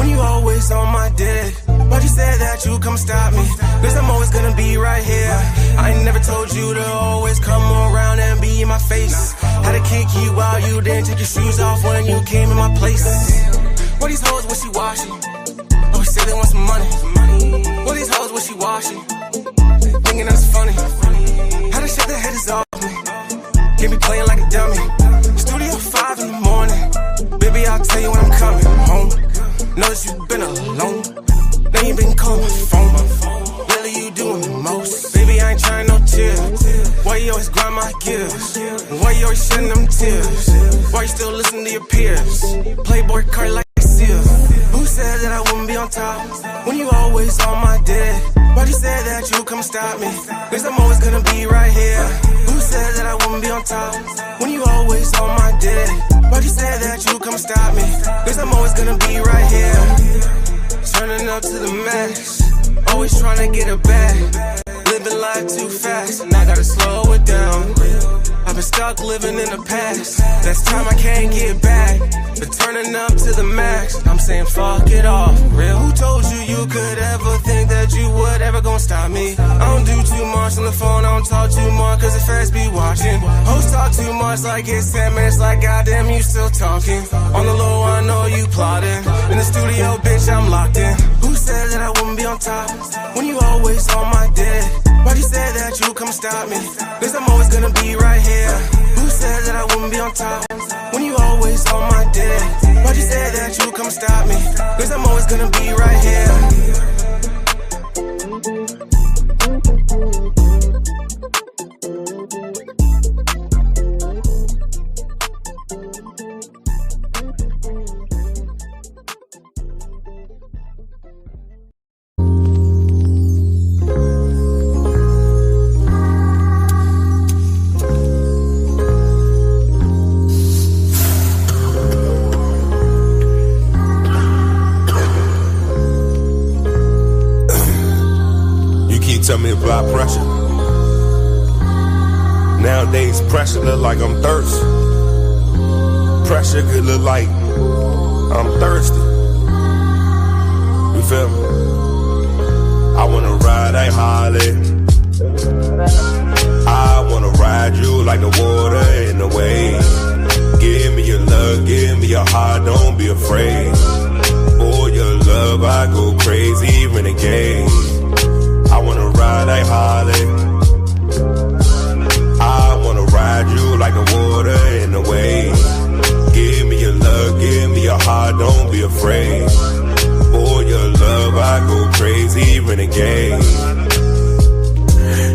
when you always on my dick. But you said that you come stop me, cause I'm always gonna be right here. I ain't never told you to always come around and be in my face. Had to kick you out, you didn't take your shoes off when you came in my place. What these hoes wishy-washy? Oh, say they want some money. What these hoes wishy-washy? Thinking that's funny. How to shut their heads off me. Can't be playing like a dummy. Studio 5 in the morning. Baby, I'll tell you when I'm coming home. Notice you've been alone. Now you been calling my phone. Lately you doing the most. Baby, I ain't trying no tears. Why you always grind my gears? Why you always shedding them tears? Why you still listen to your peers? Playboy card like Sears. Who said that I wouldn't be on top when you always on my dick? Why'd you say that you come stop me? Cause I'm always gonna be right here. Who said that I wouldn't be on top when you always on my dick? Why'd you say that you come stop me? Cause I'm always gonna be right here. Turning up to the max, always trying to get it back. Living life too fast, and I gotta slow it down. I've been stuck living in the past. That's time I can't get back. But turning up to the max, I'm saying fuck it off. Real, who told you you could ever think that you would ever gonna stop me? I don't do too much on the phone, I don't talk too much cause the feds be watching. Hoes talk too much like it's 10 minutes, like goddamn you still talking. On the low I know you plotting. In the studio bitch I'm locked in. Who said that I wouldn't be on top when you always on my dick? Why'd you say that you come stop me? Cause I'm always gonna be right here. Who said that I wouldn't be on top when you always on my dick? Why'd you say that you come stop me? Cause I'm always gonna be right here. Tell me about pressure. Nowadays pressure look like I'm thirsty. Pressure could look like I'm thirsty. You feel me? I wanna ride a Harley. I wanna ride you like the water in the wave. Give me your love, give me your heart, don't be afraid. For your love I go crazy, renegade. I wanna ride a Harley. I wanna ride you like the water in the wave. Give me your love, give me your heart, don't be afraid. For your love I go crazy, renegade.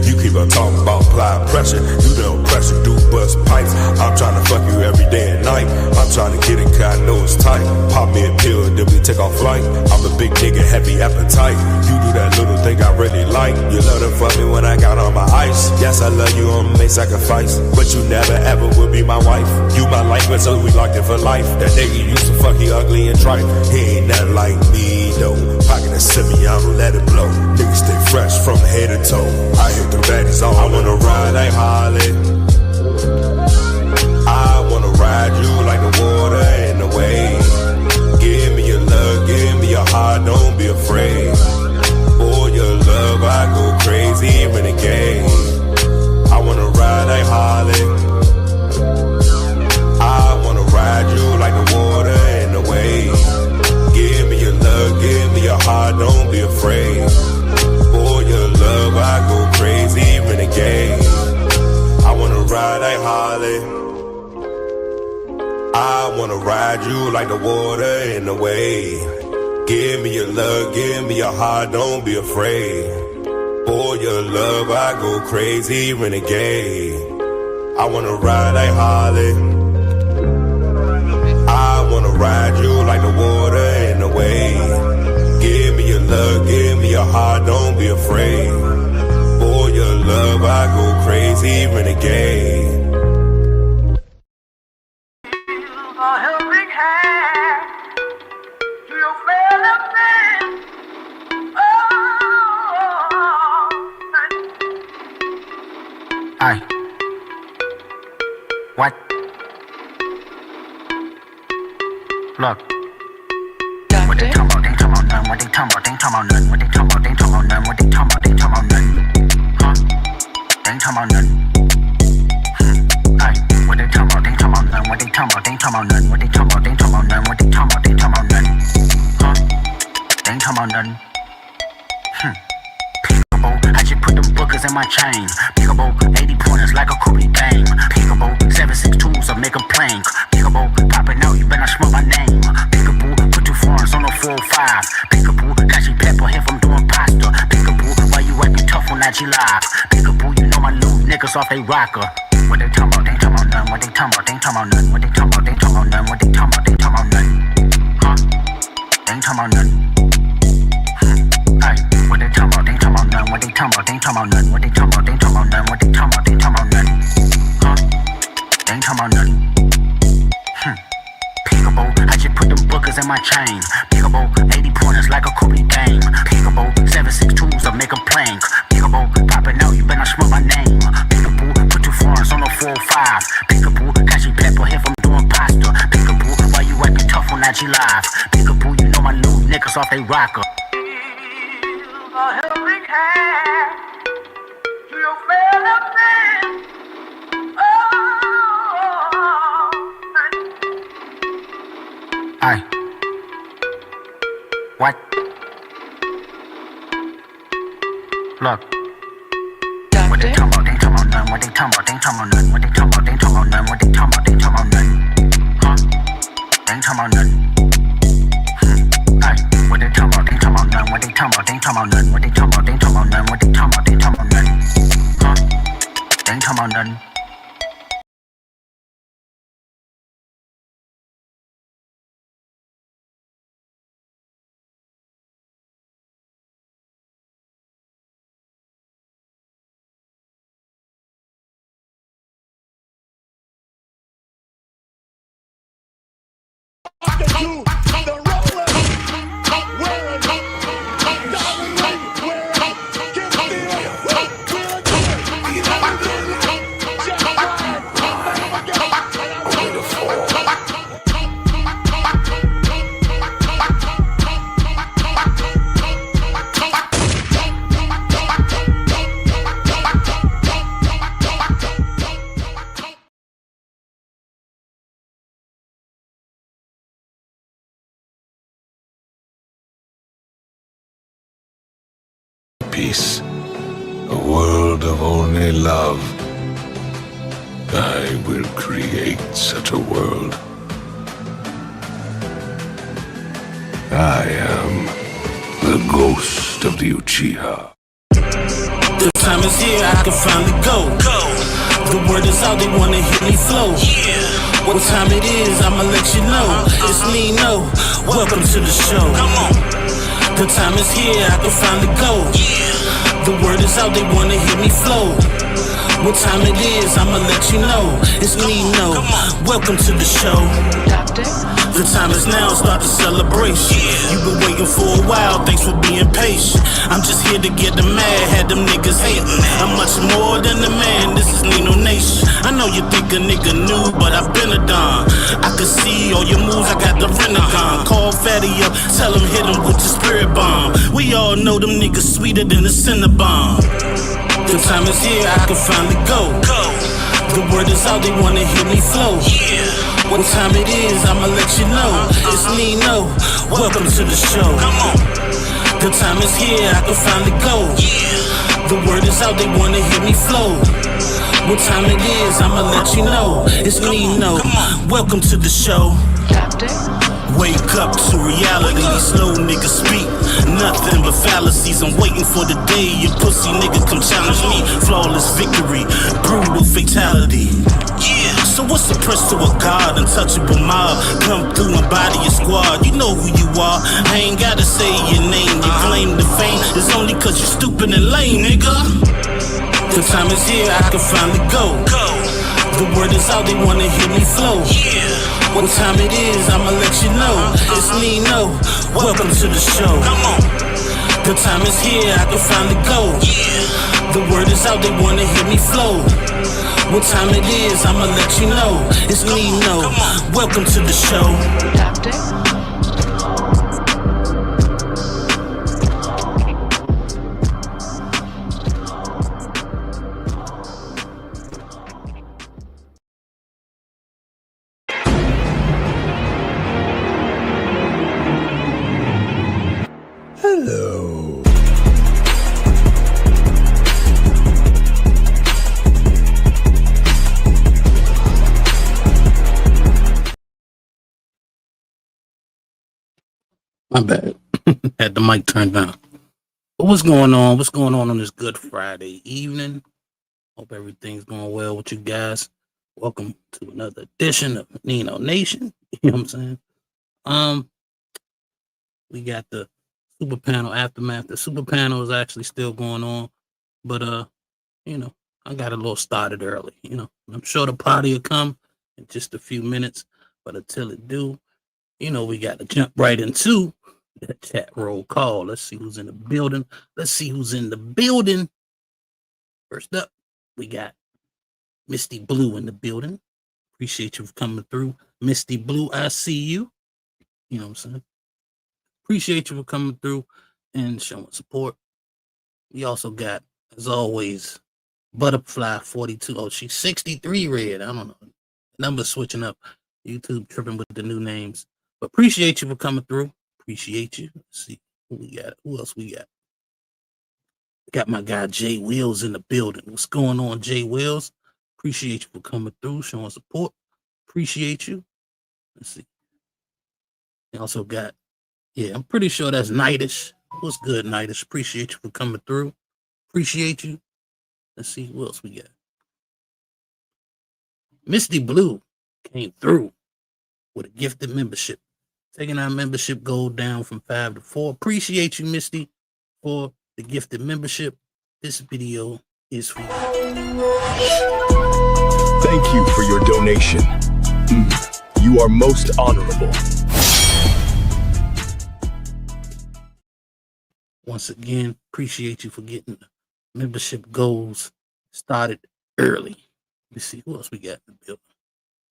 You keep on talking about apply pressure. You don't pressure, do bust pipes. I'm trying to fuck you every day and night. I'm trying to get it, cause I know it's tight. Pop me a pill, then we take off flight. I'm a big nigga, heavy appetite. You do that little thing I really like. You love to fuck me when I got on my ice. Yes, I love you, I'ma make sacrifice. But you never ever will be my wife. You my life, but so we locked in for life. That nigga used to fuck you ugly and trite. He ain't nothing like me, though. Pocket a semi, I'ma let it blow. Niggas stay fresh from head to toe. I hit the baddies all. I wanna ride a Harley. I wanna ride you like the water in the wave. Give me your love, give me your heart, don't be afraid. For your love I go crazy, renegade. I wanna ride a Harley. I wanna ride you like the water in the wave. Give me your love, give me your heart, don't be afraid. For your love I go crazy, renegade. I wanna ride a Harley. I wanna ride you like the water in the wave. Give me your love, give me your heart, don't be afraid. For your love I go crazy, renegade. I wanna ride a Harley. I wanna ride you like the water in the wave. Give me your love, give me your heart, don't be afraid. For your love I go crazy, renegade. Aye. What? Look. What they talking about? none. What they talking about? They ain't talking about none. What they talking about? They ain't talking about none. What they talking about? They ain't talking about none. Huh? They ain't talking about none. Ay, what they talking about? They ain't talking about none. What they talking about? They ain't talking about none. What they talking about? They ain't talking about none. What they talking about? They ain't talking about none. Huh? They ain't talking about none. Peekaboo, I just put them bookers in my chain. Peekaboo, 80 pointers like a Kobe game. Peekaboo, 762s, I make them plank. Peekaboo, popping out, you better smell my name. Peekaboo, put 2 foreigns on the 405. Peekaboo, catchy pepper here from doing pasta. Peekaboo, why you acting tough on IG Live? Peekaboo, you know my new niggas off they rocker. What they talking about? They ain't talking about none. What they talking about? They ain't talking about none. What they talking about? They ain't talking about none. What they talking about? They ain't talking about none. Huh? They ain't talking about none. Ay, what they talking about? They ain't talking about none. What they talking about? They ain't talking about none. What they talking about? They ain't talking about none. What they talking about? They ain't talking about none. Huh? They ain't talking about none. Peekaboo, I just put them bookers in my chain. Peekaboo, 80 pointers like a Kobe game. Peekaboo, 762s, I make them plank. Peekaboo, popping out, you better smell my name. Peekaboo, put 2 foreigns on the 405. Peekaboo, catchy pepper here from doing pasta. Peekaboo, why you acting tough on IG Live? Peekaboo, you know my new niggas off they rocker. Aye. What? Look. What they talking about? They ain't talking about none. What they talking about? They ain't talking about none. What they talking about? They ain't talking about none. What they talking about? They ain't talking about none. Huh? They ain't talking about none. Aye. What they talking about? They ain't talking about none. What they talking about? They ain't talking about none. What they talking about? They ain't talking about none. What they talking about? They ain't talking about none. Huh? They ain't talking about none. Peace, a world of only love. I will create such a world. I am the ghost of the Uchiha. The time is here, I can finally go. The word is out, they wanna hear me flow. What time it is, I'ma let you know. It's Nino, welcome to the show. Come on. The time is here, I can finally go. The word is out, they wanna hear me flow. What time it is, I'ma let you know. It's Nino, welcome to the show. The time is now, start the celebration. You've been waiting for a while, thanks for being patient. I'm just here to get them mad, had them niggas hating. I'm much more than a man, this is Nino Nation. I know you think a nigga new, but I've been a don. I can see all your moves, I got the Renagon. Call Fatty up, tell him hit him with the spirit bomb. We all know them niggas sweeter than the Cinnabon. The time is here, I can finally go. The word is out, they wanna hear me flow. What time it is, I'ma let you know. It's Nino, welcome to the show. Come on. The time is here, I can finally go. The word is out, they wanna hear me flow. What time it is, I'ma let you know. It's Nino, welcome to the show. Wake up to reality, these slow niggas speak nothing but fallacies. I'm waiting for the day your pussy nigga come challenge me. Flawless victory, brutal fatality. Yeah, so what's the price to a god, untouchable mob? Come through and body your squad, you know who you are. I ain't gotta say your name, you claim the fame. It's only cause you're stupid and lame, nigga. The time is here, I can finally go. The word is out, they wanna hear me flow. What time it is, I'ma let you know. It's Nino, welcome to the show. Come on. The time is here, I can finally go. The word is out, they wanna hear me flow. What time it is, I'ma let you know. It's Nino, welcome to the show. Hello. My bad. Had the mic turned down. But what's going on? What's going on this Good Friday evening? Hope everything's going well with you guys. Welcome to another edition of Nino Nation. You know what I'm saying? We got the super panel aftermath. The super panel is actually still going on, but you know, I got a little started early. You know, I'm sure the party will come in just a few minutes, but until it do, you know, we got to jump right into the chat roll call. Let's see who's in the building. First up, we got Misty Blue in the building. Appreciate you for coming through. Misty Blue, I see you. You know what I'm saying? Appreciate you for coming through and showing support. We also got, as always, Butterfly 42. Oh, she's 63 red. I don't know. Numbers switching up. YouTube tripping with the new names. But appreciate you for coming through. Appreciate you. Let's see who we got. Who else we got? Got my guy Jay Wills in the building. What's going on, Jay Wills? Appreciate you for coming through, showing support. Appreciate you. Let's see. We also got, yeah, I'm pretty sure that's Nightish. What's good, Nightish? Appreciate you for coming through. Appreciate you. Let's see who else we got. Misty Blue came through with a gifted membership. Taking our membership goal down from 5 to 4. Appreciate you, Misty, for the gifted membership. This video is for you. Thank you for your donation. You are most honorable. Once again, appreciate you for getting the membership goals started early. Let's see who else we got in the building.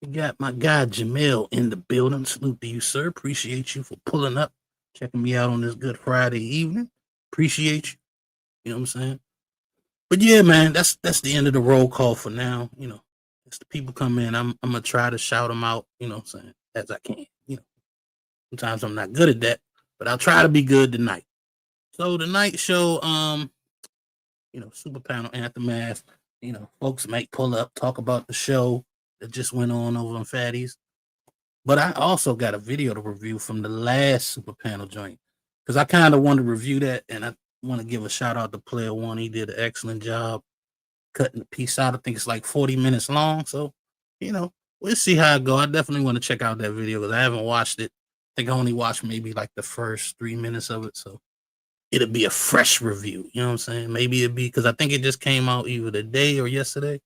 We got my guy Jamel in the building. Salute to you, sir. Appreciate you for pulling up, checking me out on this Good Friday evening. Appreciate you. You know what I'm saying? But yeah, man, that's the end of the roll call for now. You know, as the people come in, I'm gonna try to shout them out, you know what I'm saying, as I can. You know, sometimes I'm not good at that, but I'll try to be good tonight. So the night show, you know, super panel aftermath, you know, folks might pull up, talk about the show that just went on over on Fatties. But I also got a video to review from the last super panel joint, because I kind of want to review that, and I want to give a shout out to Player One. He did an excellent job cutting the piece out. I think it's like 40 minutes long. So, you know, we'll see how it go. I definitely want to check out that video because I haven't watched it. I think I only watched maybe like the first 3 minutes of it. So it'll be a fresh review. You know what I'm saying? Maybe it'll be because I think it just came out either today or yesterday.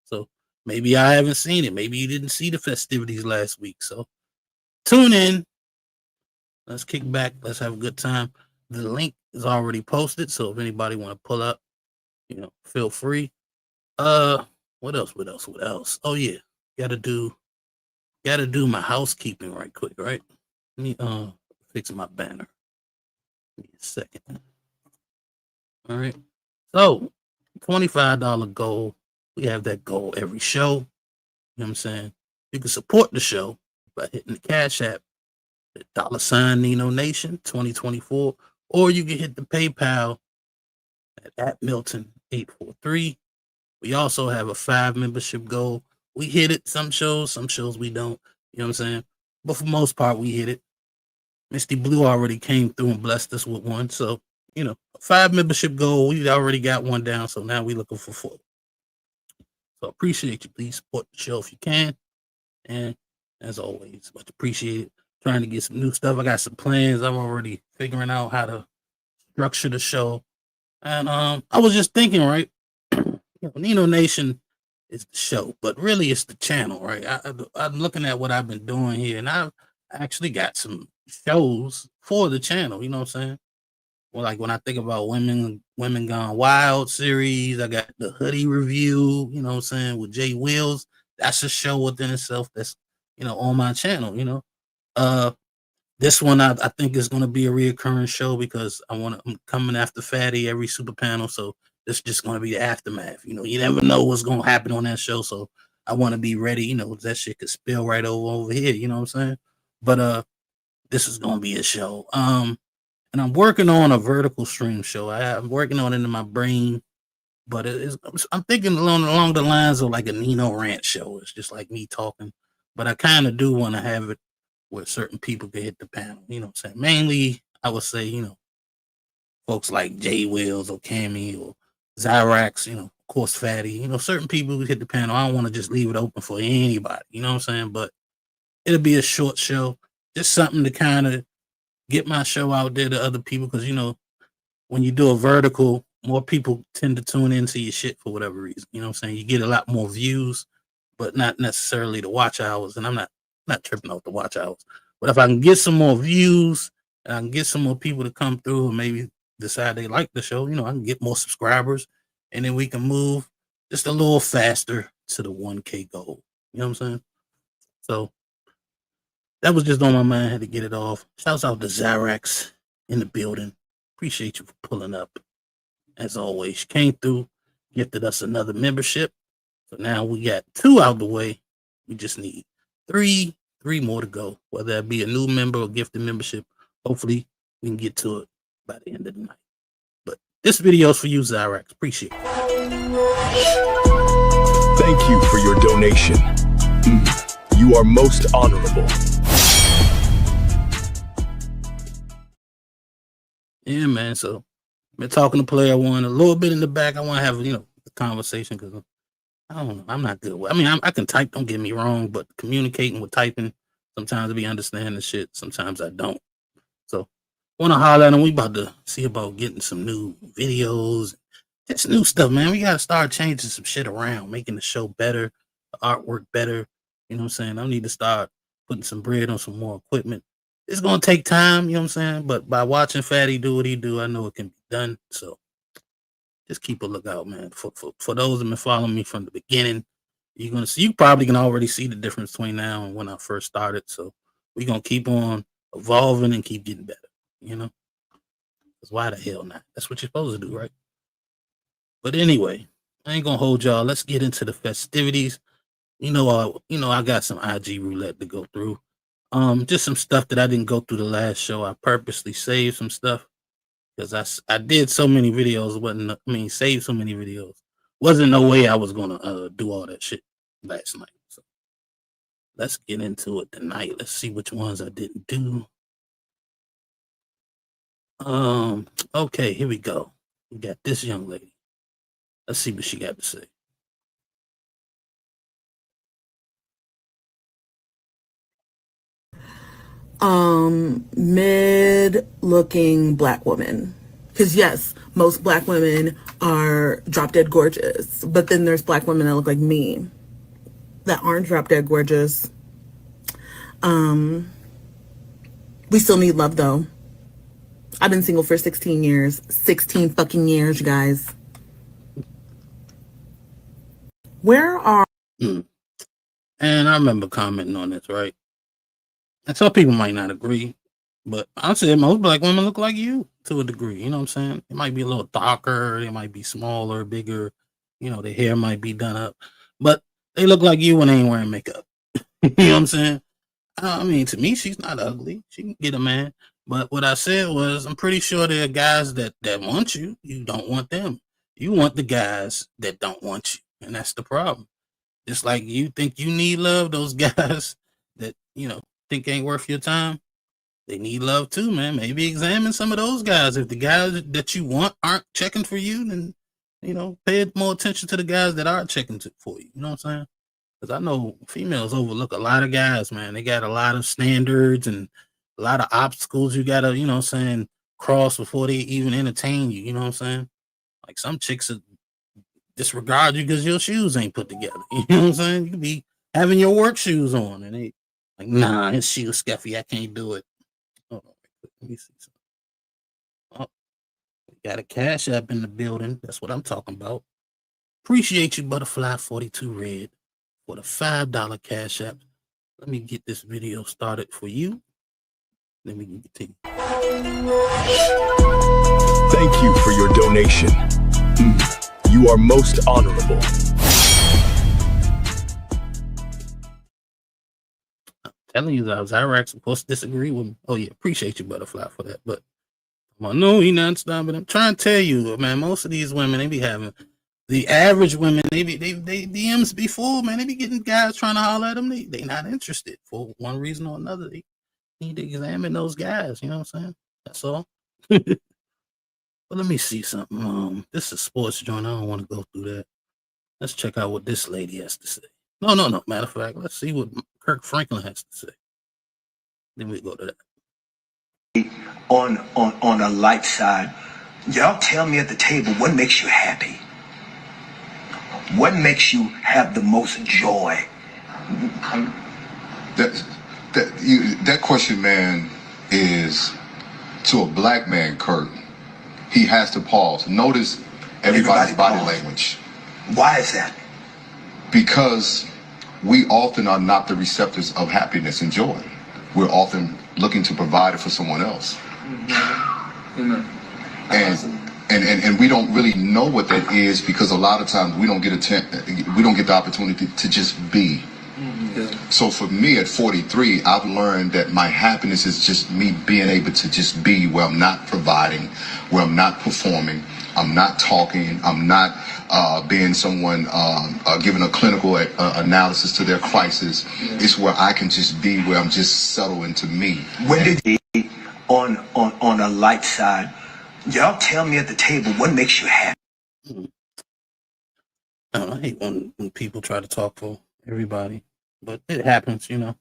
So maybe I haven't seen it. Maybe you didn't see the festivities last week. So tune in. Let's kick back. Let's have a good time. The link is already posted. So if anybody want to pull up, you know, feel free. What else? Oh yeah. Gotta do my housekeeping right quick, right? Let me fix my banner. Give me a second. All right. So $25 goal. We have that goal every show. You know what I'm saying? You can support the show by hitting the Cash App at $ Nino Nation 2024, or you can hit the PayPal at Milton 843. We also have a 5 membership goal. We hit it some shows we don't. You know what I'm saying? But for the most part, we hit it. Misty Blue already came through and blessed us with one. So, you know, 5 membership goal. We already got one down. So now we're looking for 4. So appreciate you. Please support the show if you can. And as always, much appreciated. Trying to get some new stuff. I got some plans. I'm already figuring out how to structure the show. And I was just thinking, right? You know, Nino Nation is the show, but really it's the channel, right? I'm looking at what I've been doing here, and I've actually got some shows for the channel. You know what I'm saying? Well, like when I think about Women Gone Wild series, I got the hoodie review. You know what I'm saying, with Jay Wills. That's a show within itself. That's, you know, on my channel. You know, this one I think is going to be a reoccurring show because I'm coming after Fatty every super panel, so this is just going to be the aftermath. You know, you never know what's going to happen on that show, so I want to be ready. You know, that shit could spill right over here. You know what I'm saying? But this is going to be a show. And and I'm working on a vertical stream show. I'm working on it in my brain, but I'm thinking along the lines of like a Nino Rant show. It's just like me talking, but I kind of do want to have it where certain people can hit the panel. You know what I'm saying? Mainly, I would say, folks like Jay Wills or Cammy or Zyrax, of course, Fatty, certain people who hit the panel. I don't want to just leave it open for anybody, you know what I'm saying? But it'll be a short show, just something to kind of get my show out there to other people. Because, when you do a vertical, more people tend to tune into your shit for whatever reason. You know what I'm saying? You get a lot more views, but not necessarily the watch hours. And I'm not tripping off the watch hours. But if I can get some more views and I can get some more people to come through and maybe decide they like the show, I can get more subscribers, and then we can move just a little faster to the 1K goal. You know what I'm saying? So that was just on my mind. I had to get it off. Shouts out to Zyrax in the building. Appreciate you for pulling up. As always, came through, gifted us another membership. So now we got 2 out the way. We just need 3 more to go, whether that be a new member or gifted membership. Hopefully we can get to it by the end of the night. But this video is for you, Zyrax. Appreciate it. Thank you for your donation. You are most honorable. Yeah, man. So I've been talking to player one a little bit in the back. I want to have, a conversation because I don't know. I'm not good. I can type, don't get me wrong, but communicating with typing, sometimes I be understanding shit. Sometimes I don't. So want to holler at him. We about to see about getting some new videos. It's new stuff, man. We got to start changing some shit around, making the show better, the artwork better. You know what I'm saying? I need to start putting some bread on some more equipment. It's going to take time, you know what I'm saying? But by watching Fatty do what he do, I know it can be done. So just keep a lookout, man. For those that have been following me from the beginning, you're going to see, you probably can already see the difference between now and when I first started. So we're going to keep on evolving and keep getting better, Because why the hell not? That's what you're supposed to do, right? But anyway, I ain't going to hold y'all. Let's get into the festivities. I got some IG roulette to go through. Just some stuff that I didn't go through the last show. I purposely saved some stuff because I did so many videos. Saved so many videos. Wasn't no way I was gonna do all that shit last night. So let's get into it tonight. Let's see which ones I didn't do. Okay, here we go. We got this young lady. Let's see what she got to say. Mid looking black woman, because yes, most black women are drop dead gorgeous, but then there's black women that look like me that aren't drop dead gorgeous. We still need love though. I've been single for 16 years. 16 fucking years, you guys. Where are And I remember commenting on this, right? And some people might not agree, but I say most black women look like you to a degree. You know what I'm saying? It might be a little darker, they might be smaller, bigger, their hair might be done up, but they look like you when they ain't wearing makeup. You know what I'm saying? To me, she's not ugly. She can get a man. But what I said was, I'm pretty sure there are guys that want you. You don't want them. You want the guys that don't want you. And that's the problem. Just like you think you need love, those guys that, think ain't worth your time, they need love too, man. Maybe examine some of those guys. If the guys that you want aren't checking for you, then, pay more attention to the guys that are checking for you. You know what I'm saying? Because I know females overlook a lot of guys, man. They got a lot of standards and a lot of obstacles you got to, cross before they even entertain you. You know what I'm saying? Like some chicks disregard you because your shoes ain't put together. You know what I'm saying? You could be having your work shoes on and they like, nah, his shoes scuffy. I can't do it. Hold on, let me see something. Oh, we got a Cash App in the building. That's what I'm talking about. Appreciate you, Butterfly42 Red, for the $5 Cash App. Let me get this video started for you. Then we can continue. Thank you for your donation. You are most honorable. Telling you that Zyrax supposed to disagree with me. Oh yeah, appreciate you, Butterfly, for that. But Well, no, he not stopping. I'm trying to tell you, man. Most of these women, they be having the average women. They DMs before, man. They be getting guys trying to holler at them. They not interested for one reason or another. They need to examine those guys. You know what I'm saying? That's all. But let me see something. This is a sports joint. I don't want to go through that. Let's check out what this lady has to say. No. Matter of fact, let's see what Kirk Franklin has to say. Then we go to that. On a light side, y'all tell me at the table what makes you happy. What makes you have the most joy? That question, man, is to a black man, Kirk. He has to pause. Notice everybody's body language. Why is that? Because we often are not the receptors of happiness and joy. We're often looking to provide it for someone else. Amen. And we don't really know what that is because a lot of times we don't get the opportunity to just be. So for me at 43, I've learned that my happiness is just me being able to just be where I'm not providing, where I'm not performing, I'm not talking, I'm not being someone giving a clinical analysis to their crisis. It's where I can just be where I'm just settled into me. When did you, on a light side, y'all tell me at the table what makes you happy? I hate when people try to talk for everybody. But it happens, you know.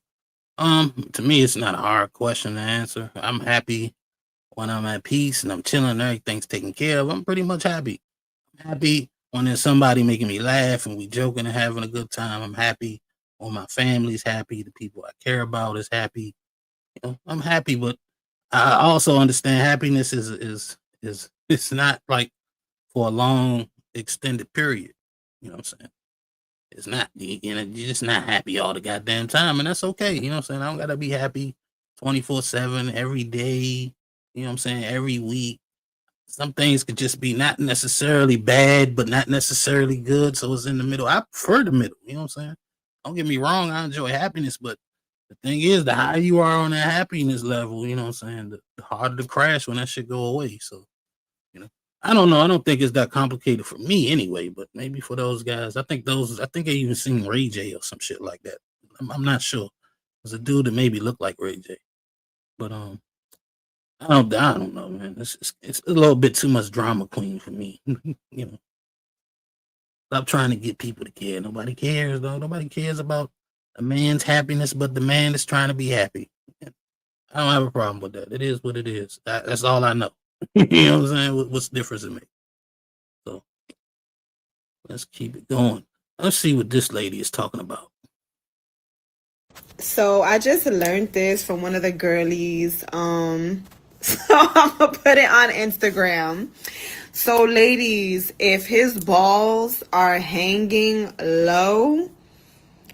To me, it's not a hard question to answer. I'm happy when I'm at peace and I'm chilling and everything's taken care of. I'm pretty much happy. I'm happy when there's somebody making me laugh and we joking and having a good time. I'm happy when my family's happy. The people I care about is happy. You know, I'm happy, but I also understand happiness is it's not like for a long extended period. You know what I'm saying? It's not, you're just not happy all the goddamn time, and that's okay. You know what I'm saying? I don't gotta be happy 24/7 every day. You know what I'm saying? Every week. Some things could just be not necessarily bad, but not necessarily good. So it's in the middle. I prefer the middle. You know what I'm saying? Don't get me wrong. I enjoy happiness, but the thing is, the higher you are on that happiness level, you know what I'm saying, the harder to crash when that shit go away. So, you know. I don't know. I don't think it's that complicated for me anyway, but maybe for those guys. I think I even seen Ray J or some shit like that. I'm not sure. There's a dude that maybe looked like Ray J. But I don't know, man. It's a little bit too much drama queen for me. You know. Stop trying to get people to care. Nobody cares, though. Nobody cares about a man's happiness, but the man is trying to be happy. I don't have a problem with that. It is what it is. That's all I know. You know what I'm saying? What's the difference in me? So let's keep it going. Let's see what this lady is talking about. So I just learned this from one of the girlies. So I'm gonna put it on Instagram. So ladies, if his balls are hanging low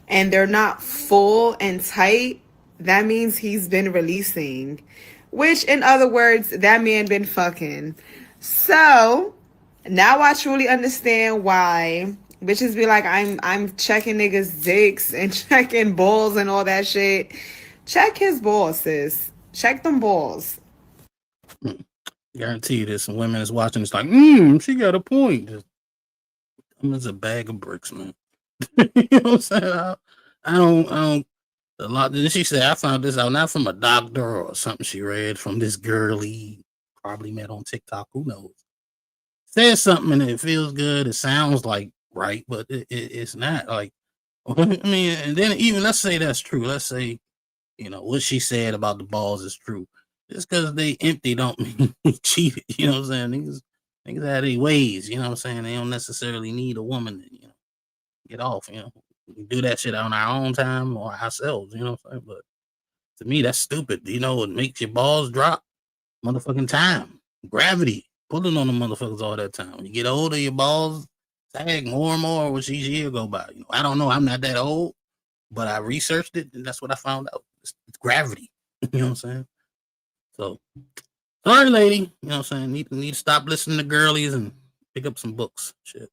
and they're not full and tight, that means he's been releasing. Which, in other words, that man been fucking. So now I truly understand why bitches be like, I'm checking niggas' dicks and checking balls and all that shit. Check his balls, sis. Check them balls. Guarantee you there's some women that's watching. It's like, she got a point. It's a bag of bricks, man. You know what I'm saying? I don't. A lot. Then she said, I found this out not from a doctor or something she read from this girlie probably met on TikTok. Who knows? Says something and it feels good. It sounds like right, but it's not. Like, I mean, and then even let's say that's true. Let's say, you know, what she said about the balls is true. Just because they empty don't mean they cheated. You know what I'm saying? Niggas have their ways. You know what I'm saying? They don't necessarily need a woman to, you know, get off. You know, we do that shit on our own time or ourselves. You know what I'm saying? But to me, that's stupid. You know, it makes your balls drop. Motherfucking time, gravity, pulling on the motherfuckers all that time. When you get older, your balls sag more and more as each year go by. You know, I don't know. I'm not that old, but I researched it and that's what I found out. It's gravity. You know what I'm saying? So, sorry, lady. You know what I'm saying? Need to stop listening to girlies and pick up some books. Shit.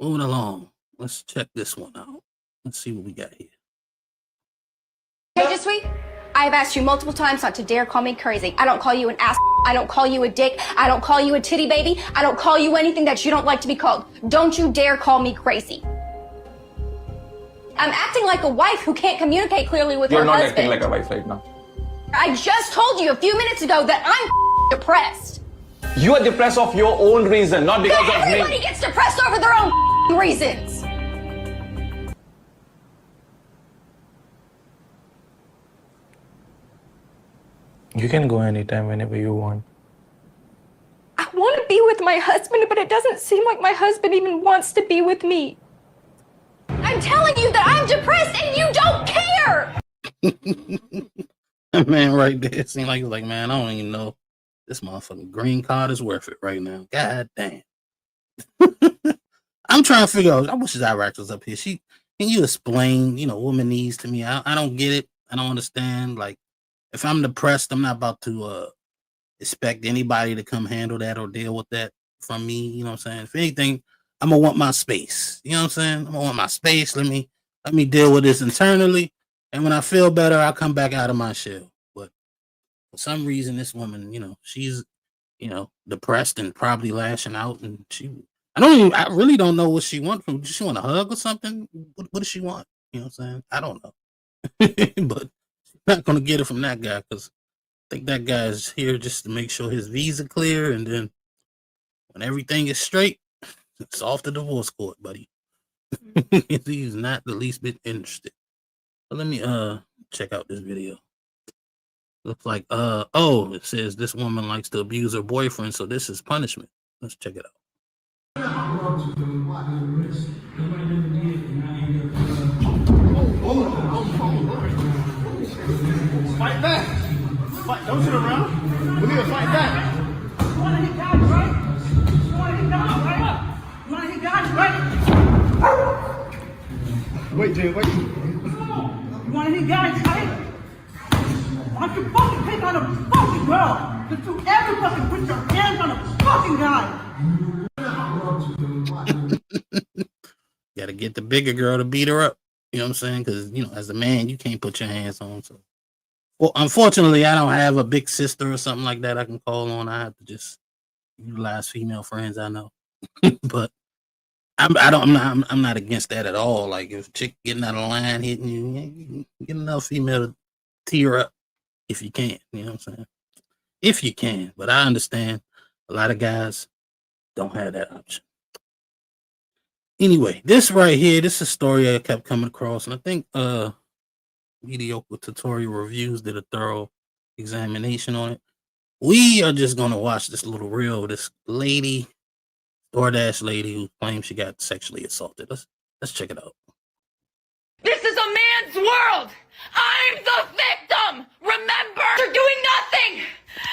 Moving along. Let's check this one out. Let's see what we got here. Hey, just sweet. I've asked you multiple times not to dare call me crazy. I don't call you an ass. I don't call you a dick. I don't call you a titty baby. I don't call you anything that you don't like to be called. Don't you dare call me crazy. I'm acting like a wife who can't communicate clearly with her husband. You're not acting like a wife right now. I just told you a few minutes ago that I'm depressed. You are depressed of your own reason, not because of me. Everybody gets depressed over their own reasons. You can go anytime, whenever you want. I want to be with my husband, but it doesn't seem like my husband even wants to be with me. I'm telling you that I'm depressed and you don't care. That man right there seemed like he's like, man, I don't even know this motherfucking green card is worth it right now. God damn. I'm trying to figure out. I wish Iraq was up here. Can you explain, woman needs to me? I don't get it. I don't understand. Like, if I'm depressed, I'm not about to expect anybody to come handle that or deal with that from me. You know what I'm saying? If anything, I'm gonna want my space. You know what I'm saying? I'm gonna want my space. Let me deal with this internally. And when I feel better, I'll come back out of my shell. But for some reason, this woman, she's, depressed and probably lashing out. And I really don't know what she wants from. Does she want a hug or something? What does she want? You know what I'm saying? I don't know. But she's not going to get it from that guy, because I think that guy is here just to make sure his visa clear. And then when everything is straight, it's off the divorce court, buddy. He's not the least bit interested. But let me check out this video. Looks like it says this woman likes to abuse her boyfriend, so this is punishment. Let's check it out. Fight back. Fight. Don't sit around. We need to fight back. You want to hit guys, right? You want to hit guys, right? You want to hit guys, right? Wait, Jay, wait. You want to hit guys, right? Why don't you fucking pick on a fucking girl? Just do every fucking put your hands on a fucking guy. Gotta get the bigger girl to beat her up. You know what I'm saying? Because, as a man, you can't put your hands on. So, well, unfortunately, I don't have a big sister or something like that I can call on. I have to just utilize female friends I know. But I'm not against that at all. Like, if a chick getting out of line, hitting you get enough female to tee her up if you can. You know what I'm saying? If you can. But I understand a lot of guys don't have that option. Anyway, this right here, this is a story I kept coming across, and I think Mediocre Tutorial Reviews did a thorough examination on it. We are just gonna watch this little reel of this lady, DoorDash lady, who claims she got sexually assaulted. Let's check it out. This is a man's world. I'm the victim. Remember, you're doing nothing.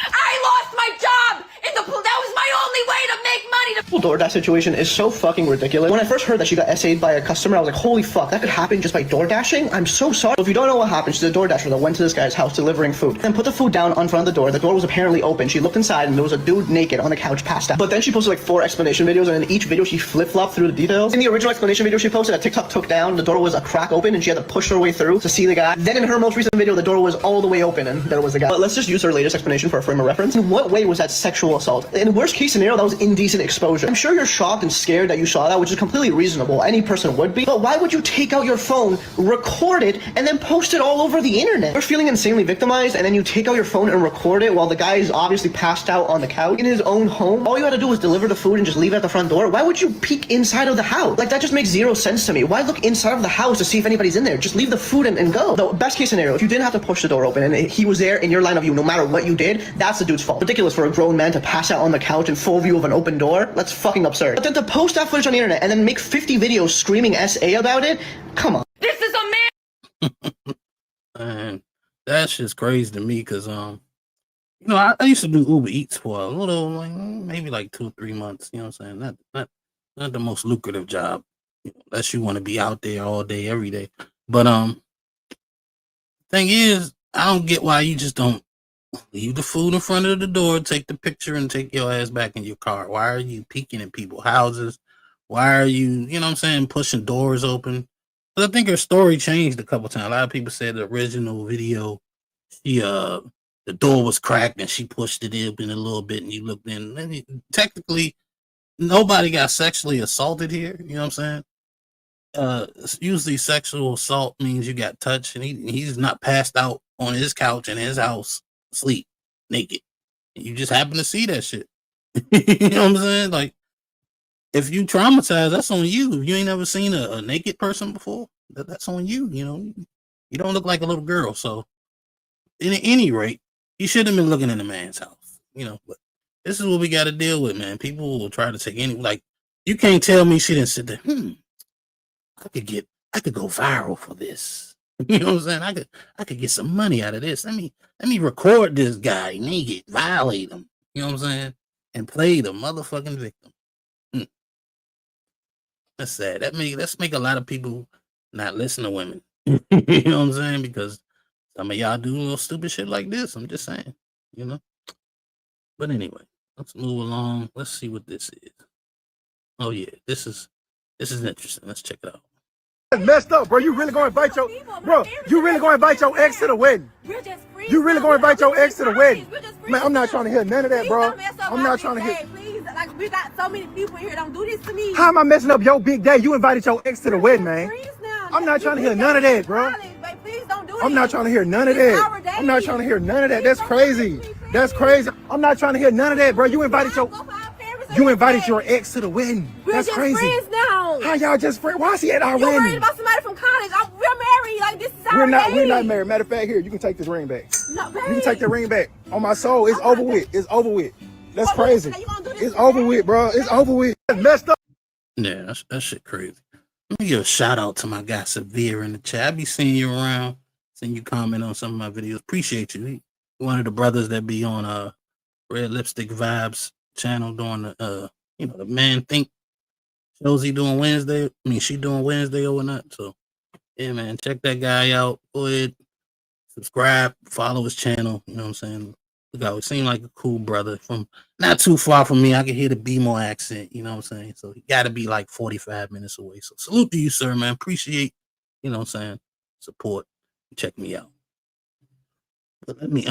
I lost my job that was my only way to make money. The DoorDash situation is so fucking ridiculous. When I first heard that she got essayed by a customer, I was like, holy fuck, that could happen just by DoorDashing? I'm so sorry. If you don't know what happened, she's a DoorDasher that went to this guy's house delivering food, then put the food down in front of the door. The door was apparently open. She looked inside and there was a dude naked on the couch passed out. But then she posted like 4 explanation videos, and in each video she flip-flopped through the details. In the original explanation video she posted, that TikTok took down, the door was a crack open and she had to push her way through to see the guy. Then in her most recent video, the door was all the way open and there was the guy. But let's just use her latest explanation for a frame of reference. In what way was that sexual assault? In the worst case scenario, that was indecent exposure. I'm sure you're shocked and scared that you saw that, which is completely reasonable. Any person would be. But why would you take out your phone, record it, and then post it all over the internet? You're feeling insanely victimized, and then you take out your phone and record it while the guy is obviously passed out on the couch in his own home. All you had to do was deliver the food and just leave it at the front door. Why would you peek inside of the house? Like, that just makes zero sense to me. Why look inside of the house to see if anybody's in there? Just leave the food and go. The best case scenario, if you didn't have to push the door open and he was there in your line of view, no matter what you did, that's the dude's fault. Ridiculous for a grown man to pass out on the couch in full view of an open door. That's fucking absurd. But then to post that footage on the internet and then make 50 videos screaming SA about it, come on. This is a man. Man, that's just crazy to me, because I used to do Uber Eats for a little, like maybe like 2-3 months. You know what I'm saying? Not the most lucrative job, unless you want to be out there all day, every day. But thing is, I don't get why you just don't leave the food in front of the door, take the picture, and take your ass back in your car. Why are you peeking in people's houses? Why are you, pushing doors open? But I think her story changed a couple times. A lot of people said the original video, the door was cracked and she pushed it in a little bit and you looked in. And technically, nobody got sexually assaulted here. You know what I'm saying? Usually sexual assault means you got touched and he's not passed out on his couch in his house, asleep, naked. You just happen to see that shit. You know what I'm saying? Like, if you traumatized, that's on you. If you ain't never seen a naked person before, that's on you. You know, you don't look like a little girl. So, at any rate, you should have been looking in the man's house. You know, but this is what we got to deal with, man. People will try to take you can't tell me she didn't sit there. I could go viral for this. You know what I'm saying? I could get some money out of this. Let me record this guy naked, violate him. You know what I'm saying? And play the motherfucking victim. That's sad. Let's make a lot of people not listen to women. You know what I'm saying? Because some of y'all do little stupid shit like this. I'm just saying, you know. But anyway, let's move along. Let's see what this is. Oh yeah, this is interesting. Let's check it out. That's messed up, bro. You really gonna invite your ex to the wedding? You really gonna invite your ex to the wedding? Man, I'm not trying to hear none of that, bro. I'm not trying to hear. Please, like we got so many people here. Don't do this to me. How am I messing up your big day? You invited your ex to the wedding, man. I'm not trying to hear none of that, bro. Please don't do I'm not trying to hear none of that. I'm not trying to hear none of that. That's crazy. That's crazy. I'm not trying to hear none of that, bro. You invited your ex to the wedding. That's crazy. We're just friends now. How y'all just friends? Why is he at our You're wedding? worried about somebody from college. We're married. Like, this is our We're not married. Matter of fact, here, you can take this ring back. No, baby. You can take the ring back. On my soul, it's over with. It's over with. That's crazy. It's over with, bro. It's over with. It's messed up. Yeah, that shit crazy. Let me give a shout out to my guy Severe in the chat. I be seeing you around, seeing you comment on some of my videos. Appreciate you. He one of the brothers that be on Red Lipstick Vibes channel doing the the Man Think shows he doing Wednesday. I mean, she doing Wednesday or whatnot. So yeah, man, check that guy out. Go ahead, subscribe, follow his channel. You know what I'm saying? The guy would seem like a cool brother from not too far from me. I can hear the BMO accent. You know what I'm saying? So he got to be like 45 minutes away. So salute to you, sir, man. Appreciate, you know what I'm saying, support. Check me out. But let me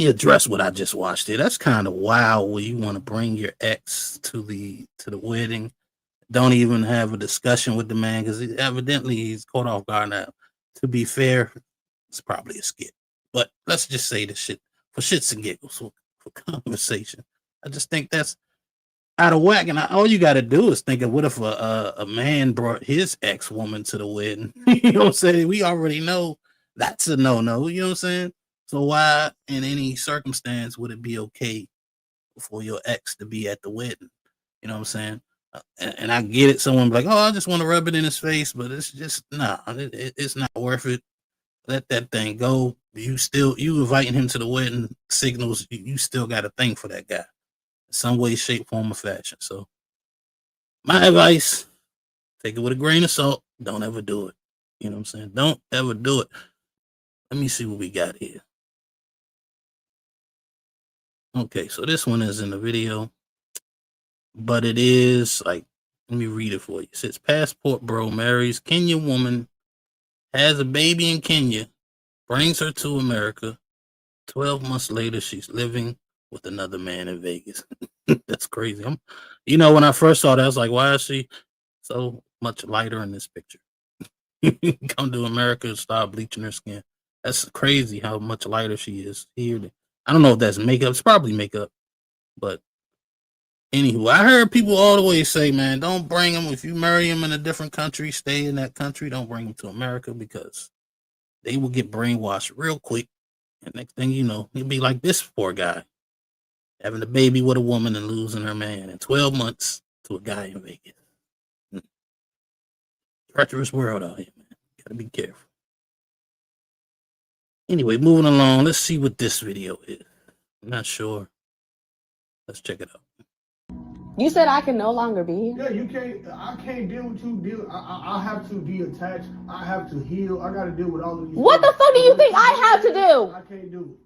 address what I just watched here. That's kind of wild where you want to bring your ex to the wedding. Don't even have a discussion with the man because evidently he's caught off guard now. To be fair, it's probably a skit. But let's just say this shit for shits and giggles, for conversation. I just think that's out of whack. And all you got to do is think of what if a man brought his ex-woman to the wedding. You know what I'm saying? We already know that's a no-no. You know what I'm saying? So why in any circumstance would it be okay for your ex to be at the wedding? You know what I'm saying? And I get it. Someone be like, oh, I just want to rub it in his face, but it's just, it's not worth it. Let that thing go. You inviting him to the wedding signals you still got a thing for that guy in some way, shape, form, or fashion. So my advice, take it with a grain of salt. Don't ever do it. You know what I'm saying? Don't ever do it. Let me see what we got here. Okay, so this one is in the video, but it is like, let me read it for you. It says, passport bro marries Kenyan woman, has a baby in Kenya, brings her to America. 12 months later, she's living with another man in Vegas. That's crazy. When I first saw that, I was like, why is she so much lighter in this picture? Come to America and start bleaching her skin. That's crazy how much lighter she is here. I don't know if that's makeup. It's probably makeup. But anywho, I heard people all the way say, man, don't bring them. If you marry him in a different country, stay in that country. Don't bring them to America because they will get brainwashed real quick. And next thing you know, he'll be like this poor guy, having a baby with a woman and losing her man in 12 months to a guy in Vegas. Treacherous world out here, man. Gotta be careful. Anyway, moving along, let's see what this video is. I'm not sure. Let's check it out. You said I can no longer be here? Yeah, you can't. I can't deal with you. I have to detach. I have to heal. I got to deal with all of these. What the fuck do you think I have to do? I can't do it.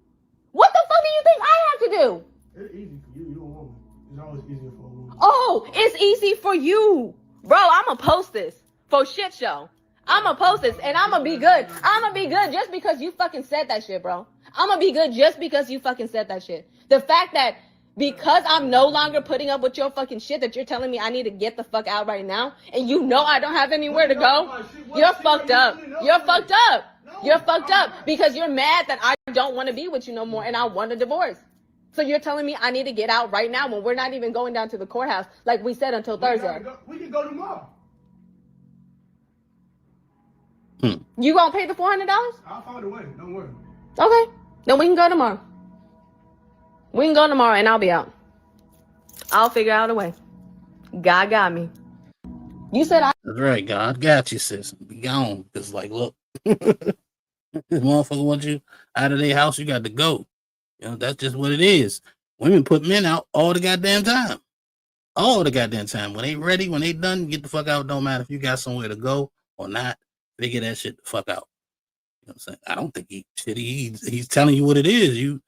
What the fuck do you think I have to do? It's easy for you. You're a woman. It's always easier for a woman. Oh, it's easy for you. Bro, I'm going to post this for shit show. I'm gonna post this and I'm gonna be good. I'm gonna be good just because you fucking said that shit, bro. I'm gonna be good just because you fucking said that shit. The fact that because I'm no longer putting up with your fucking shit that you're telling me I need to get the fuck out right now, and you know I don't have anywhere to go, you're fucked up. You're fucked up. You're fucked up because you're mad that I don't want to be with you no more and I want a divorce. So you're telling me I need to get out right now when we're not even going down to the courthouse like we said until Thursday. We can go tomorrow. You gonna pay the $400? I'll find a way. Don't worry. Okay, then we can go tomorrow. We can go tomorrow and I'll be out. I'll figure out a way. God got me. You said I. That's right, God got you, sis. Be gone. Cause like, look, this motherfucker wants you out of their house. You got to go. You know, that's just what it is. Women put men out all the goddamn time. All the goddamn time. When they ready, when they done, get the fuck out. Don't matter if you got somewhere to go or not. Figure that shit the fuck out. You know what I'm saying? I don't think he's telling you what it is. You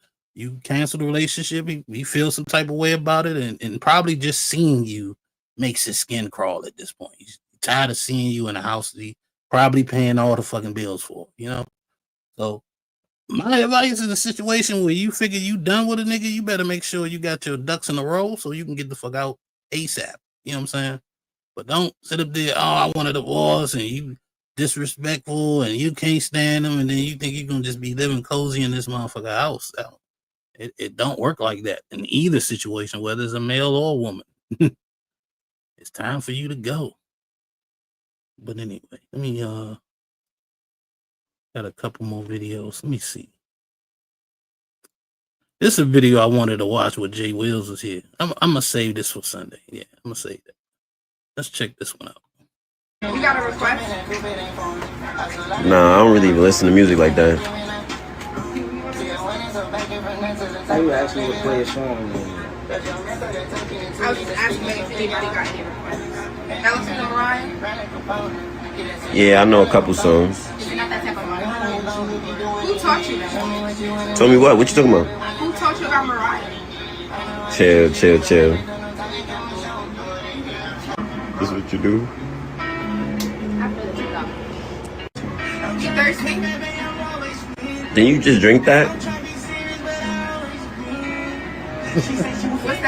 cancel the relationship. He feels some type of way about it, and probably just seeing you makes his skin crawl at this point. He's tired of seeing you in a house that he probably paying all the fucking bills for, you know? So my advice is a situation where you figure you done with a nigga, you better make sure you got your ducks in a row so you can get the fuck out ASAP. You know what I'm saying? But don't sit up there, oh, I want a divorce, and you disrespectful, and you can't stand them, and then you think you're gonna just be living cozy in this motherfucker house. It don't work like that in either situation, whether it's a male or a woman. It's time for you to go. But anyway, let me got a couple more videos. Let me see. This is a video I wanted to watch with Jay Wills was here. I'm gonna save this for Sunday. Yeah, I'm gonna save that. Let's check this one out. You got a request? Nah, I don't really even listen to music like that. I was actually would play a song. I was just asking if anybody got any requests. That was from Mariah? Yeah, I know a couple songs. You're not that type of Mariah. Who taught you that? Tell me what? What you talking about? Who taught you about Mariah? Chill. This is what you do? You thirsty? Then you just drink that? What's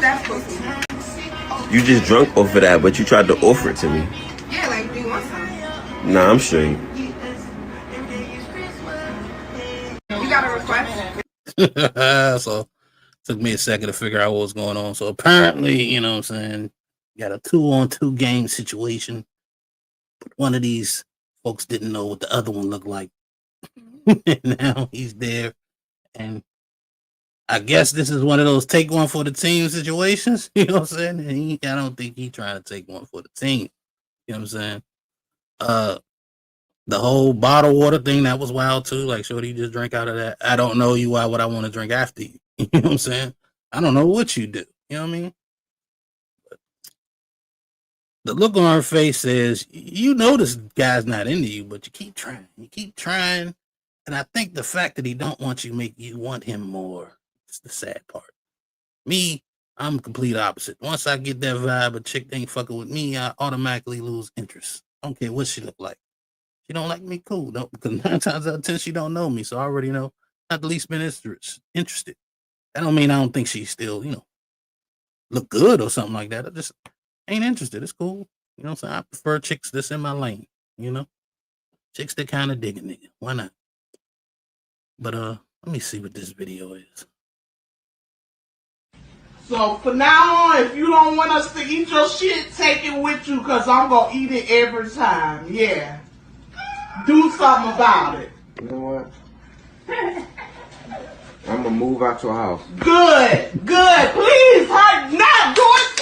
that supposed to be? You just drunk off of that, but you tried to offer it to me. Yeah, like, do you want some? Nah, I'm straight. You got a request? So took me a second to figure out what was going on. So apparently, you know what I'm saying, got a 2-on-2 game situation. But one of these folks didn't know what the other one looked like. And now he's there. And I guess this is one of those take one for the team situations. You know what I'm saying? And I don't think he's trying to take one for the team. You know what I'm saying? The whole bottled water thing, that was wild too. Like, shorty, you just drink out of that. I don't know you. Why would I want to drink after you? You know what I'm saying? I don't know what you do. You know what I mean? But the look on her face says, you know this guy's not into you, but you keep trying. You keep trying. And I think the fact that he don't want you make you want him more. It's the sad part. Me, I'm complete opposite. Once I get that vibe, a chick ain't fucking with me, I automatically lose interest. I don't care what she look like. She don't like me, cool. Don't, because 9 times out of 10 she don't know me, so I already know. Not the least bit interested. That don't mean I don't think she still, look good or something like that. I just ain't interested. It's cool. You know what I'm saying? I prefer chicks that's in my lane. Chicks that kind of dig a nigga. Why not? But let me see what this video is. So from now on, if you don't want us to eat your shit, take it with you, because I'm going to eat it every time. Yeah. Do something about it. You know what? I'm going to move out your house. Good. Please, hurry. Now, do it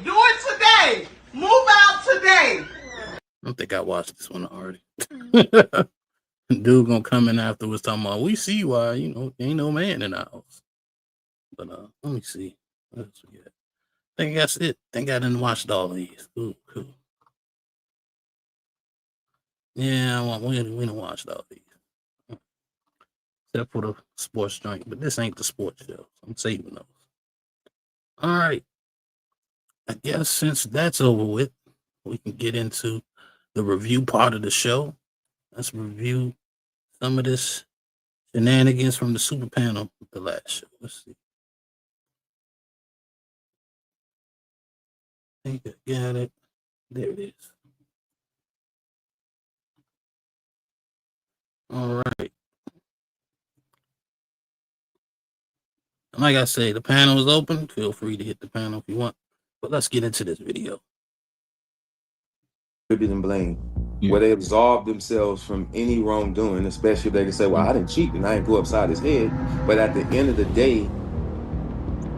today. Move out today. I don't think I watched this one already. Dude gonna come in afterwards talking about, we see why, ain't no man in the house. But let me see. What else we got? I think that's it. I think I didn't watch all of these. Cool. Yeah, we didn't watch all these. Except for the sports joint. But this ain't the sports show. So I'm saving those. All right. I guess since that's over with, we can get into the review part of the show. Let's review some of this shenanigans from the super panel of the last show. Let's see. I think I got it. There it is. All right. Like I say, the panel is open. Feel free to hit the panel if you want. But let's get into this video. And blame, where they absolve themselves from any wrongdoing, especially if they can say, well, I didn't cheat and I didn't go upside his head. But at the end of the day,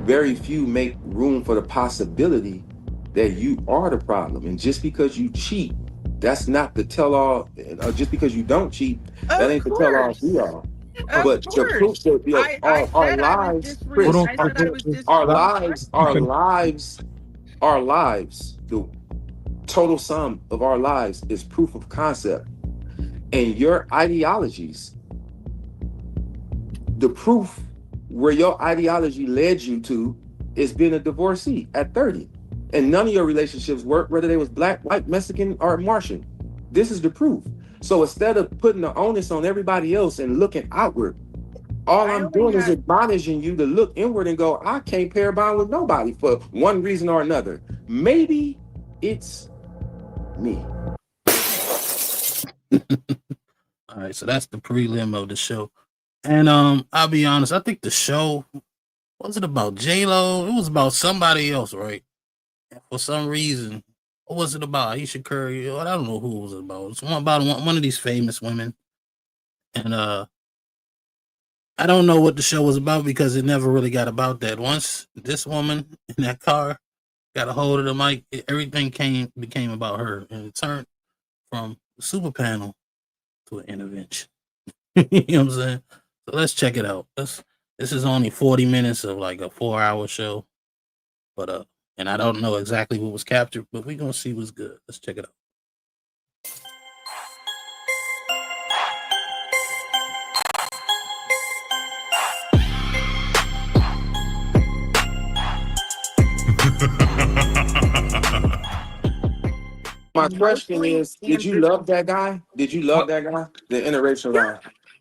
very few make room for the possibility that you are the problem. And just because you cheat, that's not the tell-all. Just because you don't cheat, that ain't the tell-all be all. But the proof that our lives, the total sum of our lives is proof of concept. And your ideologies, the proof where your ideology led you to is being a divorcee at 30. And none of your relationships work, whether they was black, white, Mexican, or Martian. This is the proof. So instead of putting the onus on everybody else and looking outward, all I'm doing is admonishing you to look inward and go, I can't pair bond with nobody for one reason or another. Maybe it's me. All right, so that's the prelim of the show. And I'll be honest, I think the show wasn't about J-Lo. It was about somebody else, right? And for some reason, what was it about? Aisha Curry? I don't know who it was about. It's about one of these famous women. And I don't know what the show was about because it never really got about that. Once this woman in that car got a hold of the mic, everything became about her. And it turned from the super panel to an intervention. You know what I'm saying? So let's check it out. This is only 40 minutes of like a 4-hour show. But and I don't know exactly what was captured, but we're gonna see what's good. Let's check it out. My question is, did you love that guy? Did you love that guy? The interracial guy?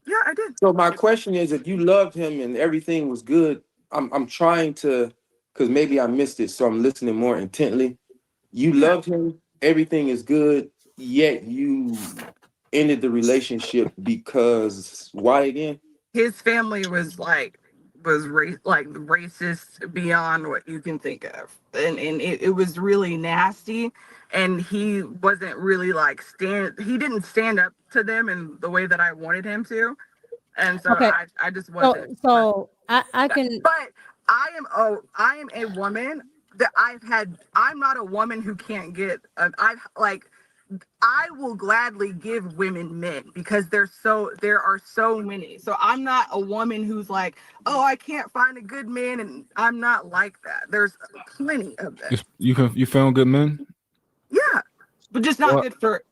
Yeah, I did. So my question is, if you loved him and everything was good, I'm trying to, because maybe I missed it, so I'm listening more intently. You loved him, everything is good, yet you ended the relationship because why again? His family was racist beyond what you can think of, and it was really nasty. And he wasn't really he didn't stand up to them in the way that I wanted him to. And so Okay. I just wasn't. So I can. But I am a woman that I'm not a woman who can't get I will gladly give women men because there are so many. So I'm not a woman who's like, oh, I can't find a good man, and I'm not like that. There's plenty of them. You found good men? Yeah, but just not good for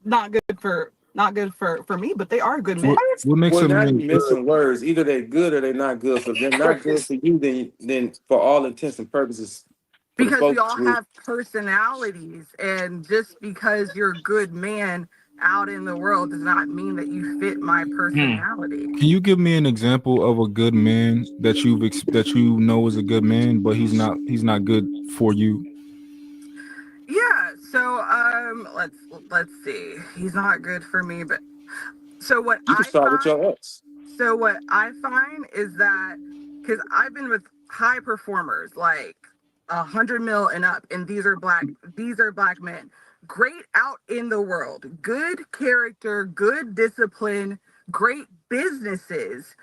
me. But they are good men. What makes Well, a now man you're missing words. Either they're good or they're not good. So if they're not good for you, then for all intents and purposes, for the Because we folks all who- have personalities, and just because you're a good man out in the world does not mean that you fit my personality. Can you give me an example of a good man that you know is a good man, but he's not good for you? Yeah, so let's see. He's not good for me, but so what you can start with your ex. So what I find is that because I've been with high performers like 100 mil and up, and these are black men, great out in the world, good character, good discipline, great businesses.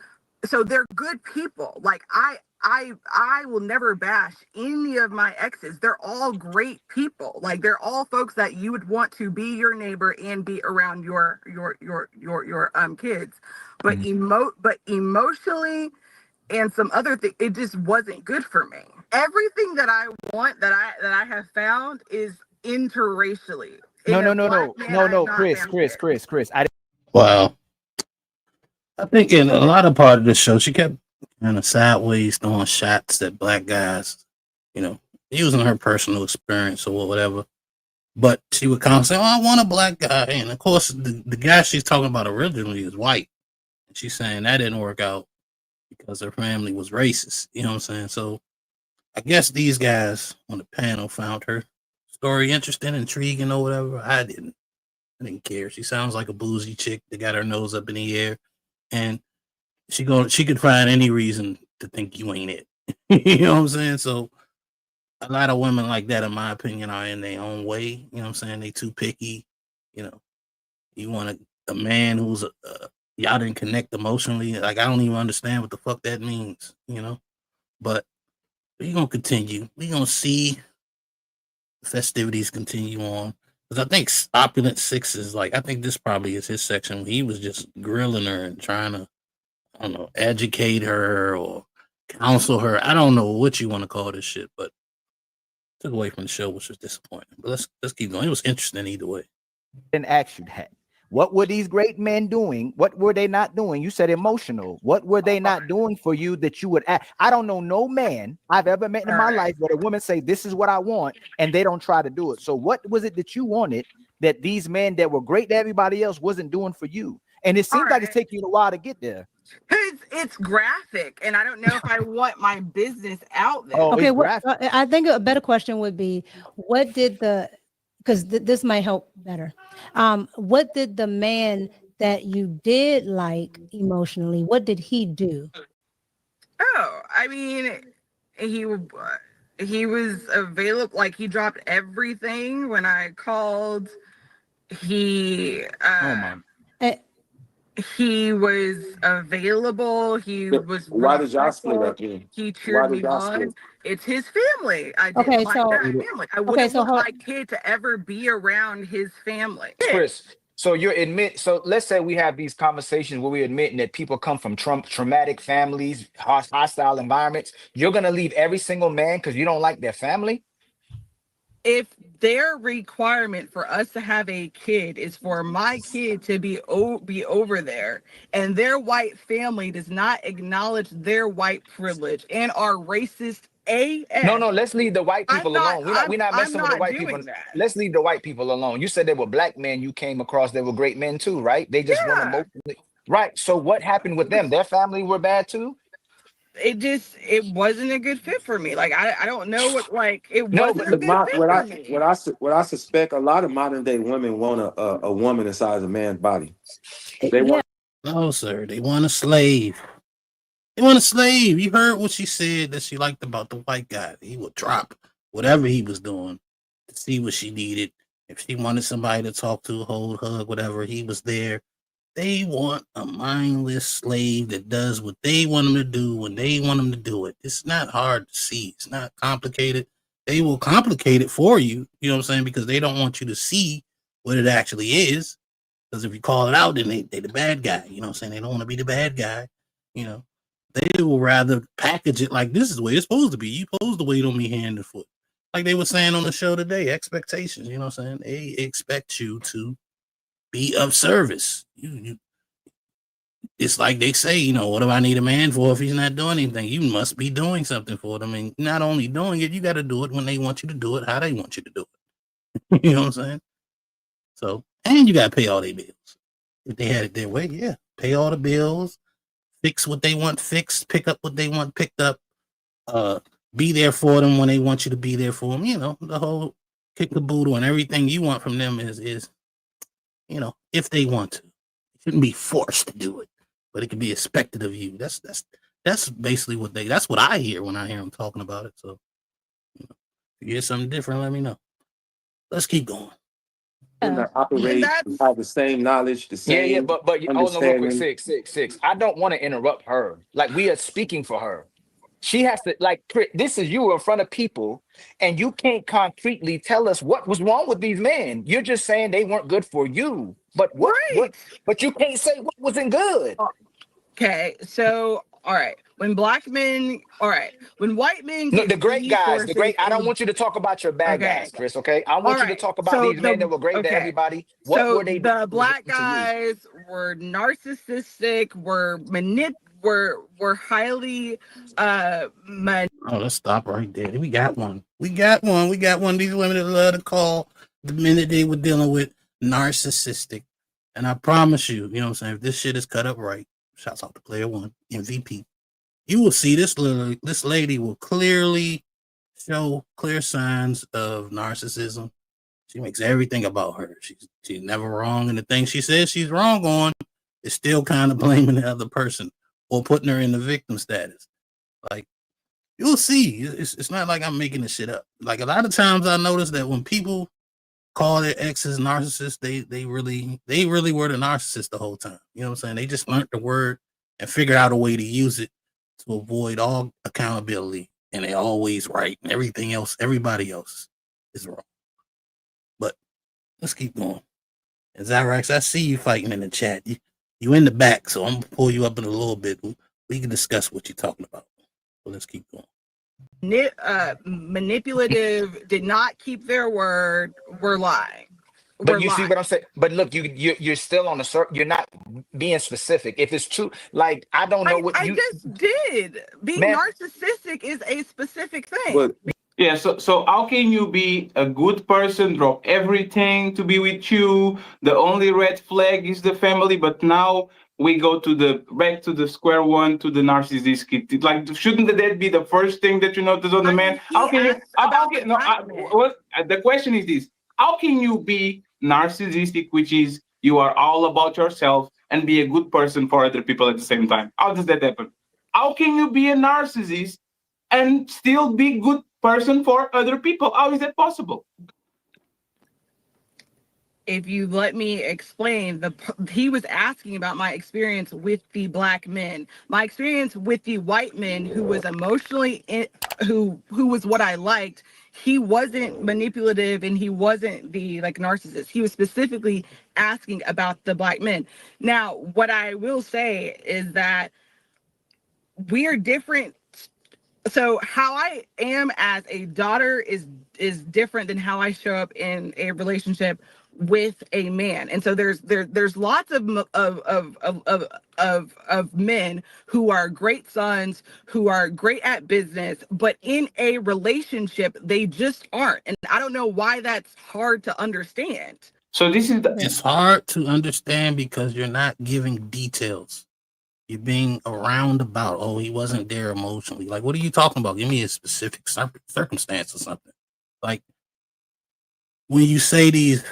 So they're good people. Like I will never bash any of my exes. They're all great people. Like they're all folks that you would want to be your neighbor and be around your kids. But emotionally and some other thing, it just wasn't good for me. Everything that I want that I have found is interracially. No, Chris. Wow. I think in a lot of part of the show, she kept kind of sideways throwing shots at black guys, using her personal experience or whatever. But she would come and say, "Oh, I want a black guy," and of course, the guy she's talking about originally is white. And she's saying that didn't work out because her family was racist. You know what I'm saying? So I guess these guys on the panel found her story interesting, intriguing, or whatever. I didn't care. She sounds like a boozy chick that got her nose up in the air, and she could find any reason to think you ain't it. You know what I'm saying? So a lot of women like that, in my opinion, are in their own way. You know what I'm saying? They too picky. You know, you want a man who's y'all didn't connect emotionally. Like, I don't even understand what the fuck that means. You know, but we're gonna continue. We're gonna see festivities continue on. Because I think Opulent Six is like, I think this probably is his section. He was just grilling her and trying to, I don't know, educate her or counsel her. I don't know what you want to call this shit, but took away from the show, which was disappointing. But let's keep going. It was interesting either way. Didn't ask you that. What were these great men doing? What were they not doing? You said emotional. What were they not doing for you that you would ask? I don't know no man I've ever met in my life where a woman say, "This is what I want," and they don't try to do it. So what was it that you wanted that these men that were great to everybody else wasn't doing for you? And it seems like it's taking you a while to get there. It's graphic, and I don't know if I want my business out there. Oh, Okay, I think a better question would be, what did because this might help better. What did the man that you did like emotionally, what did he do? Oh, I mean, he was available. Like, he dropped everything when I called. He he was available. He was. Why did y'all split up? He cheered me on. It's his family. I didn't Okay, like so- that family. I wouldn't want my kid to ever be around his family. Chris, so so let's say we have these conversations where we're admitting that people come from traumatic families, hostile environments. You're gonna leave every single man because you don't like their family? If their requirement for us to have a kid is for my kid to be over there, and their white family does not acknowledge their white privilege and are racist AF. No, let's leave the white people alone. We're not messing with the white people. Let's leave the white people alone. You said there were black men you came across that were great men too, right? They just weren't emotionally right. So what happened with them? Their family were bad too? It wasn't a good fit for me. Like, I don't know what, like, it No, wasn't a but good fit for me. what I suspect, a lot of modern day women want a woman the size of a man's body. They want. No, sir. They want a slave. They want a slave. You heard what she said that she liked about the white guy. He would drop whatever he was doing to see what she needed. If she wanted somebody to talk to, hold, hug, whatever, he was there. They want a mindless slave that does what they want him to do when they want him to do it. It's not hard to see. It's not complicated. They will complicate it for you. You know what I'm saying? Because they don't want you to see what it actually is. Because if you call it out, then they the bad guy. You know what I'm saying? They don't want to be the bad guy. You know, they will rather package it like this is the way it's supposed to be. You're supposed to wait on me hand and foot. Like they were saying on the show today, expectations. You know what I'm saying? They expect you to be of service. It's like they say, you know, what do I need a man for if he's not doing anything? You must be doing something for them. And not only doing it, you got to do it when they want you to do it, how they want you to do it. You know what I'm saying? So, and you got to pay all their bills. If they had it their way, yeah. Pay all the bills, fix what they want fixed, pick up what they want picked up, be there for them when they want you to be there for them. You know, the whole kick the boodle and everything you want from them is you know, if they want to. It shouldn't be forced to do it, but it can be expected of you. That's basically that's what I hear when I hear them talking about it. So, you know, if you hear something different, let me know. Let's keep going. That operate, have the same knowledge, the same. Yeah, but hold on real quick, six. I don't want to interrupt her. Like, we are speaking for her. She has to, like, this is you in front of people, and you can't concretely tell us what was wrong with these men. You're just saying they weren't good for you. But but you can't say what wasn't good. Okay, so all right. When white men No, the great guys, I don't want you to talk about your bad guys, Chris, okay? I want you to talk about these men that were great to everybody. What were they? The black guys were narcissistic, were highly let's stop right there. We got one. These women that love to call the minute they were dealing with narcissistic. And I promise you, you know what I'm saying, if this shit is cut up right, shouts out to Player One, MVP, you will see this lady will clearly show clear signs of narcissism. She makes everything about her. She's never wrong, and the thing she says she's wrong on is still kind of blaming the other person or putting her in the victim status. Like, you'll see, it's not like I'm making this shit up. Like, a lot of times I notice that when people call their exes narcissists, they really were the narcissist the whole time. You know what I'm saying? They just learned the word and figured out a way to use it to avoid all accountability, and they're always right, and everything else, everybody else is wrong. But let's keep going. And Zyrax, I see you fighting in the chat. You in the back, so I'm gonna pull you up in a little bit. We can discuss what you're talking about. So let's keep going. Manipulative, did not keep their word, were lying. But you see what I'm saying? But look, you're still on the circle. You're not being specific. If it's true, like, I don't know what you just did. Being narcissistic is a specific thing. But yeah, so how can you be a good person, drop everything to be with you? The only red flag is the family, but now we go back to the square one, to the narcissistic. Like, shouldn't that be the first thing that you notice on the man? How can you? The question is this: how can you be narcissistic, which is you are all about yourself, and be a good person for other people at the same time? How does that happen? How can you be a narcissist and still be good person for other people? How is that possible? If you let me explain, he was asking about my experience with the black men. My experience with the white men, who was emotionally who was what I liked. He wasn't manipulative, and he wasn't the narcissist. He was specifically asking about the black men. Now, what I will say is that we are different. So how I am as a daughter is different than how I show up in a relationship with a man. And so there's lots of men who are great sons, who are great at business, but in a relationship they just aren't. And I don't know why that's hard to understand. So it's hard to understand because you're not giving details. You're being around about, oh, he wasn't there emotionally. Like, what are you talking about? Give me a specific circumstance or something. Like, when you say these,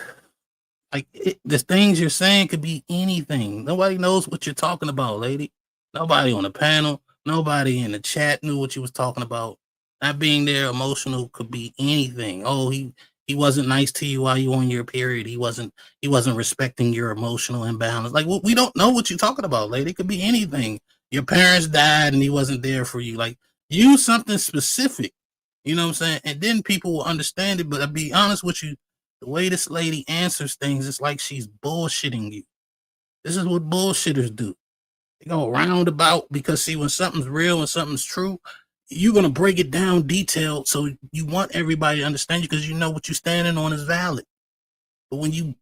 the things you're saying could be anything. Nobody knows what you're talking about, lady. Nobody on the panel, nobody in the chat knew what you was talking about. Not being there emotional could be anything. Oh, he wasn't nice to you while you were on your period. He wasn't respecting your emotional imbalance. Like, we don't know what you're talking about, lady. It could be anything. Your parents died and he wasn't there for you. Like, use something specific. You know what I'm saying? And then people will understand it. But I'll be honest with you, the way this lady answers things, it's like she's bullshitting you. This is what bullshitters do. They go roundabout because, see, when something's real and something's true, you're going to break it down detailed so you want everybody to understand you because you know what you're standing on is valid. But when you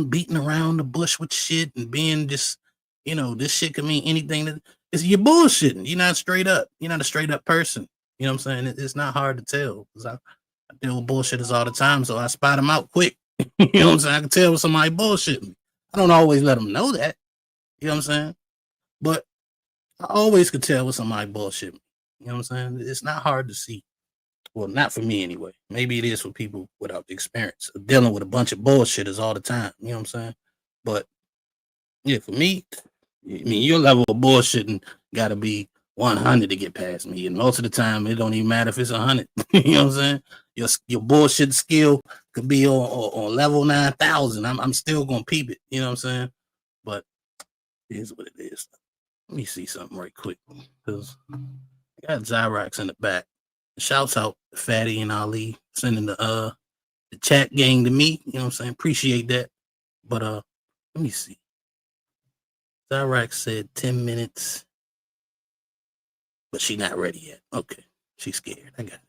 beating around the bush with shit and being just, this shit can mean anything. You're bullshitting. You're not straight up. You're not a straight up person. You know what I'm saying? It's not hard to tell because I deal with bullshitters all the time, so I spot them out quick. You know what I'm saying? I can tell when somebody bullshitting. I don't always let them know that. You know what I'm saying? But I always could tell when somebody bullshitting. You know what I'm saying? It's not hard to see. Well, not for me anyway. Maybe it is for people without the experience of dealing with a bunch of bullshitters all the time. You know what I'm saying? But yeah, for me, your level of bullshitting got to be 100 to get past me. And most of the time, it don't even matter if it's 100. You know what I'm saying? Your bullshit skill could be on level 9,000. I'm still going to peep it. You know what I'm saying? But it is what it is. Let me see something right quick because I got Zyrax in the back. Shouts out to Fatty and Ali sending the chat gang to me. You know what I'm saying? Appreciate that. But let me see. Zyrax said 10 minutes, but she not ready yet. Okay, she's scared. I got it.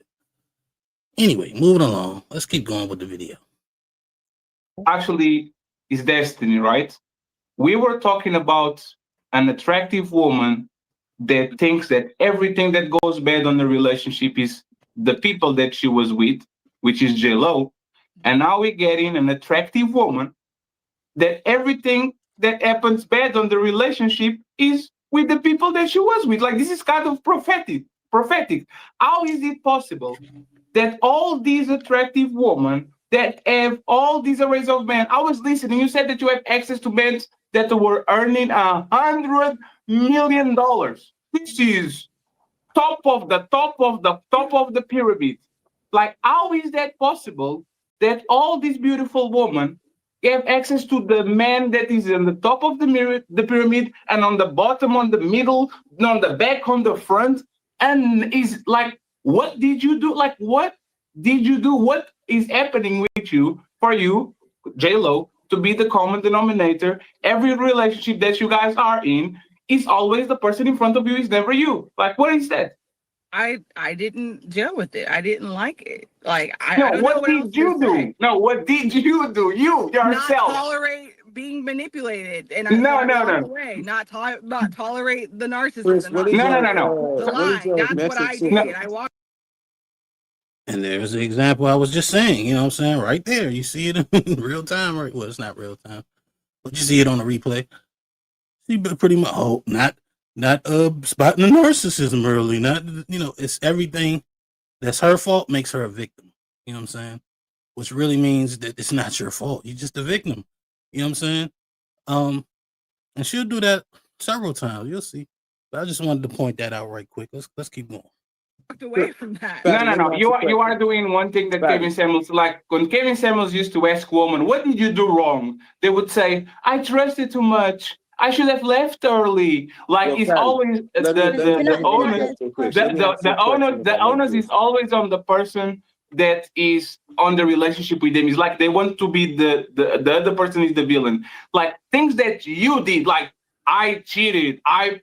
Anyway, moving along. Let's keep going with the video. Actually, it's destiny, right? We were talking about an attractive woman that thinks that everything that goes bad on the relationship is the people that she was with, which is J-Lo. And now we're getting an attractive woman that everything that happens bad on the relationship is with the people that she was with. Like, this is kind of prophetic. How is it possible that all these attractive women that have all these arrays of men? I was listening. You said that you have access to men that were earning $100 million. This is top of the pyramid. Like, how is that possible that all these beautiful women have access to the man that is on the top of the pyramid, and on the bottom, on the middle, on the back, on the front, and is like, what did you do? Like, what did you do? What is happening with you for you, J-Lo, to be the common denominator? Every relationship that you guys are in is always the person in front of you, is never you. Like, what is that? I didn't gel with it. I didn't like it. Like, I No, don't know what what did else you to do? say. No, what did you do? You Not yourself. tolerate being manipulated, and No, I no, walked no. away. Not tolerate the narcissism. Chris, what is No, no, your no, no. The what is lie. your That's what I message to did. I walked. And there's the example I was just saying, you know what I'm saying? Right there. You see it in real time, right? Well, it's not real time, but you see it on the replay. See, but pretty much, not spotting the narcissism early, not, you know, it's everything that's her fault makes her a victim. You know what I'm saying? Which really means that it's not your fault. You're just a victim. You know what I'm saying? And she'll do that several times. You'll see. But I just wanted to point that out right quick. Let's keep going. Walked away from that. No. You are doing one thing that Kevin Samuels, like when Kevin Samuels used to ask women, what did you do wrong? They would say, I trusted too much. I should have left early. Like, it's always the onus is always on the person that is on the relationship with them. It's like they want to be the other person is the villain. Like, things that you did, like I cheated, I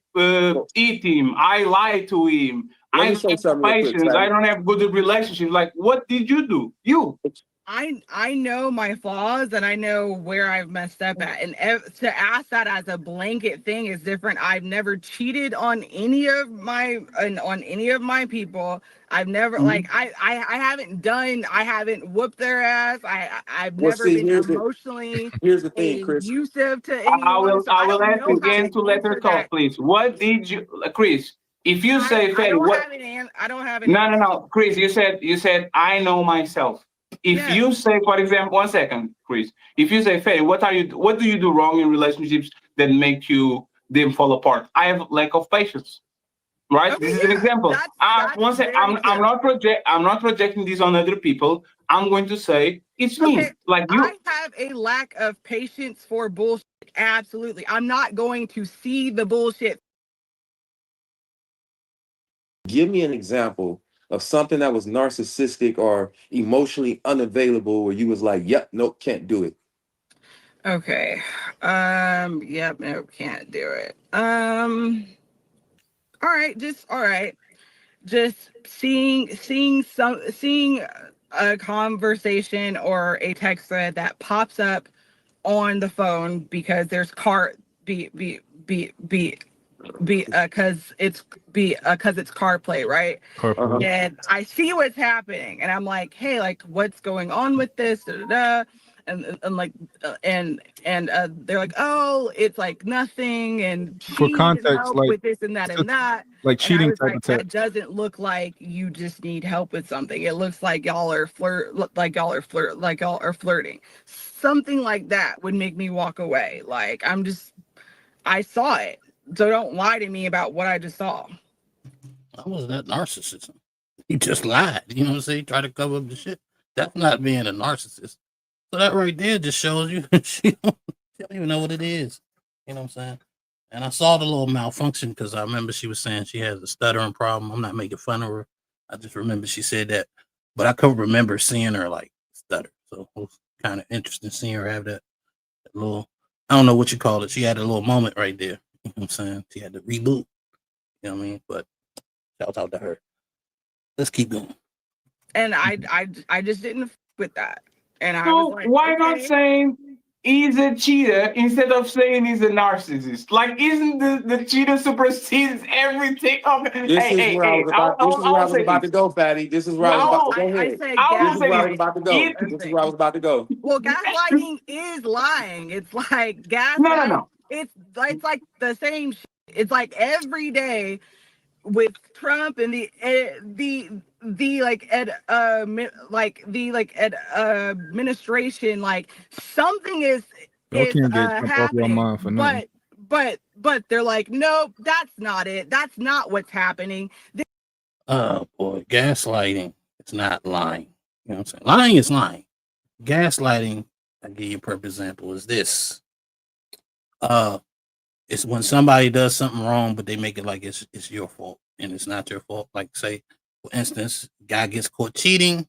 eat him, I lied to him, I have patience, I don't have good relationships. Like, what did you do? I know my flaws, and I know where I've messed up at, and to ask that as a blanket thing is different. I've never cheated on any of my people. I've never I haven't whooped their ass. I've never been emotionally here's the thing, Chris. abusive to anyone. I will ask know again to let her talk, please. What did you, Chris? If you say, I don't have an No, Chris, you said I know myself. If you say, for example, 1 second, Chris. If you say, Faye, what do you do wrong in relationships that make them fall apart? I have lack of patience. Right? Okay, this is an example. I'm not projecting this on other people. I'm going to say it's me. Okay, like you. I have a lack of patience for bullshit. Absolutely. I'm not going to see the bullshit. Give me an example of something that was narcissistic or emotionally unavailable where you was like, yep, nope, can't do it. Okay. Yep, nope, can't do it. All right. Just seeing a conversation or a text thread that pops up on the phone because there's because it's CarPlay, right? CarPlay. And I see what's happening, and I'm like, hey, like, what's going on with this? And they're like, oh, it's like nothing, and For context, help like with this and that and that. like cheating type of That text. doesn't look like you just need help with something. It looks like y'all are flirting. Something like that would make me walk away. Like, I saw it. So don't lie to me about what I just saw. That was that narcissism. He just lied. You know what I'm saying? Try to cover up the shit. That's not being a narcissist. So that right there just shows you she don't even know what it is. You know what I'm saying? And I saw the little malfunction because I remember she was saying she has a stuttering problem. I'm not making fun of her. I just remember she said that. But I couldn't remember seeing her like stutter. So it was kind of interesting seeing her have that little, I don't know what you call it. She had a little moment right there. You know what I'm saying? She had to reboot. You know what I mean? But shout out to her. Let's keep going. And I just didn't with that. And I So was like, why okay. not saying he's a cheater instead of saying he's a narcissist? Like, isn't the cheater supersedes everything? Okay. This is where I was about. This is where I was about to go, Fatty. This is where I was about to go. I Ahead. said This is where I was gaslighting. about to go. This is where I was about to go. Well, gaslighting is lying. It's like gaslighting. No. It's like the same shit. It's like every day with Trump and the administration, like something is Y'all can't get Trump off your happening, mind for nothing. but they're like, nope, that's not it. That's not what's happening. Oh boy, gaslighting. It's not lying. You know what I'm saying? Lying is lying. Gaslighting, I'll give you a perfect example, is this. It's when somebody does something wrong, but they make it like it's your fault, and it's not your fault. Like, say, for instance, guy gets caught cheating,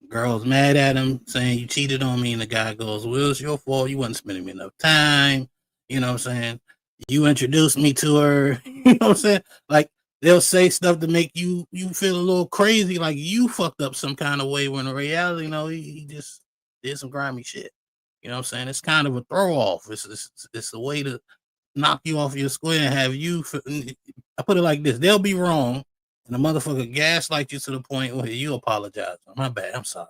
girl's mad at him, saying you cheated on me, and the guy goes, well, it's your fault. You wasn't spending me enough time. You know what I'm saying? You introduced me to her. You know what I'm saying? Like, they'll say stuff to make you feel a little crazy, like you fucked up some kind of way, when in reality, you know, he just did some grimy shit. You know what I'm saying? It's kind of a throw off. It's a way to knock you off your square and have you. I put it like this: they'll be wrong, and the motherfucker gaslight you to the point where you apologize. My bad. I'm sorry.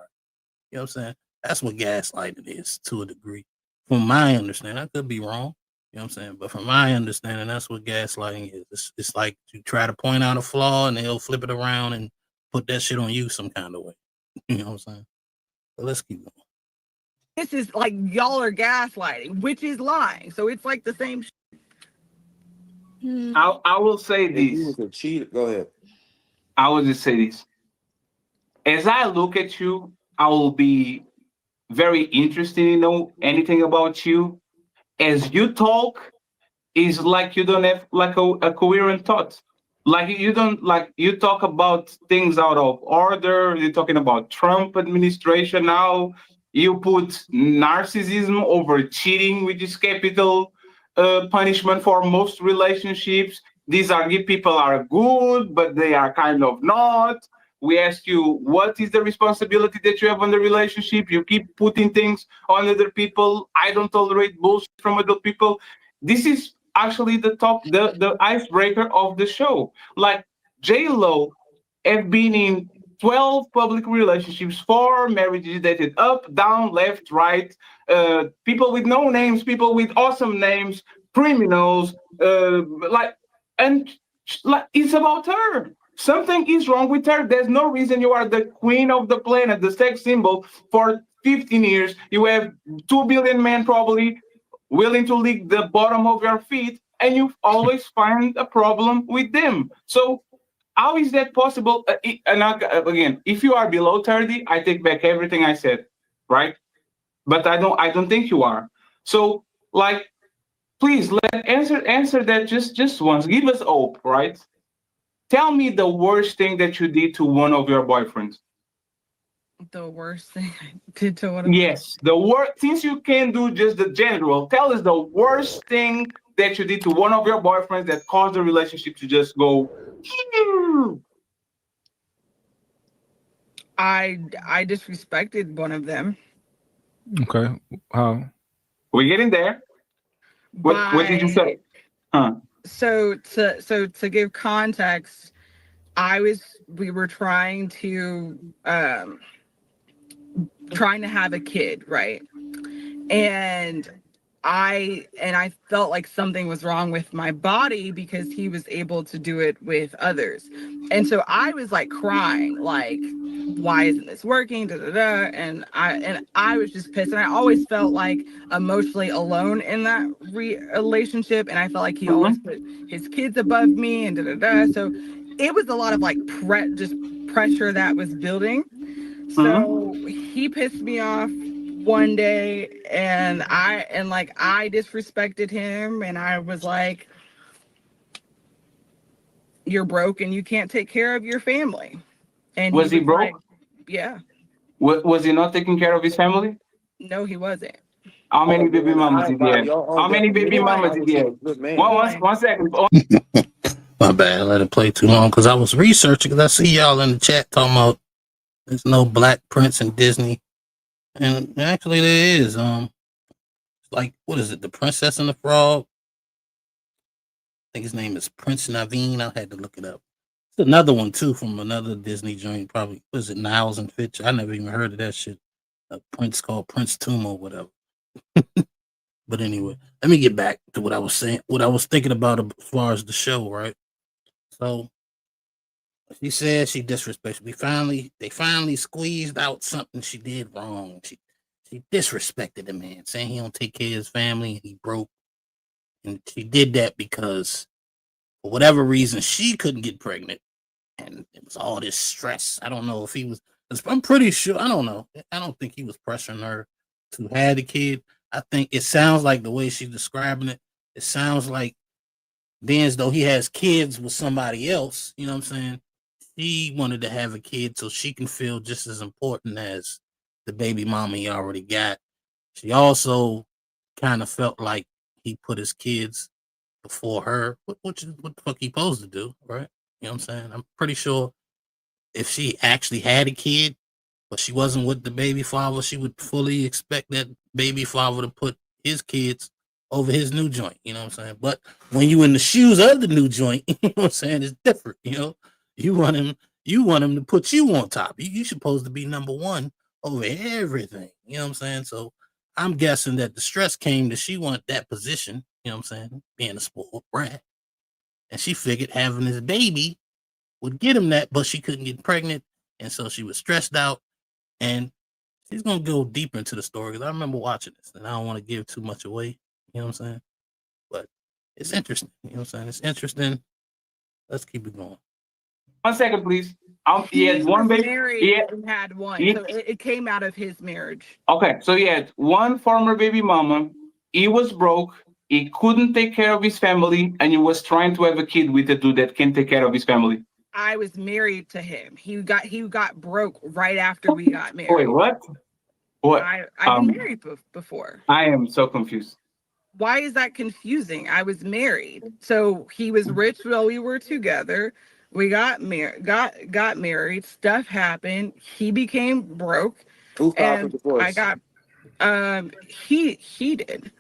You know what I'm saying? That's what gaslighting is to a degree. From my understanding, I could be wrong. You know what I'm saying? But from my understanding, that's what gaslighting is. It's like you try to point out a flaw, and they'll flip it around and put that shit on you some kind of way. You know what I'm saying? But let's keep going. This is like y'all are gaslighting, which is lying. So it's like the same shit. I will say this. He was a cheater. Go ahead. I will just say this. As I look at you, I will be very interested to know anything about you. As you talk, it's like you don't have like a coherent thought. Like you don't, like you talk about things out of order. You're talking about Trump administration now. You put narcissism over cheating, which is capital punishment for most relationships. These people are good, but they are kind of not. We ask you, what is the responsibility that you have on the relationship? You keep putting things on other people. I don't tolerate bullshit from other people. This is actually the icebreaker of the show. Like J-Lo have been in 12 public relationships, 4 marriages, dated up, down, left, right, people with no names, people with awesome names, criminals, and it's about her. Something is wrong with her. There's no reason. You are the queen of the planet, the sex symbol for 15 years. You have 2 billion men probably willing to lick the bottom of your feet, and you always find a problem with them. So how is that possible? Again, if you are below 30, I take back everything I said, right? But I don't think you are. So, like, please answer that just once. Give us hope, right? Tell me the worst thing that you did to one of your boyfriends. The worst thing I did to one of Yes, the worst. Since you can't do just the general, tell us the worst thing that you did to one of your boyfriends that caused the relationship to just go. I disrespected one of them. Okay. How? We're getting there. What did you say? So to give context, we were trying to have a kid, right? And I felt like something was wrong with my body because he was able to do it with others. And so I was like crying, like, why isn't this working? And I was just pissed. And I always felt like emotionally alone in that relationship. And I felt like he always put his kids above me and So it was a lot of like just pressure that was building. So he pissed me off one day, and I disrespected him, and I was like, you're broke and you can't take care of your family. And was he broke? Like, yeah. Was he not taking care of his family? No, he wasn't. How many baby mamas did he have? How many baby mamas did he have? One second. My bad, I let it play too long because I was researching, because I see y'all in the chat talking about there's no Black Prince in Disney. And actually there is. like, what is it? The Princess and the Frog. I think his name is Prince Naveen. I had to look it up. It's another one too from another Disney joint. Probably was it Niles and Fitch? I never even heard of that shit. A prince called Prince Tumo, or whatever. But anyway, let me get back to what I was saying. What I was thinking about as far as the show, right? So she said she disrespected. They finally squeezed out something she did wrong. She disrespected the man, saying he don't take care of his family and he broke. And she did that because for whatever reason she couldn't get pregnant. And it was all this stress. I don't know if he was, I'm pretty sure, I don't know. I don't think he was pressuring her to have the kid. I think it sounds like the way she's describing it, it sounds like being as though he has kids with somebody else, you know what I'm saying? She wanted to have a kid so she can feel just as important as the baby mama he already got. She also kind of felt like he put his kids before her. What the fuck he supposed to do, right? You know what I'm saying? I'm pretty sure if she actually had a kid, but she wasn't with the baby father, she would fully expect that baby father to put his kids over his new joint. You know what I'm saying? But when you in the shoes of the new joint, you know what I'm saying? It's different. You know, you want him to put you on top. You're supposed to be number one over everything. You know what I'm saying? So I'm guessing that the stress came that she wanted that position. You know what I'm saying? Being a spoiled brat. And she figured having this baby would get him that, but she couldn't get pregnant. And so she was stressed out. And she's going to go deeper into the story because I remember watching this and I don't want to give too much away. You know what I'm saying? But it's interesting. You know what I'm saying? It's interesting. Let's keep it going. 1 second, please. He had one baby. He had one. So it came out of his marriage. Okay, so he had one former baby mama. He was broke. He couldn't take care of his family, and he was trying to have a kid with a dude that can take care of his family. I was married to him. He got broke right after we got married. Wait, what? What? I've been married before. I am so confused. Why is that confusing? I was married. So he was rich while we were together. We got married. Stuff happened. He became broke. Who filed for divorce? I got he did.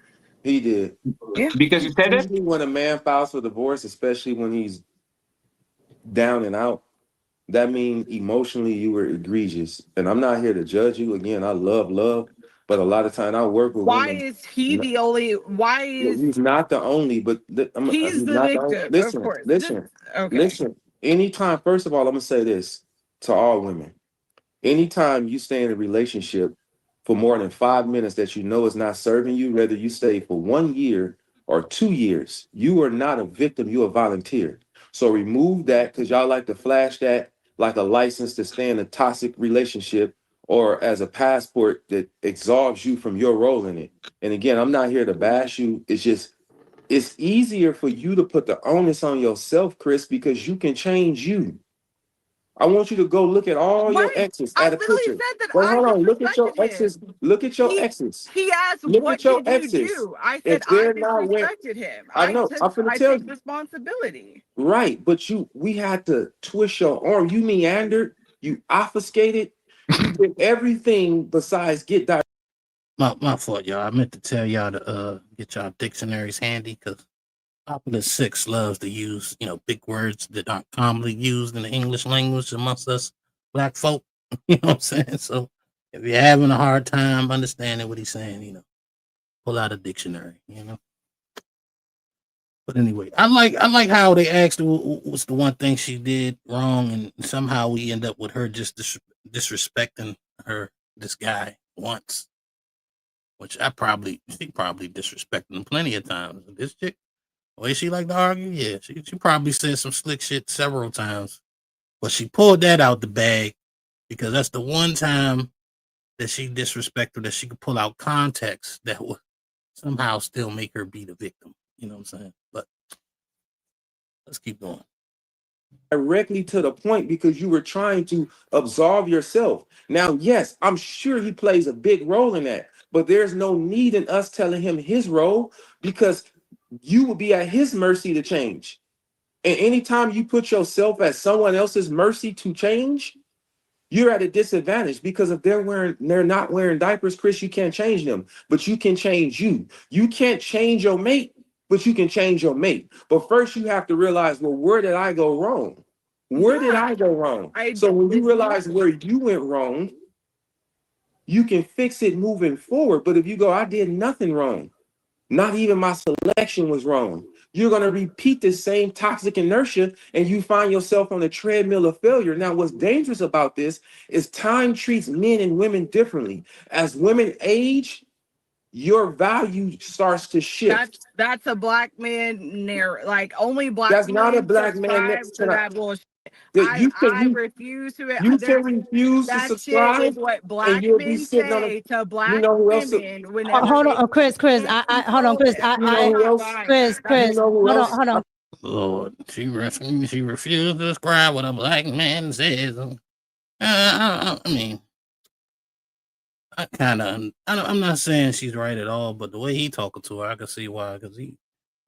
He did. Yeah. Because you said it? Usually when a man files for divorce, especially when he's down and out, that means emotionally you were egregious. And I'm not here to judge you. Again, I love, but a lot of time I work with Why women. is he the only? Why is He's not the only, but he's the victim? Listen, of course. listen. Anytime, first of all, I'm gonna say this to all women. Anytime you stay in a relationship for more than 5 minutes that you know is not serving you, whether you stay for 1 year or 2 years, you are not a victim, you're a volunteer. So remove that, because y'all like to flash that like a license to stay in a toxic relationship or as a passport that absolves you from your role in it. And again, I'm not here to bash you. It's just, it's easier for you to put the onus on yourself, Chris, because you can change you. I want you to go look at all your exes at a picture. Wait, hold on. Look at your exes. Look at your exes. He asked, look "What at your did exes. you do?" I said, If they're "I not disrespected him." I know. I'm I gonna tell take you. responsibility. Right, but we had to twist your arm. You meandered. You obfuscated. You did everything besides get that. My fault, y'all. I meant to tell y'all to get y'all dictionaries handy because Popular 6 loves to use, big words that aren't commonly used in the English language amongst us black folk. You know what I'm saying? So if you're having a hard time understanding what he's saying, pull out a dictionary, But anyway, I like how they asked her what's the one thing she did wrong, and somehow we end up with her just disrespecting this guy once, which she probably disrespected him plenty of times. This chick, the way she like to argue, yeah, she probably said some slick shit several times, but she pulled that out the bag because that's the one time that she disrespected, that she could pull out context that would somehow still make her be the victim. You know what I'm saying? But let's keep going. Directly to the point because you were trying to absolve yourself. Now, yes, I'm sure he plays a big role in that, but there's no need in us telling him his role because you will be at his mercy to change. And anytime you put yourself at someone else's mercy to change, You're at a disadvantage because if they're not wearing diapers, Chris, you can't change them, but you can change you. You can't change your mate, but you can change your mate. But first you have to realize, well, where did I go wrong? Where did I go wrong? So when you realize where you went wrong, you can fix it moving forward. But if you go, I did nothing wrong, not even my selection was wrong, you're going to repeat the same toxic inertia and you find yourself on the treadmill of failure. Now, what's dangerous about this is time treats men and women differently. As women age, your value starts to shift. That's a black man narrative. Like only black. That's not a black man next to that bullshit. I refuse to. You can refuse to subscribe, shit is what black and you'll be men sitting on say to black you know who else? women. Hold on, Chris. I hold on, Chris. Chris. Hold on. Lord, she refused to describe what a black man says. I mean, I'm not saying she's right at all, but the way he talking to her, I can see why. Because he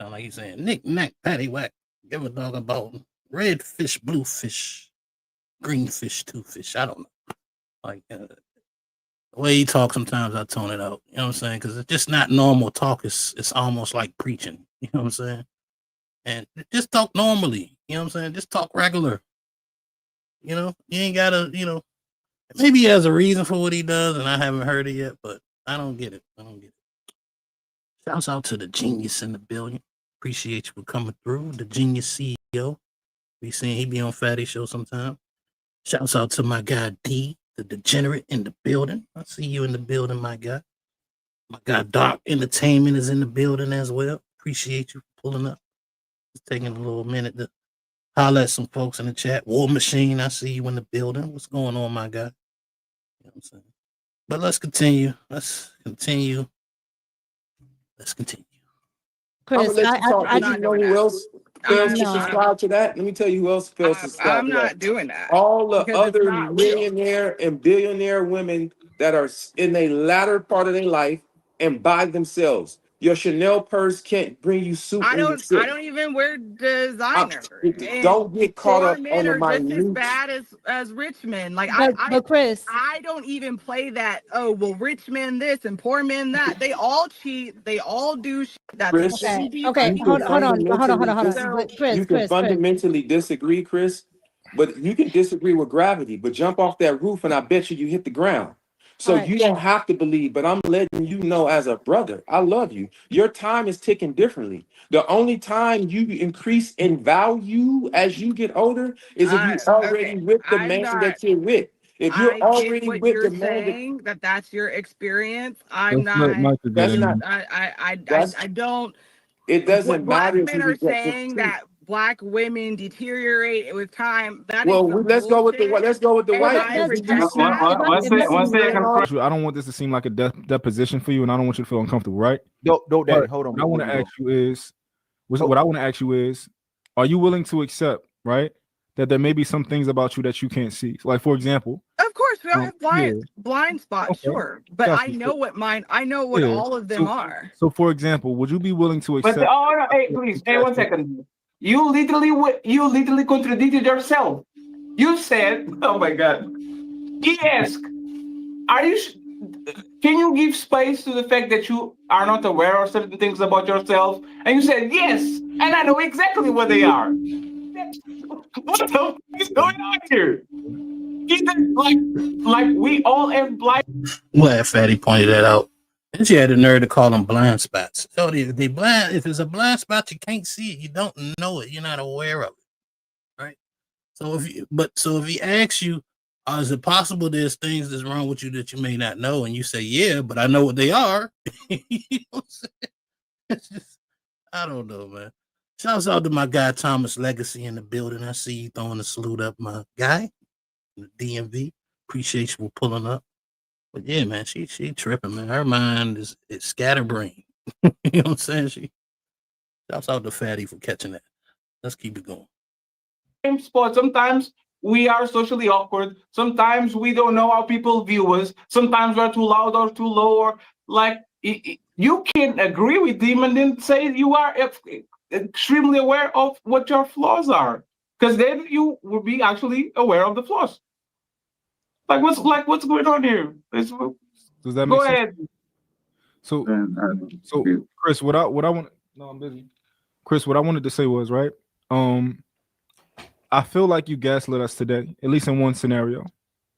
sound like he's saying, "Nick, nack, patty, whack, give a dog about red fish, blue fish, green fish, two fish." I don't know. Like the way he talks, sometimes I tone it out. You know what I'm saying? Because it's just not normal talk. It's almost like preaching. You know what I'm saying? And just talk normally. You know what I'm saying? Just talk regular. You know, you ain't gotta. You know, maybe he has a reason for what he does, and I haven't heard it yet. But I don't get it. Shouts out to the genius in the building. Appreciate you for coming through. The genius CEO. We seen he be on Fatty Show sometime. Shouts out to my guy D, the degenerate in the building. I see you in the building, my guy. My guy Doc Entertainment is in the building as well. Appreciate you for pulling up. Just taking a little minute to holler at some folks in the chat. War Machine, I see you in the building. What's going on, my guy? You know what I'm saying? But let's continue. Chris, You know who else fails to subscribe to that? Let me tell you who else fails to subscribe I'm to not that. doing that. All the because it's other not real. millionaire and billionaire women that are in the latter part of their life and by themselves. Your Chanel purse can't bring you soup. I don't even wear designer. Don't get caught Poor up men on the are just as minute. bad as rich men. Like but Chris, I don't even play that. Oh well, rich men this and poor men that. They all cheat. They all do shit. That's Chris, okay. Hold on. Chris, you can fundamentally disagree, Chris, but you can disagree with gravity. But jump off that roof, and I bet you hit the ground. So you don't have to believe, but I'm letting you know as a brother, I love you. Your time is ticking differently. The only time you increase in value as you get older is if you're already with the man that you're with. If you're already with the man that's your experience, I'm Let's let not. Micah get in. I don't. It doesn't Black matter. men are saying that black women deteriorate with time. That Well, is let's go with the white. One second. I don't want this to seem like a deposition for you, and I don't want you to feel uncomfortable, right? No, Daddy, hold on. What I want to ask you is, are you willing to accept, right, that there may be some things about you that you can't see? Like, for example, of course, we all have blind spots, sure, but I know what all of them are. So, for example, would you be willing to accept? But hey, please, hey, 1 second. You literally contradicted yourself. You said, "Oh my God." He asked, "Are you? Can you give space to the fact that you are not aware of certain things about yourself?" And you said, "Yes," and I know exactly what they are. What the fuck is going on here? He said, like we all have blind. Glad Fatty pointed that out. And she had the nerve to call them blind spots. So they blind. If it's a blind spot, you can't see it. You don't know it. You're not aware of it, right? So if he asks you, is it possible there's things that's wrong with you that you may not know, and you say, yeah, but I know what they are. You know what I'm saying? It's just, I don't know, man. Shouts out to my guy Thomas Legacy in the building. I see you throwing a salute up, my guy, the DMV. Appreciate you for pulling up. But yeah, man, she tripping, man. Her mind is scatterbrained. You know what I'm saying? She shouts out to Fatty for catching that. Let's keep it going. Same spot. Sometimes we are socially awkward. Sometimes we don't know how people view us. Sometimes we're too loud or too low. Or like you can agree with them and then say you are extremely aware of what your flaws are, because then you will be actually aware of the flaws. what's going on here? Does that make Go sense? ahead. So Chris, what I want. No, I'm busy. Chris, what I wanted to say was right. I feel like you gaslit us today, at least in one scenario,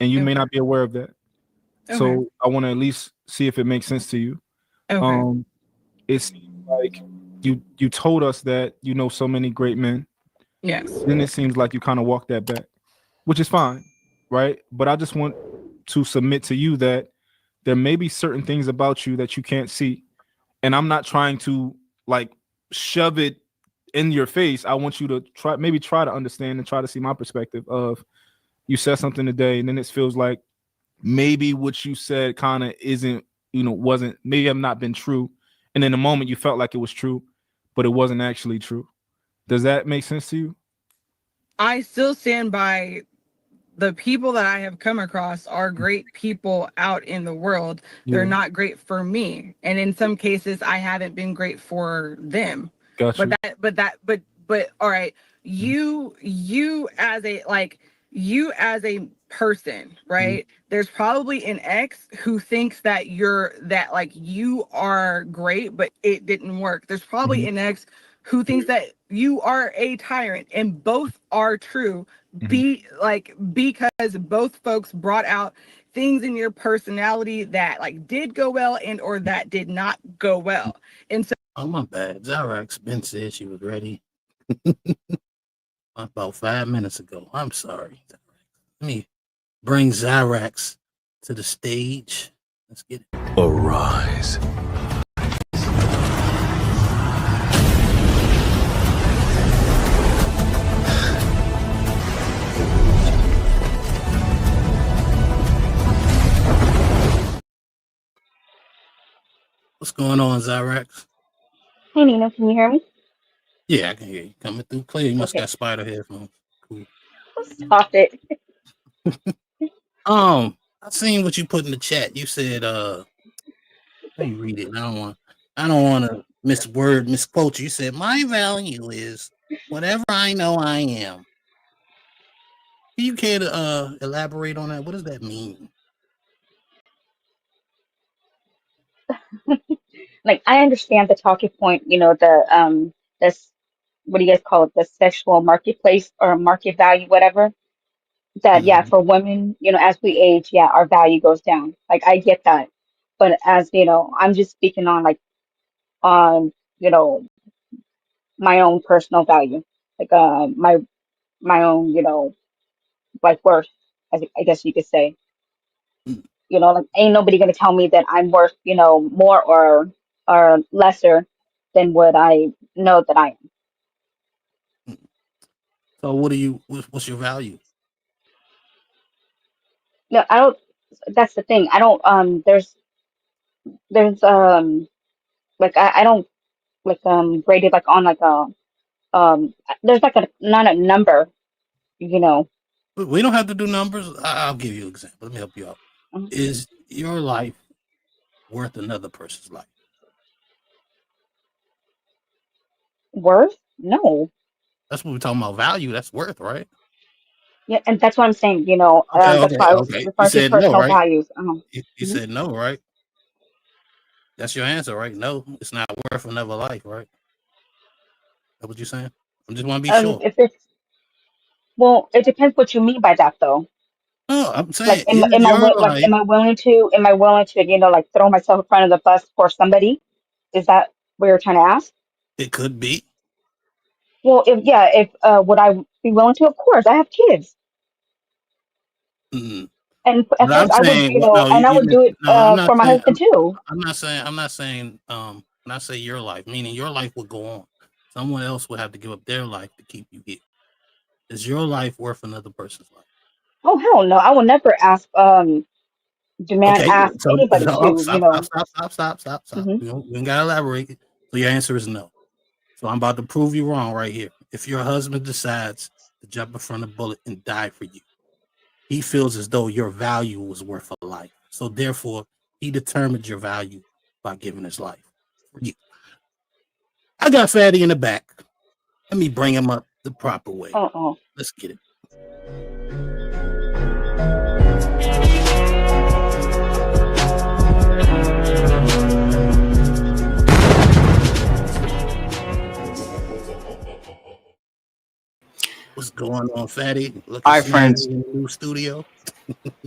and you may not be aware of that. Okay. So I want to at least see if it makes sense to you. Okay. It's like you told us that you know so many great men. Yes. Then it seems like you kind of walk that back, which is fine, right? But I just want to submit to you that there may be certain things about you that you can't see, and I'm not trying to like shove it in your face. I want you to try to understand and try to see my perspective of you said something today, and then it feels like maybe what you said kind of isn't, wasn't, maybe have not been true. And in the moment you felt like it was true, but it wasn't actually true. Does that make sense to you? I still stand by the people that I have come across are great people out in the world. They're not great for me. And in some cases I haven't been great for them. Gotcha. But all right, you as a person, right? There's probably an ex who thinks that you are great, but it didn't work. There's probably an ex who thinks that you are a tyrant, and both are true. Because both folks brought out things in your personality that did go well and or that did not go well. And so my bad. Zyrax Ben said she was ready about 5 minutes ago. I'm sorry. Let me bring Zyrax to the stage. Let's get it. Arise. What's going on, Zyrax? Hey, Nina, can you hear me? Yeah, I can hear you coming through clear. You must got spider headphones. Cool. Stop it. I seen what you put in the chat. You said, let me read it. I don't want to misquote you. You said, my value is whatever I know I am. Do you care to elaborate on that? What does that mean? I understand the talking point, this, what do you guys call it? The sexual marketplace or market value, whatever. That, for women, as we age, our value goes down. I get that. But as, I'm just speaking on my own personal value, my own, worth, I guess you could say. Ain't nobody gonna tell me that I'm worth, more or lesser than what I know that I am. So what's your value? No, I don't. That's the thing. I don't. There's I don't rate it on there's not a number, We don't have to do numbers. I'll give you an example. Let me help you out. Is your life worth another person's life? Worth? No. That's what we're talking about. Value. That's worth, right? Yeah, and that's what I'm saying. That's why I was referring to personal values. You said no, right? That's your answer, right? No, it's not worth another life, right? That's what you're saying? I just want to be sure. It depends what you mean by that, though. No, I'm saying, am I willing to, throw myself in front of the bus for somebody? Is that what you're trying to ask? It could be. Well, if would I be willing to? Of course, I have kids. Mm-hmm. And of course, I would do it for my husband too. I'm not saying when I say your life, meaning your life would go on. Someone else would have to give up their life to keep you here. Is your life worth another person's life? Oh hell no! I will never ask ask anybody to. Stop. Mm-hmm. We ain't gotta elaborate. So your answer is no. So I'm about to prove you wrong right here. If your husband decides to jump in front of a bullet and die for you, he feels as though your value was worth a life. So therefore, he determined your value by giving his life for you. I got Fatty in the back. Let me bring him up the proper way. Let's get it. going on, Fatty? Looking Hi, snazzy friends. in the new studio.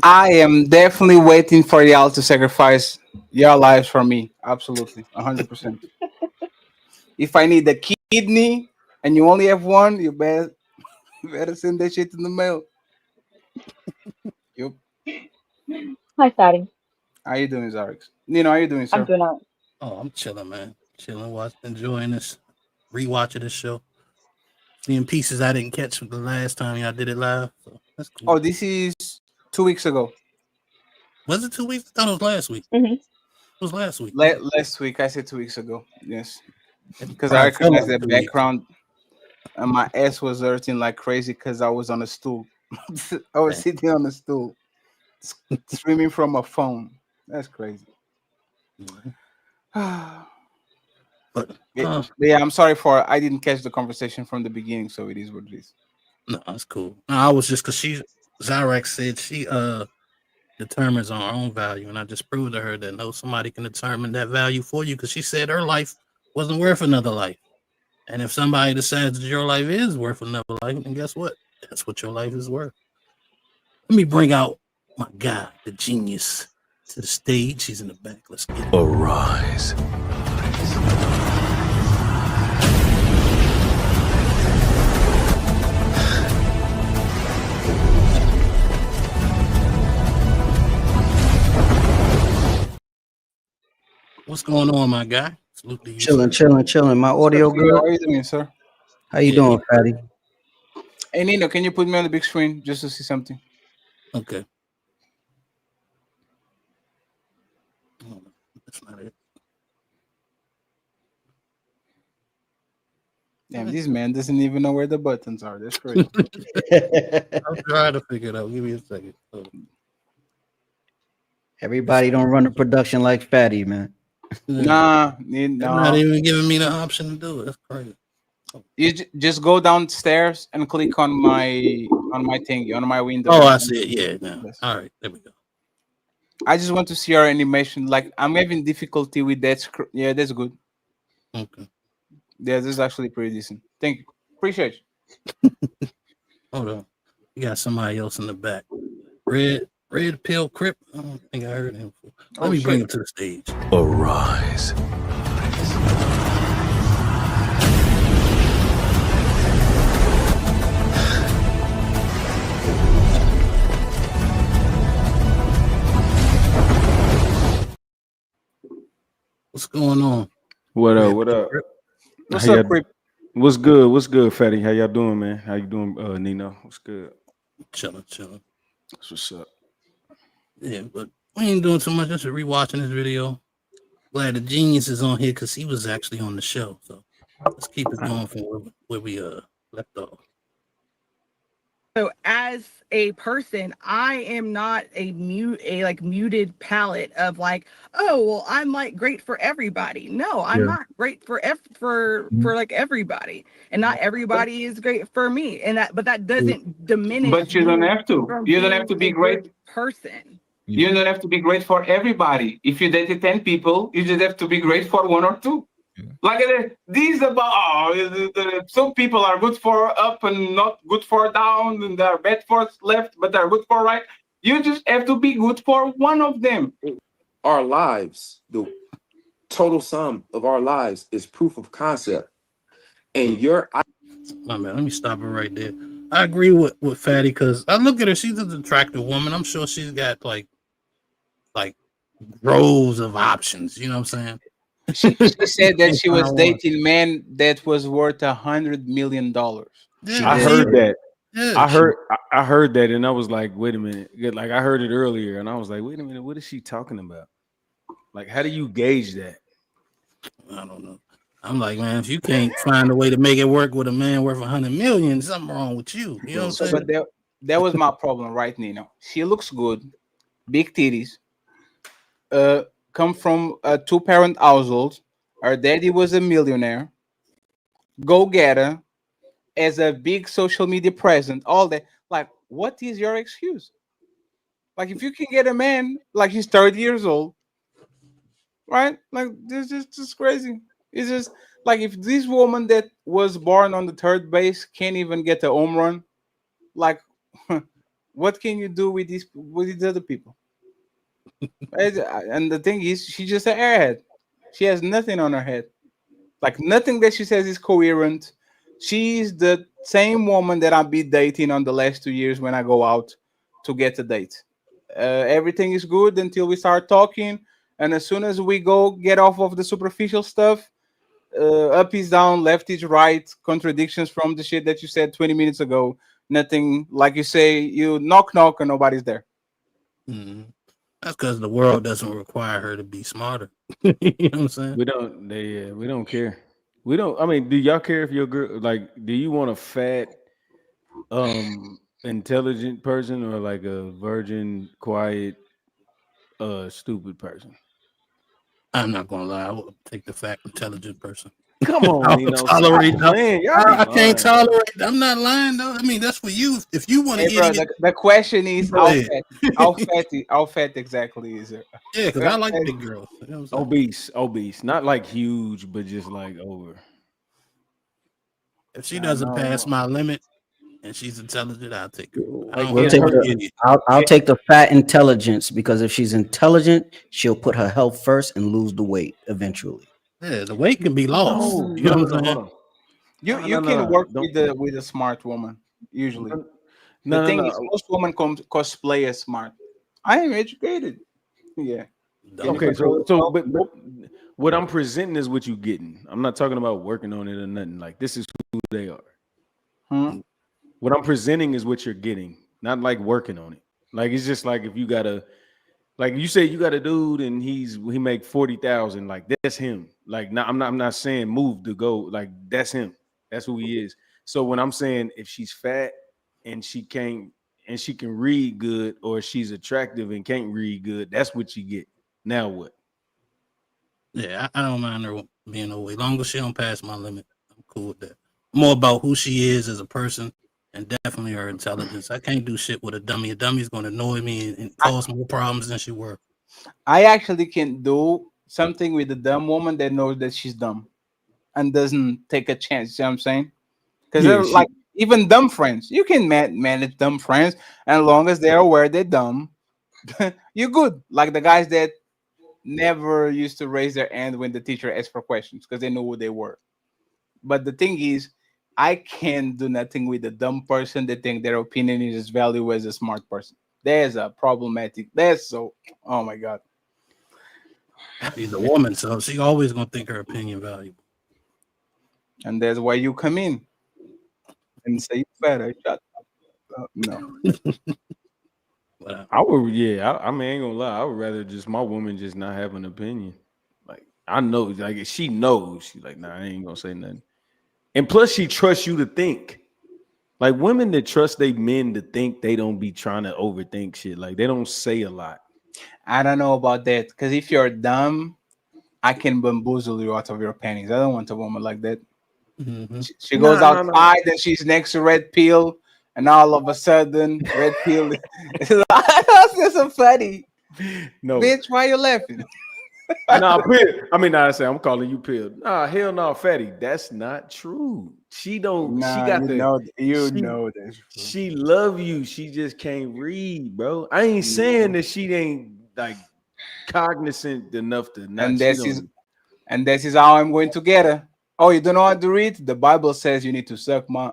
I am definitely waiting for y'all to sacrifice your lives for me. Absolutely, 100%. If I need the kidney and you only have one, you better send that shit in the mail. Yup. Hi, Fatty. How you doing, Zarix? Nino, how you doing, I'm sir? doing all right. Oh, I'm chilling, man. Chilling, enjoying this, rewatching this show. Seeing pieces I didn't catch the last time I did it live. So that's cool. Oh, this is 2 weeks ago. Was it 2 weeks? I thought it was last week. Mm-hmm. It was last week. Last week, I said 2 weeks ago. Yes, because probably I recognized felt like the 2 weeks. background, and my ass was hurting like crazy because I was on a stool. I was sitting on a stool, streaming from a phone. That's crazy. But yeah, I'm sorry for I didn't catch the conversation from the beginning, so it is what it is. No, that's cool. No, I was just because Zyrex said she determines on her own value, and I just proved to her that no, somebody can determine that value for you because she said her life wasn't worth another life. And if somebody decides that your life is worth another life, then guess what? That's what your life is worth. Let me bring out my guy, the genius, to the stage. He's in the back. Let's get it. Arise. What's going on, my guy? Salute to you, Chilling, sir. chilling. My audio How good. are you doing, sir? How you doing, Fatty? Hey Nino, can you put me on the big screen just to see something? Okay. Oh, that's not it. Damn, this man doesn't even know where the buttons are. That's crazy. I'm trying to figure it out. Give me a second. Oh. Everybody don't run a production like Fatty, man. Nah, They're not even giving me the option to do it. That's crazy. You just go downstairs and click on my thingy on my window. Oh, I see it. Yeah. No. Yes. All right. There we go. I just want to see our animation. Like I'm having difficulty with that. Yeah, that's good. Okay. Yeah, this is actually pretty decent. Thank you. Appreciate you. Hold on. You got somebody else in the back. Red Pill Crip. I don't think I heard him before. Let me bring him to the stage. Arise. What's going on? What up? Red What Pill up? Crip? What's How up, y'all- Crip? What's good? What's good, Fatty? How y'all doing, man? How you doing, Nino? What's good? Chilling. That's what's up. Yeah, but we ain't doing too much. Just rewatching this video. Glad the genius is on here because he was actually on the show. So let's keep it going from where we left off. So as a person, I am not a muted palette of like, oh well, I'm like great for everybody. No, I'm not great for like everybody, and not everybody is great for me. And that doesn't diminish. But you don't have to. from You don't being have to be a great. good person. You don't have to be great for everybody. If you dated 10 people, you just have to be great for one or two. Like these about some people are good for up and not good for down, and they're bad for left, but they're good for right. You just have to be good for one of them. Our lives, the total sum of our lives is proof of concept. And My man, let me stop it right there. I agree with Fatty because I look at her. She's an attractive woman. I'm sure she's got like rows of options. You know what I'm saying? She said that she was Can't find one. dating men that was worth $100 million. I heard that. Yeah, I heard that, and I was like, wait a minute. Like I heard it earlier, and I was like, wait a minute, what is she talking about? Like, how do you gauge that? I don't know. I'm like, man, if you can't find a way to make it work with a man worth 100 million, something wrong with you. You know what I'm saying? But that was my problem, right, Nino? She looks good, big titties, come from a 2-parent household. Her daddy was a millionaire, go-getter, as a big social media presence, all that. Like, what is your excuse? Like, if you can get a man, like he's 30 years old, right? Like, this is just crazy. It's just like if this woman that was born on the third base can't even get a home run, Like, what can you do with these other people? And the thing is, she's just an airhead. She has nothing on her head. Like nothing that she says is coherent. She's the same woman that I've been dating on the last 2 years when I go out to get a date. Everything is good until we start talking, and as soon as we go get off of the superficial stuff, up is down, left is right, contradictions from the shit that you said 20 minutes ago. Nothing, like you say, you knock and nobody's there. Mm-hmm. That's because the world doesn't require her to be smarter. You know what I'm saying? We don't care. We don't. I mean, do y'all care if your girl, like, do you want a fat, intelligent person or like a virgin, quiet, stupid person? I'm not gonna lie. I would take the fat, intelligent person. Come on, I Nino, tolerate stop playing. Y'all be I can't lying. tolerate. I'm not lying though. I mean, that's for you. If you want to Hey, bro, the question is Go ahead. how fat exactly is it? Yeah, because I like big girls. You know what I'm saying? Obese, not like huge, but just like over. If she doesn't pass my limit and she's intelligent, I'll take her. I'll take the fat intelligence, because if she's intelligent, she'll put her health first and lose the weight eventually. Yeah, the weight can be lost. You know what I'm saying? You can work with a smart woman usually. The thing is, most women cosplay as smart. I am educated. Yeah. Okay, so but what I'm presenting is what you getting. I'm not talking about working on it or nothing. Like, this is who they are. What I'm presenting is what you're getting, not like working on it. Like, it's just like if you got a, like you say you got a dude and he make 40,000, like that's him. Like, I'm not saying move to go, like that's him. That's who he is. So when I'm saying if she's fat and she can read good, or she's attractive and can't read good, that's what you get. Now what? Yeah, I don't mind her being overweight. Long as she don't pass my limit, I'm cool with that. More about who she is as a person and definitely her intelligence. I can't do shit with a dummy. A dummy's going to annoy me and cause more problems than she worth. I actually can do something with a dumb woman that knows that she's dumb and doesn't take a chance. You see what I'm saying? Because like even dumb friends, you can manage dumb friends, and as long as they're aware they're dumb, you're good. Like the guys that never used to raise their hand when the teacher asked for questions because they knew who they were. But the thing is, I can't do nothing with a dumb person that think their opinion is as valuable as a smart person. There's a problematic. That's so. Oh my god. She's a woman, so she always gonna think her opinion valuable. And that's why you come in and say you better shut up. No. I would, I mean, I ain't gonna lie. I would rather just my woman just not have an opinion. Like, I know, like if she knows, she's like, nah, I ain't gonna say nothing. And plus, she trusts you to think. Like women that trust they men to think, they don't be trying to overthink shit. Like they don't say a lot. I don't know about that, because if you're dumb, I can bamboozle you out of your panties. I don't want a woman like that. Mm-hmm. She goes outside and she's next to Red Pill, and all of a sudden, Red Pill. That's so funny. No, bitch, why you laughing? Nah, Pill. I mean, I say I'm calling you Pill. Nah, hell no, Fatty. That's not true. She don't. Nah, she got you know that's true. She love you. She just can't read, bro. I ain't saying that she ain't like cognizant enough to not. And this is how I'm going to get her. Oh, you don't know how to read? The Bible says you need to suck my.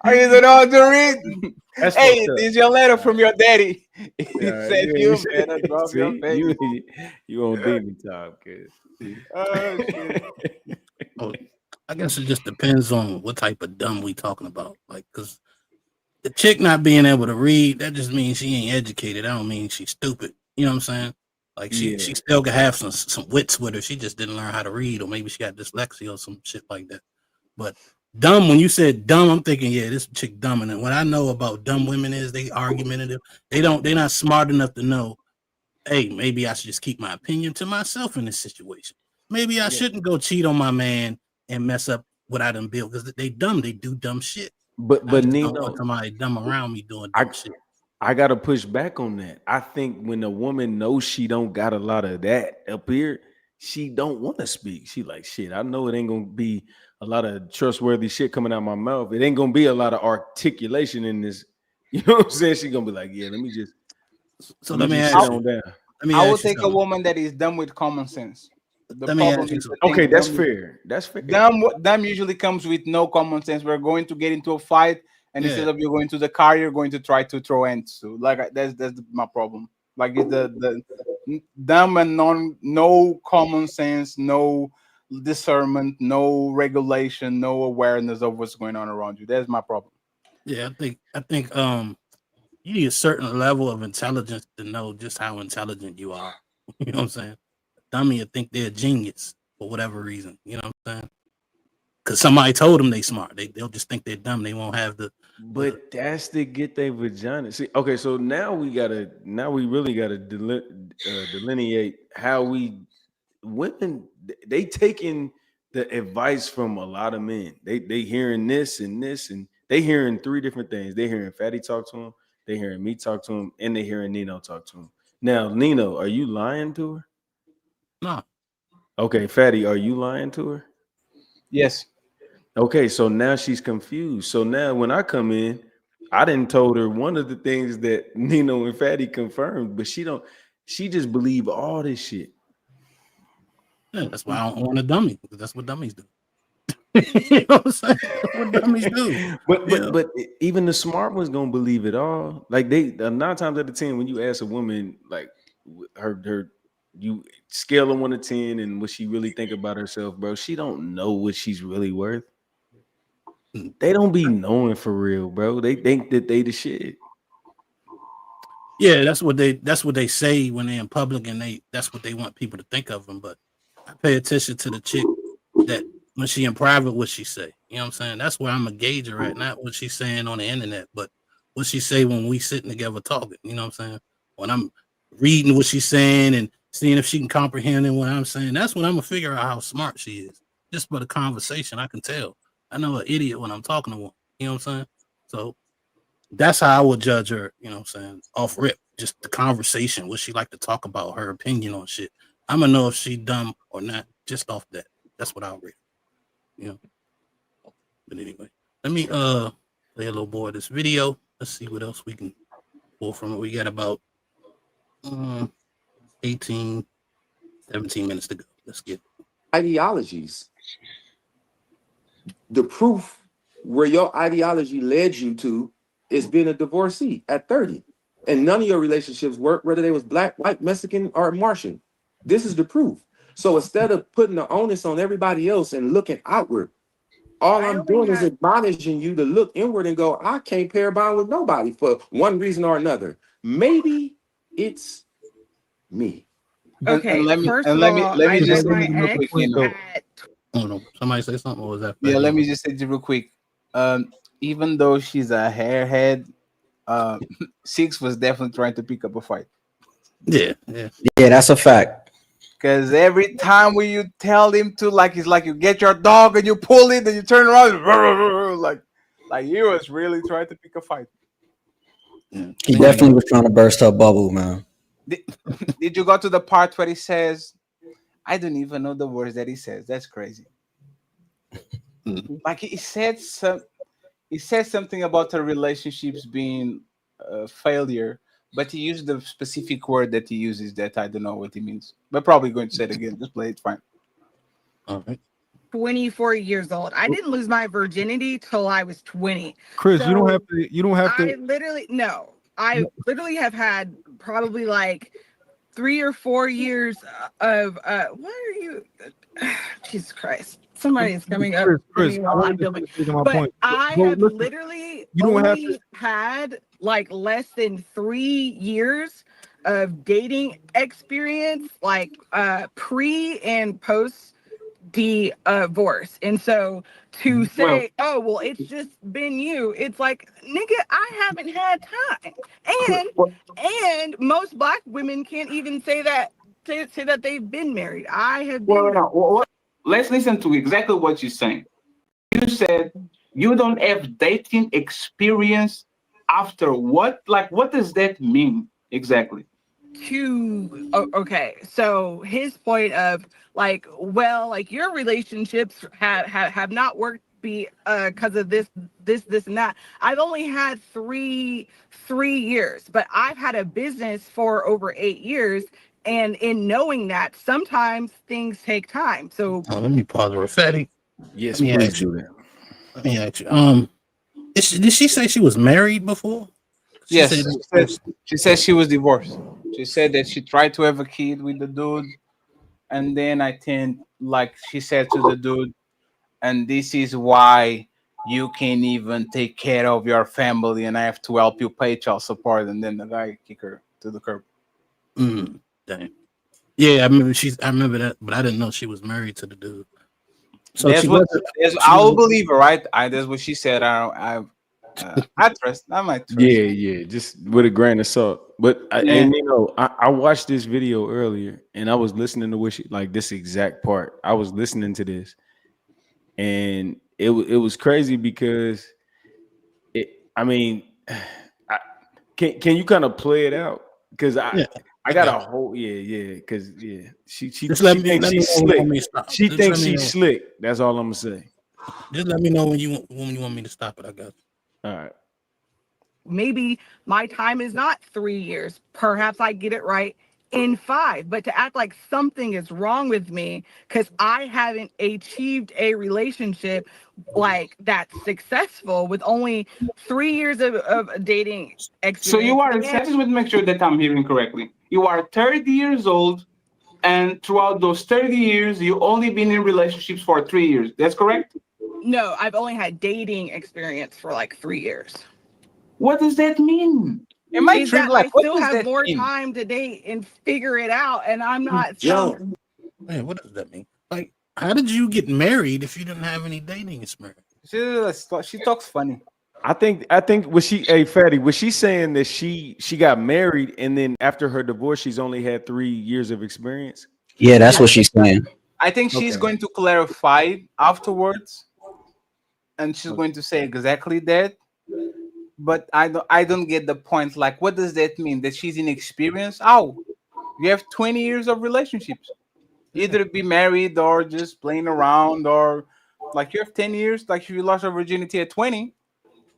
Oh, you don't know how to read? Hey, this is your letter from your daddy. He said you better drop your face. You on demon time, kid. Oh, I guess it just depends on what type of dumb we talking about. Like, because the chick not being able to read, that just means she ain't educated. I don't mean she's stupid. You know what I'm saying? Like she still can have some wits with her. She just didn't learn how to read, or maybe she got dyslexia or some shit like that. But dumb, when you said dumb, I'm thinking, yeah, this chick dumb. And what I know about dumb women is they argumentative. They're not smart enough to know, hey, maybe I should just keep my opinion to myself in this situation. Maybe I shouldn't go cheat on my man and mess up what I done built, because they dumb. They do dumb shit. But Nino, don't want somebody dumb around me doing dumb shit. I gotta push back on that. I think when a woman knows she don't got a lot of that up here, she don't want to speak. She like, shit, I know it ain't gonna be a lot of trustworthy shit coming out my mouth. It ain't gonna be a lot of articulation in this. You know what I'm saying? She gonna be like, yeah, let me just. So let me just ask sit you. on down. I will take a woman that is dumb with common sense. The Let me problem ask you is the Okay, thing, that's dumb- fair. That's fair. Dumb usually comes with no common sense. We're going to get into a fight, and instead of you going to the car, you're going to try to throw ends. So, like that's my problem. Like it's the dumb and no common sense, no discernment, no regulation, no awareness of what's going on around you. That's my problem. Yeah, I think you need a certain level of intelligence to know just how intelligent you are. You know what I'm saying? Dummy will think they're a genius for whatever reason. You know what I'm saying? Because somebody told them they smart. They'll just think they're dumb. They won't have the. But that's to get their vagina. See, okay, so now we really gotta delineate how women they taking the advice from a lot of men. They hearing this and they hearing three different things. They hearing Fatty talk to him, they hearing me talk to him, and they hearing Nino talk to him. Now, Nino, are you lying to her? No. Okay, Fatty, are you lying to her? Yes. Okay, so now she's confused. So now when I come in, I didn't told her one of the things that Nino and Fatty confirmed, but she just believe all this shit. Yeah, that's why I don't want a dummy, because that's what dummies do. You know what I'm saying? That's what dummies do. But even the smart ones gonna believe it all. Like 9 times out of 10, when you ask a woman like her you scale of 1 to 10 and what she really think about herself, bro, she don't know what she's really worth. They don't be knowing for real, bro. They think that they the shit. Yeah, that's what they say when they're in public, and that's what they want people to think of them. But I pay attention to the chick that when she in private, what she say. You know what I'm saying? That's where I'm a gauge her at, not what she's saying on the internet, but what she say when we sitting together talking. You know what I'm saying? When I'm reading what she's saying and seeing if she can comprehend what I'm saying, that's when I'm gonna figure out how smart she is. Just by the conversation, I can tell. I know an idiot when I'm talking to one. You know what I'm saying? So that's how I would judge her, you know what I'm saying, off rip. Just the conversation, what she like to talk about, her opinion on shit. I'm gonna know if she dumb or not just off that. That's what I'll read. You know. But anyway, let me play a little more of this video. Let's see what else we can pull from it. We got about 17 minutes to go. Let's get ideologies. The proof where your ideology led you to is being a divorcee at 30. And none of your relationships work, whether they was black, white, Mexican, or Martian. This is the proof. So instead of putting the onus on everybody else and looking outward, all I'm doing is admonishing you to look inward and go, I can't pair bond with nobody for one reason or another. Maybe it's me. Okay, let me just say real quick. Hold on. Somebody say something. What was that? Yeah, let me just say real quick. Even though she's a hairhead, Six was definitely trying to pick up a fight. Yeah, that's a fact. Because every time when you tell him to, like, it's like you get your dog and you pull it and you turn around, like he was really trying to pick a fight. He definitely was trying to burst her bubble, man. Did you go to the part where he says, I don't even know the words that he says. That's crazy. Like he said something about her relationships being a failure, but he used the specific word that he uses that I don't know what he means. But probably going to say it again. Just play it, fine. All right. 24 years old. I didn't lose my virginity till I was 20. Chris, So you don't have to. I literally have had probably like 3 or 4 years of what are you? Jesus Christ. Somebody is coming up. Chris, I have literally only had like less than 3 years of dating experience, like pre and post divorce. And so to say, oh, well, it's just been you, it's like, nigga, I haven't had time. And most black women can't even say that they've been married. I have been Let's listen to exactly what you're saying. You said you don't have dating experience after what? Like, what does that mean exactly? okay, so his point of like, well, like your relationships have not worked because of this and that. I've only had three years, but I've had a business for over 8 years, and in knowing that sometimes things take time. So let me pause real fatty. Yes, Let me please ask you. do that. Let me ask you. Did she say she was married before? Yes, she said she was divorced. She said that she tried to have a kid with the dude, and then I think, like she said to the dude, and this is why you can't even take care of your family, and I have to help you pay child support. And then the guy kicked her to the curb. Dang. Yeah, I remember that, but I didn't know she was married to the dude. So I will believe her, right? That's what she said. I trust. I might trust. Yeah, just with a grain of salt. But I watched this video earlier, and I was listening to what she, like this exact part. I was listening to this, and it was crazy because can you kind of play it out? Because I got a whole because she thinks she's slick. She thinks she's slick. That's all I'm gonna say. Just let me know when you want me to stop it. I got you. All right. Maybe my time is not 3 years. Perhaps I get it right in 5. But to act like something is wrong with me because I haven't achieved a relationship like that's successful with only 3 years of dating experience. So you are, just to make sure that I'm hearing correctly, you are 30 years old, and throughout those 30 years, you only been in relationships for 3 years. That's correct? No, I've only had dating experience for like 3 years. What does that mean? It might treat I still have more time to date and figure it out, and I'm not. Man, what does that mean? Like, how did you get married if you didn't have any dating experience? She talks funny. I think was she Fatty, was she saying that she got married and then after her divorce she's only had 3 years of experience? Yeah, that's what she's saying. I think she's going to clarify afterwards, and she's going to say exactly that. But I don't get the point. Like, what does that mean? That she's inexperienced? Oh, you have 20 years of relationships. Either be married or just playing around, or like you have 10 years. Like if you lost your virginity at 20,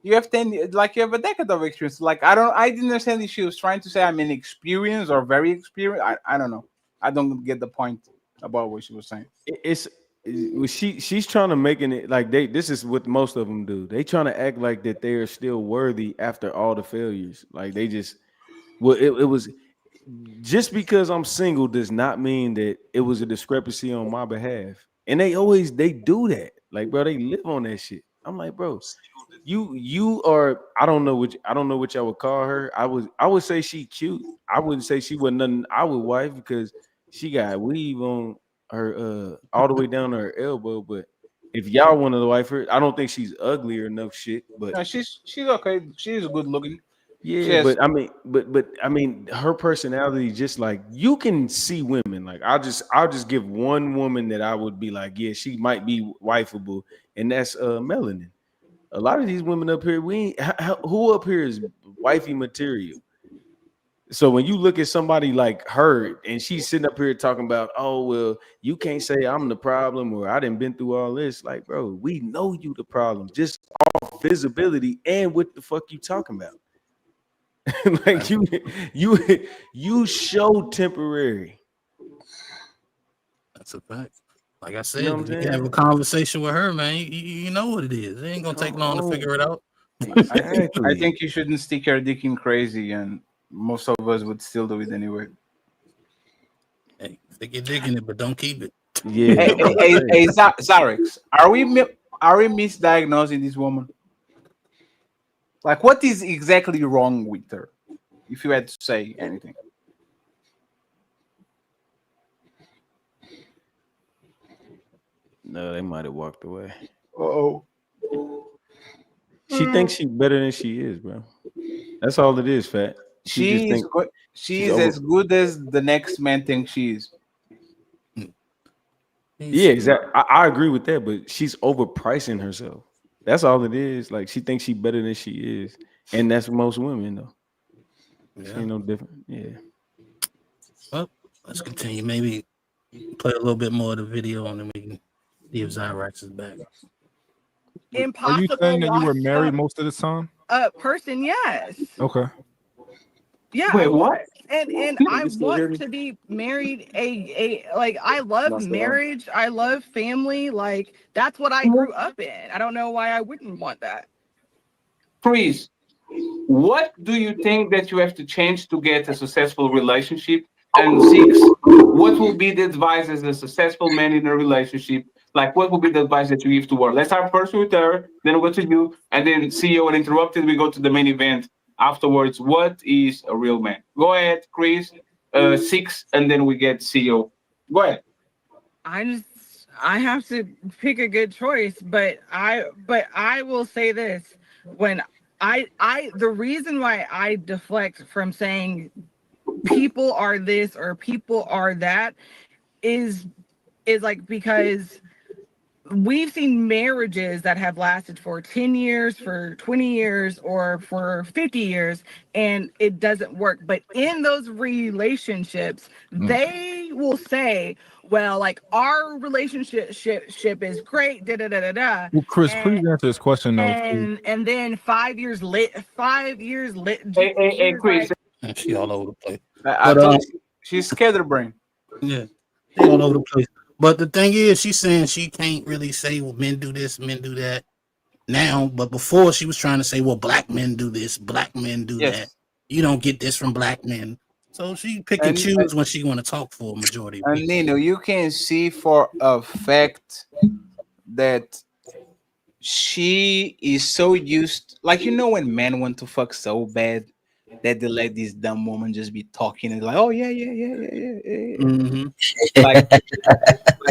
you have 10. Like you have a decade of experience. Like I didn't understand if she was trying to say I'm inexperienced or very experienced. I don't know. I don't get the point about what she was saying. She's trying to making it like this is what most of them do. They trying to act like that they are still worthy after all the failures. Like they just, well, it was just because I'm single does not mean that it was a discrepancy on my behalf. And they do that. Like, bro, they live on that shit. I'm like, bro, you are, I don't know what y'all would call her. I would say she cute. I wouldn't say she wasn't nothing I would wife because she got weave on her all the way down to her elbow. But if y'all wanted to wife her, I don't think she's ugly or enough shit. But no, she's okay. She's good looking. Yeah, but I mean, her personality, just like you can see women. Like I'll just give one woman that I would be like, yeah, she might be wifeable, and that's Melanin. A lot of these women up here, who up here is wifey material. So when you look at somebody like her and she's sitting up here talking about, oh, well, you can't say I'm the problem or I didn't been through all this. Like, bro, we know you the problem. Just off visibility and what the fuck you talking about. Like you show temporary. That's a fact. Like I said, you can have a conversation with her, man. You know what it is. It ain't gonna take long to figure it out. I think you shouldn't stick your dick in crazy, and most of us would still do it anyway. Hey, stick your dick in it, but don't keep it. Yeah. Hey, Zarex, are we misdiagnosing this woman? Like, what is exactly wrong with her? If you had to say anything. No, they might have walked away. Uh-oh. She thinks she's better than she is, bro. That's all it is, Fat. She is as good as the next man thinks she is. Yeah, exactly. I agree with that, but she's overpricing herself. That's all it is. Like she thinks she's better than she is, and that's most women though. She ain't no different. Yeah. Well, let's continue. Maybe play a little bit more of the video and then we can see if Zyrax is back. Are you saying that you were married most of the time? Person, yes. Okay. Yeah. Wait, what? And I want to be married. Like I love marriage. I love family. Like that's what I grew up in. I don't know why I wouldn't want that. Please, what do you think that you have to change to get a successful relationship? And 6, what will be the advice as a successful man in a relationship? Like, what will be the advice that you give to her? Let's start first with her, then we'll go to you, and then CEO and interrupted. We go to the main event afterwards. What is a real man? Go ahead, Chris. 6, and then we get CEO. Go ahead. I have to pick a good choice, but I will say this: when the reason why I deflect from saying people are this or people are that is like because we've seen marriages that have lasted for 10 years, for 20 years, or for 50 years, and it doesn't work. But in those relationships, they will say, well, like our relationship is great, da da da da da. Well, Chris, please answer this question though. And then 5 years lit. Hey, Chris. She all over the place. I told you, she's scatterbrained. Yeah, she all over the place. But the thing is, she's saying she can't really say, well, men do this, men do that now. But before, she was trying to say, well, black men do this, black men do that. You don't get this from black men. So she pick and choose when she want to talk for a majority. And Nino, you can see for a fact that she is so used, like, you know, when men want to fuck so bad that they let this dumb woman just be talking and like, oh yeah. Mm-hmm. like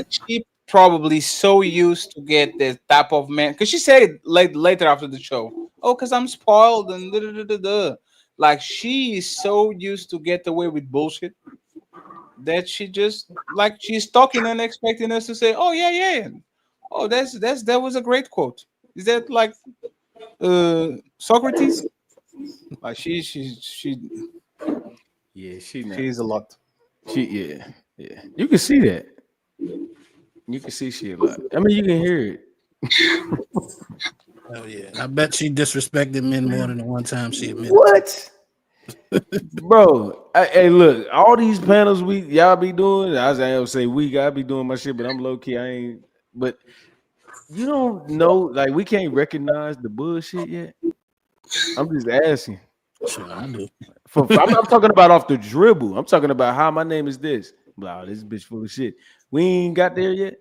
she probably so used to get this type of man, because she said it later after the show. Oh, because I'm spoiled and da. Like she is so used to get away with bullshit that she just like she's talking and expecting us to say, oh yeah. Oh, that was a great quote. Is that like Socrates? Like she's a lot. Yeah. You can see that. You can see she a lot. I mean, you can hear it. Oh yeah, I bet she disrespected men more than the one time she admitted. What? Bro, hey, look, all these panels y'all be doing. I say I be doing my shit, but I'm low key. I ain't. But you don't know, like we can't recognize the bullshit yet. I'm just asking. Sure, I do. I'm talking about off the dribble. I'm talking about how my name is this. Wow, this bitch full of shit. We ain't got there yet.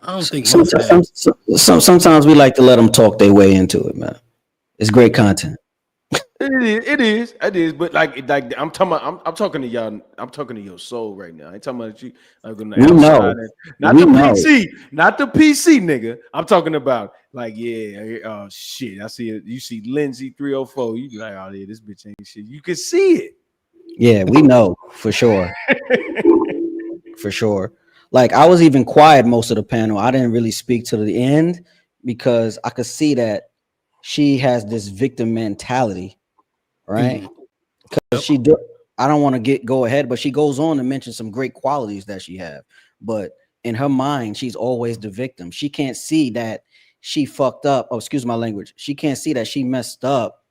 I don't think sometimes we like to let them talk their way into it, man. It's great content. It is. But like I'm talking to y'all. I'm talking to your soul right now. I ain't talking about you. Not the PC nigga. I'm talking about like, yeah. Oh shit, I see it. You see Lindsay 304. You be like, oh yeah, this bitch ain't shit. You can see it. Yeah, we know for sure. For sure. Like I was even quiet most of the panel. I didn't really speak to the end because I could see that she has this victim mentality, right? Because I don't want to go ahead, but she goes on to mention some great qualities that she have. But in her mind, she's always the victim. She can't see that she fucked up. Oh, excuse my language. She can't see that she messed up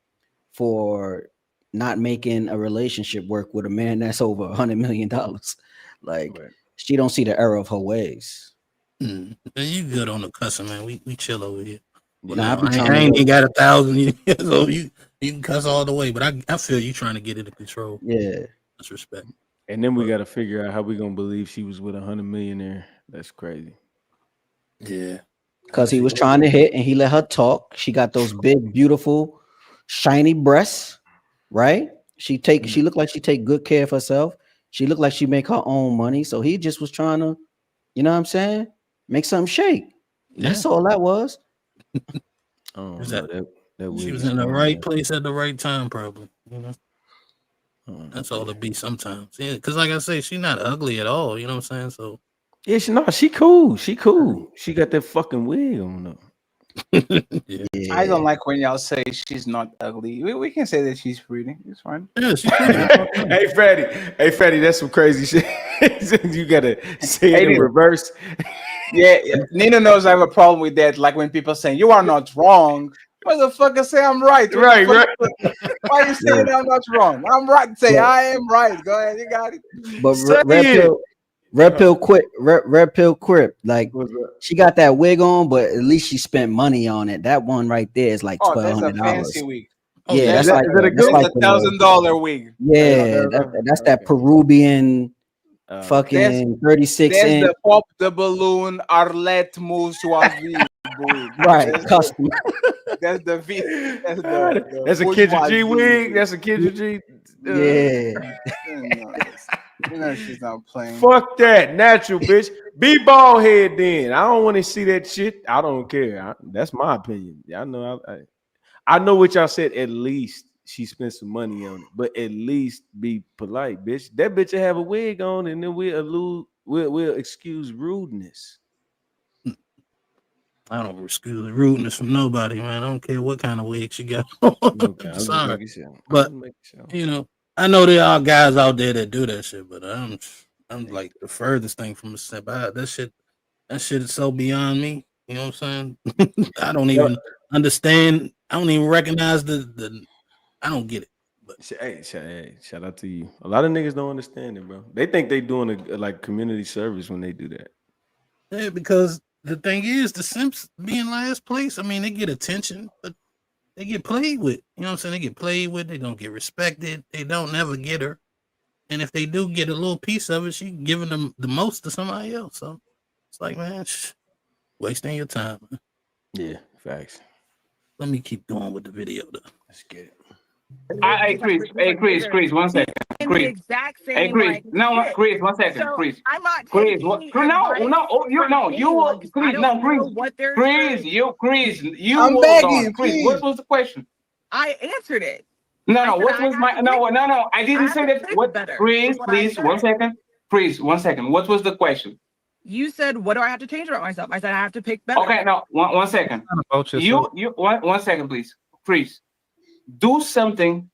for not making a relationship work with a man that's over $100 million. Like she don't see the error of her ways. You good on the cussing, man. We chill over here. But Nah, I ain't even got 1,000, so you can cuss all the way. But I feel you trying to get it in control. Yeah, that's respect. And then we got to figure out how we gonna believe she was with a $100 millionaire. That's crazy. Yeah, because he was trying to hit and he let her talk. She got those big, beautiful, shiny breasts, right? She looked like she take good care of herself. She looked like she make her own money. So he just was trying to, you know what I'm saying? Make something shake. Yeah. That's all that was. She was in the right place at the right time, probably. You know, that's all it be sometimes. Yeah, because like I say, she's not ugly at all. You know what I'm saying? So yeah, she cool. She cool. She got that fucking wig on though. Yeah. I don't like when y'all say she's not ugly. We can say that she's pretty. It's fine. Yeah, she's pretty. Hey, Freddie, that's some crazy shit. You gotta say it in Nino. reverse. Yeah, Nino knows I have a problem with that. Like when people say you are not wrong, motherfucker, say I'm right. Right. Why you saying I'm not wrong? I'm right. Say Yeah. I am right. Go ahead, you got it. But Say Red it. Pill, Red Pill Crip, like she got that wig on, but at least she spent money on it. That one right there is like Oh, that's a $1,200. fancy wig. Yeah, that's Is like that a that's good like That's $1,000 wig. yeah, that's that Peruvian fucking 36 That's inch the pop the balloon Arlette moves to our wig. right That's custom. That's the V. That's That's a Kendra G wig. That's a Kendra G. You know she's not playing. Fuck that, natural bitch. Be bald head then. I don't want to see that shit. I don't care. That's my opinion. I know. I know what y'all said. At least she spent some money on it, but at least be polite, bitch. That bitch will have a wig on, and then we'll excuse rudeness. I don't excuse rudeness from nobody, man. I don't care what kind of wig she got on. Okay, I'm sorry, just making sure. but you know, I know there are guys out there that do that shit, but I'm like the furthest thing from a step out. That shit is so beyond me. You know what I'm saying? I don't even understand. I don't even recognize the. I don't get it. But hey, shout out to you. A lot of niggas don't understand it, bro. They think they doing a like community service when they do that. yeah, because the thing is, the Simps be in last place. I mean, they get attention, but they get played with. You know what I'm saying? They get played with. They don't get respected. They don't never get her. And if they do get a little piece of it, she giving them the most to somebody else. So it's like, man, wasting your time. Man. Yeah, facts. Let me keep going with the video though. Let's get it. Hey, Chris, 1 second. In the Chris. exact same Hey, Chris. like, No, shit. Chris, 1 second. So, Chris. I'm not Chris, taking what? advice You will. from Chris, anyone. no, Chris. What they're Chris, doing. you I'm hold begging, on. Chris, please. what was the question? I answered it. No, I said what I was have my to no, I didn't have say to that. pick What better, Chris, is what I please, said. 1 second. Chris, 1 second. What was the question? You said, what do I have to change about myself? I said I have to pick better. Okay, no, 1 second. About yourself. You 1 second, please. Chris, do something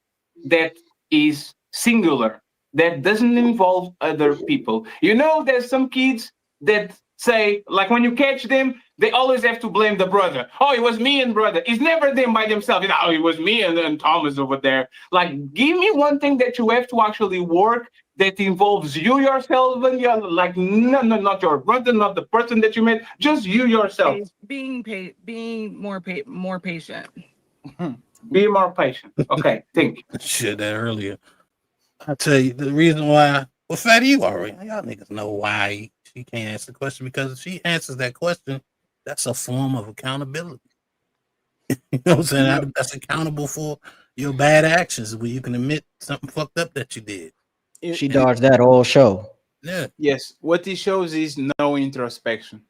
that is singular, that doesn't involve other people. You know, there's some kids that say, like when you catch them, they always have to blame the brother. Oh, it was me and brother. It's never them by themselves. Oh, it was me and then Thomas over there. Like, give me one thing that you have to actually work that involves you yourself and you're like, no, not your brother, not the person that you met, just you yourself. Being more patient. Be more patient. Okay, think. Shit, that earlier. I tell you the reason why. Well, Fatty, you already y'all niggas know why she can't answer the question, because if she answers that question, that's a form of accountability. You know what I'm saying? That's accountable for your bad actions, where you can admit something fucked up that you did. She dodged that whole show. Yeah. Yes. What it shows is no introspection.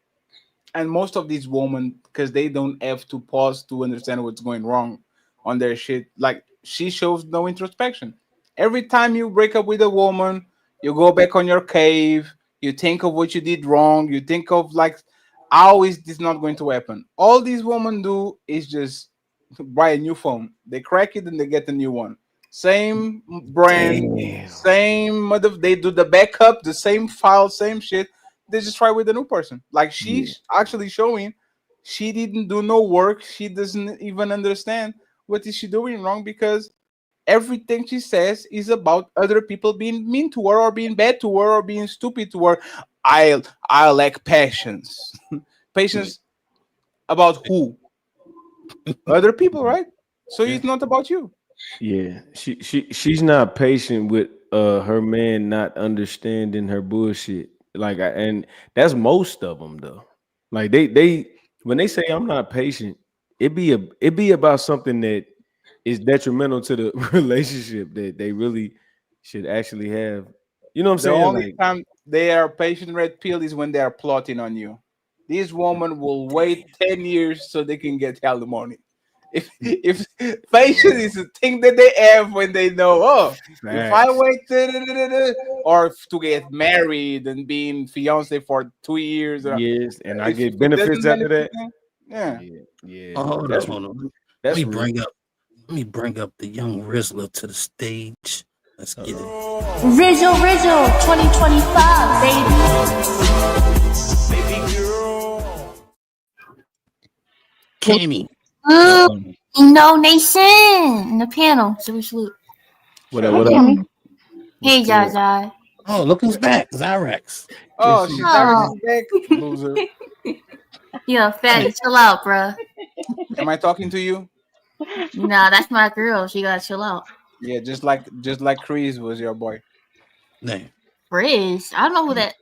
And most of these women, because they don't have to pause to understand what's going wrong on their shit, like she shows no introspection. Every time you break up with a woman, you go back on your cave, you think of what you did wrong, you think of like, how is this not going to happen? All these women do is just buy a new phone. They crack it and they get a new one. Same brand, same mother. They do the backup, the same file, same shit. They just try with a new person. Like she's actually showing she didn't do no work. She doesn't even understand what is she doing wrong, because everything she says is about other people being mean to her or being bad to her or being stupid to her. I lack patience. Patience about who? Other people, right? So it's not about you. Yeah, she's not patient with her man not understanding her bullshit. Like, and that's most of them though. Like they when they say I'm not patient, it be about something that is detrimental to the relationship that they really should actually have. You know what I'm saying? The only Like, time they are patient red pill is when they are plotting on you. This woman will wait 10 years so they can get alimony. If patience is a thing that they have when they know, oh, if I wait or to get married and being fiance for 2 years, yes, and I get benefits after that. Yeah. Yeah. Oh, hold That's on, hold on. Let that's me real. bring up the young Rizzler to the stage. Let's get it. Rizzle 2025, baby. Baby girl. Cammy. No Nation in the panel. So we salute. What up? What up? Hey, Jaja. Oh, look who's back. Zyrex. Oh, she's Oh. back, loser. Yeah, fatty, chill out, bruh. Am I talking to you? Nah, that's my girl. She gotta chill out. Yeah, just like Chris was your boy. Name. Riz, I don't know who that.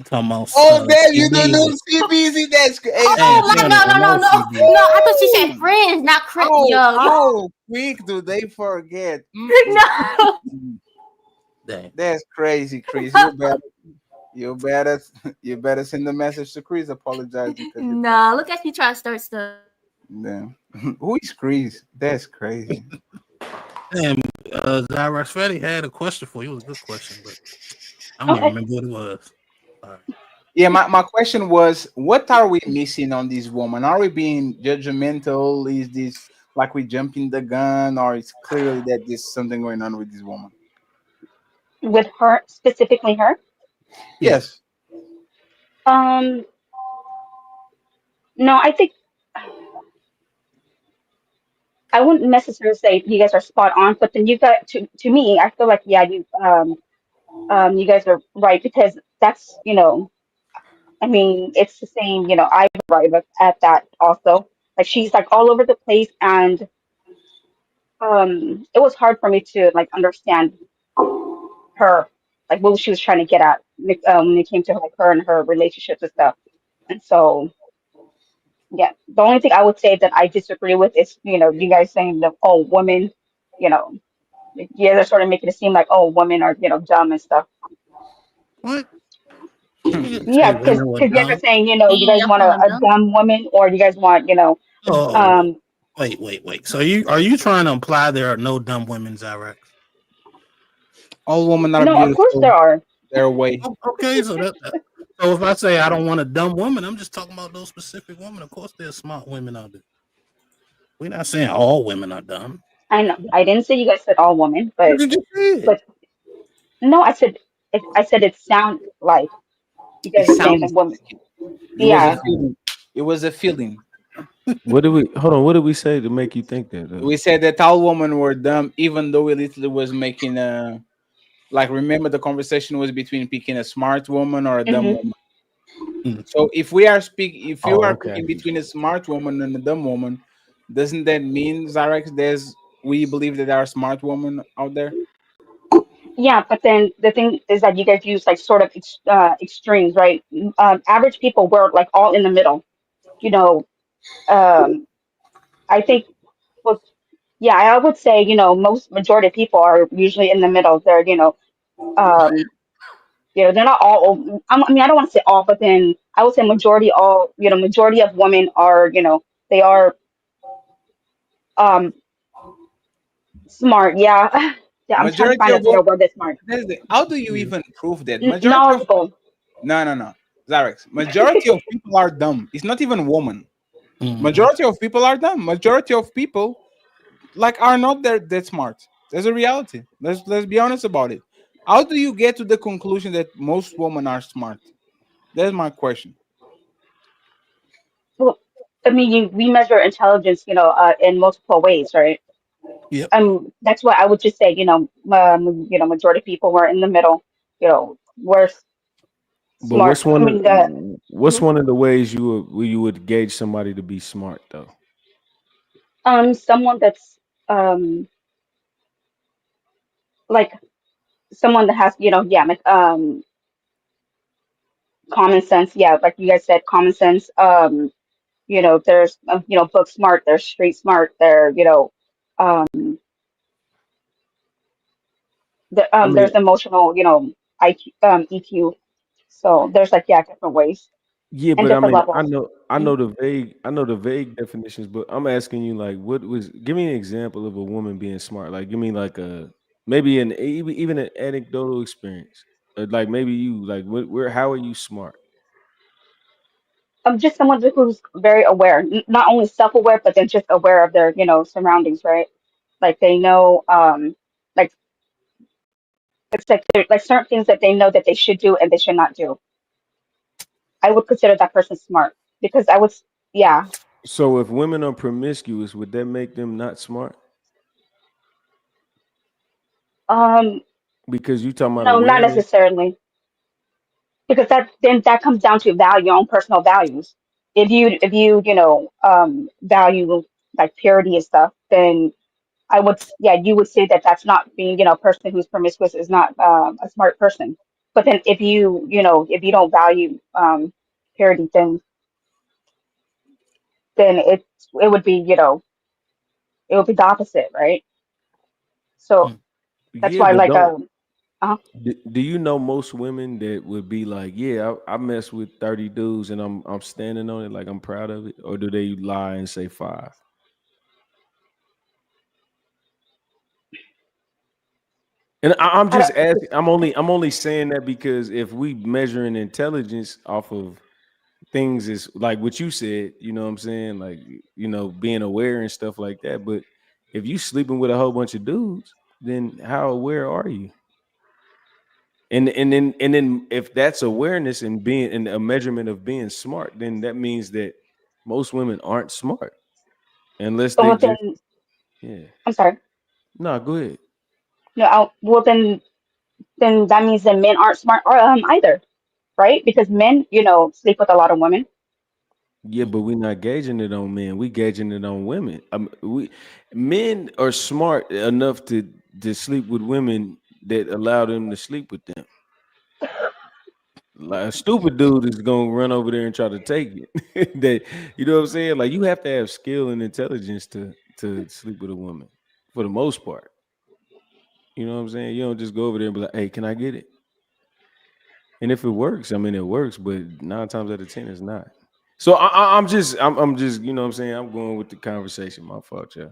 Talking about, Oh, damn, you CBZ. don't know CBZ. That's crazy. Oh, no, no. No, I thought she said friends, not Chris. Oh, quick do they forget? No. Dang. That's crazy, Chris. You better send a message to Chris apologizing. Nah, look at you try to start stuff. Damn. Who is Chris? That's crazy. Damn, Zyrex Fatty had a question for you. It was a good question, but I don't even remember what it was. All right. Yeah, my question was, what are we missing on this woman? Are we being judgmental? Is this like we jumping the gun, or it's clearly that there's something going on with this woman? With her, specifically her? Yes. No, I think I wouldn't necessarily say you guys are spot on, but then you got to me, I feel like yeah, you guys are right because that's I mean it's the same, I arrive at that also. Like she's like all over the place, and it was hard for me to like understand her, like what she was trying to get at when it came to like her and her relationships and stuff. And so yeah, the only thing I would say that I disagree with is, you guys saying that, oh, women, you know, yeah, they're sort of making it seem like, oh, women are, dumb and stuff. What? Yeah, because you guys are saying, you guys want a dumb woman, or you guys want, Wait. So are you trying to imply there are no dumb women, Zyrex? All women are no, beautiful. of course there are. Their way. Okay, so so if I say I don't want a dumb woman, I'm just talking about those specific women. Of course, there's smart women out there. We're not saying all women are dumb. I know. I didn't say you guys said all women, but no, I said it sound like you guys are saying that women. Yeah. It was a feeling. What did we say to make you think that? We said that all women were dumb, even though we literally was making like, remember the conversation was between picking a smart woman or a dumb woman. So if you are picking between a smart woman and a dumb woman, doesn't that mean, Zyrex, we believe that there are smart women out there? Yeah, but then the thing is that you guys use like sort of extremes, right? Average people were like all in the middle. I think, well, yeah, I would say, majority of people are usually in the middle. They're, they're not all. I mean, I don't want to say all, but then I would say majority of women are, they are smart. Yeah. Yeah, I'm trying to find a better word that's smart. How do you even prove that? Knowledgeable. No. Zyrex, majority of people are dumb. It's not even woman. Majority of people are dumb. Majority of people are not that smart. There's a reality. Let's be honest about it. How do you get to the conclusion that most women are smart? That's my question. Well, I mean, we measure intelligence, in multiple ways, right? Yep. That's why I would just say, majority of people were in the middle, were But what's smart. one of the ways you would gauge somebody to be smart though? Someone that's like someone that has, common sense. Yeah, like you guys said, common sense. There's book smart, there's street smart, there's there's emotional, IQ, EQ. So there's different ways. Yeah, and but I different mean, levels. I know the vague definitions, but I'm asking you give me an example of a woman being smart. Like, give me maybe even an anecdotal experience. Like maybe you how are you smart? I'm just someone who's very aware, not only self-aware, but then just aware of their, surroundings, right? Like they know, like it's like like certain things that they know that they should do and they should not do. I would consider that person smart because yeah. So if women are promiscuous, would that make them not smart? Because you talking about no, not awareness? necessarily. Because that comes down to value, your own personal values. If you value like purity and stuff, then you would say that that's not being, a person who's promiscuous is not a smart person. But then if if you don't value purity, then it would be, it would be the opposite, right? So that's Yeah, why but like do you know most women that would be like, yeah, I mess with 30 dudes and I'm standing on it, like I'm proud of it, or do they lie and say 5? And I'm just asking. I'm only saying that because if we measuring intelligence off of things is like what you said, you know what I'm saying, like being aware and stuff like that. But if you sleeping with a whole bunch of dudes, then how aware are you? And then if that's awareness and being and a measurement of being smart, then that means that most women aren't smart unless they just I'm sorry. No, go ahead. No, well then that means that men aren't smart or either, right? Because men, sleep with a lot of women. Yeah, but we're not gauging it on men. We gauging it on women. Men are smart enough to sleep with women that allow them to sleep with them. Like a stupid dude is gonna run over there and try to take it. That you know what I'm saying? Like you have to have skill and intelligence to sleep with a woman for the most part. You know what I'm saying? You don't just go over there and be like, "Hey, can I get it?" And if it works, I mean, it works. But 9 times out of 10, it's not. So I'm just, you know what I'm saying? I'm going with the conversation. My fault, yeah.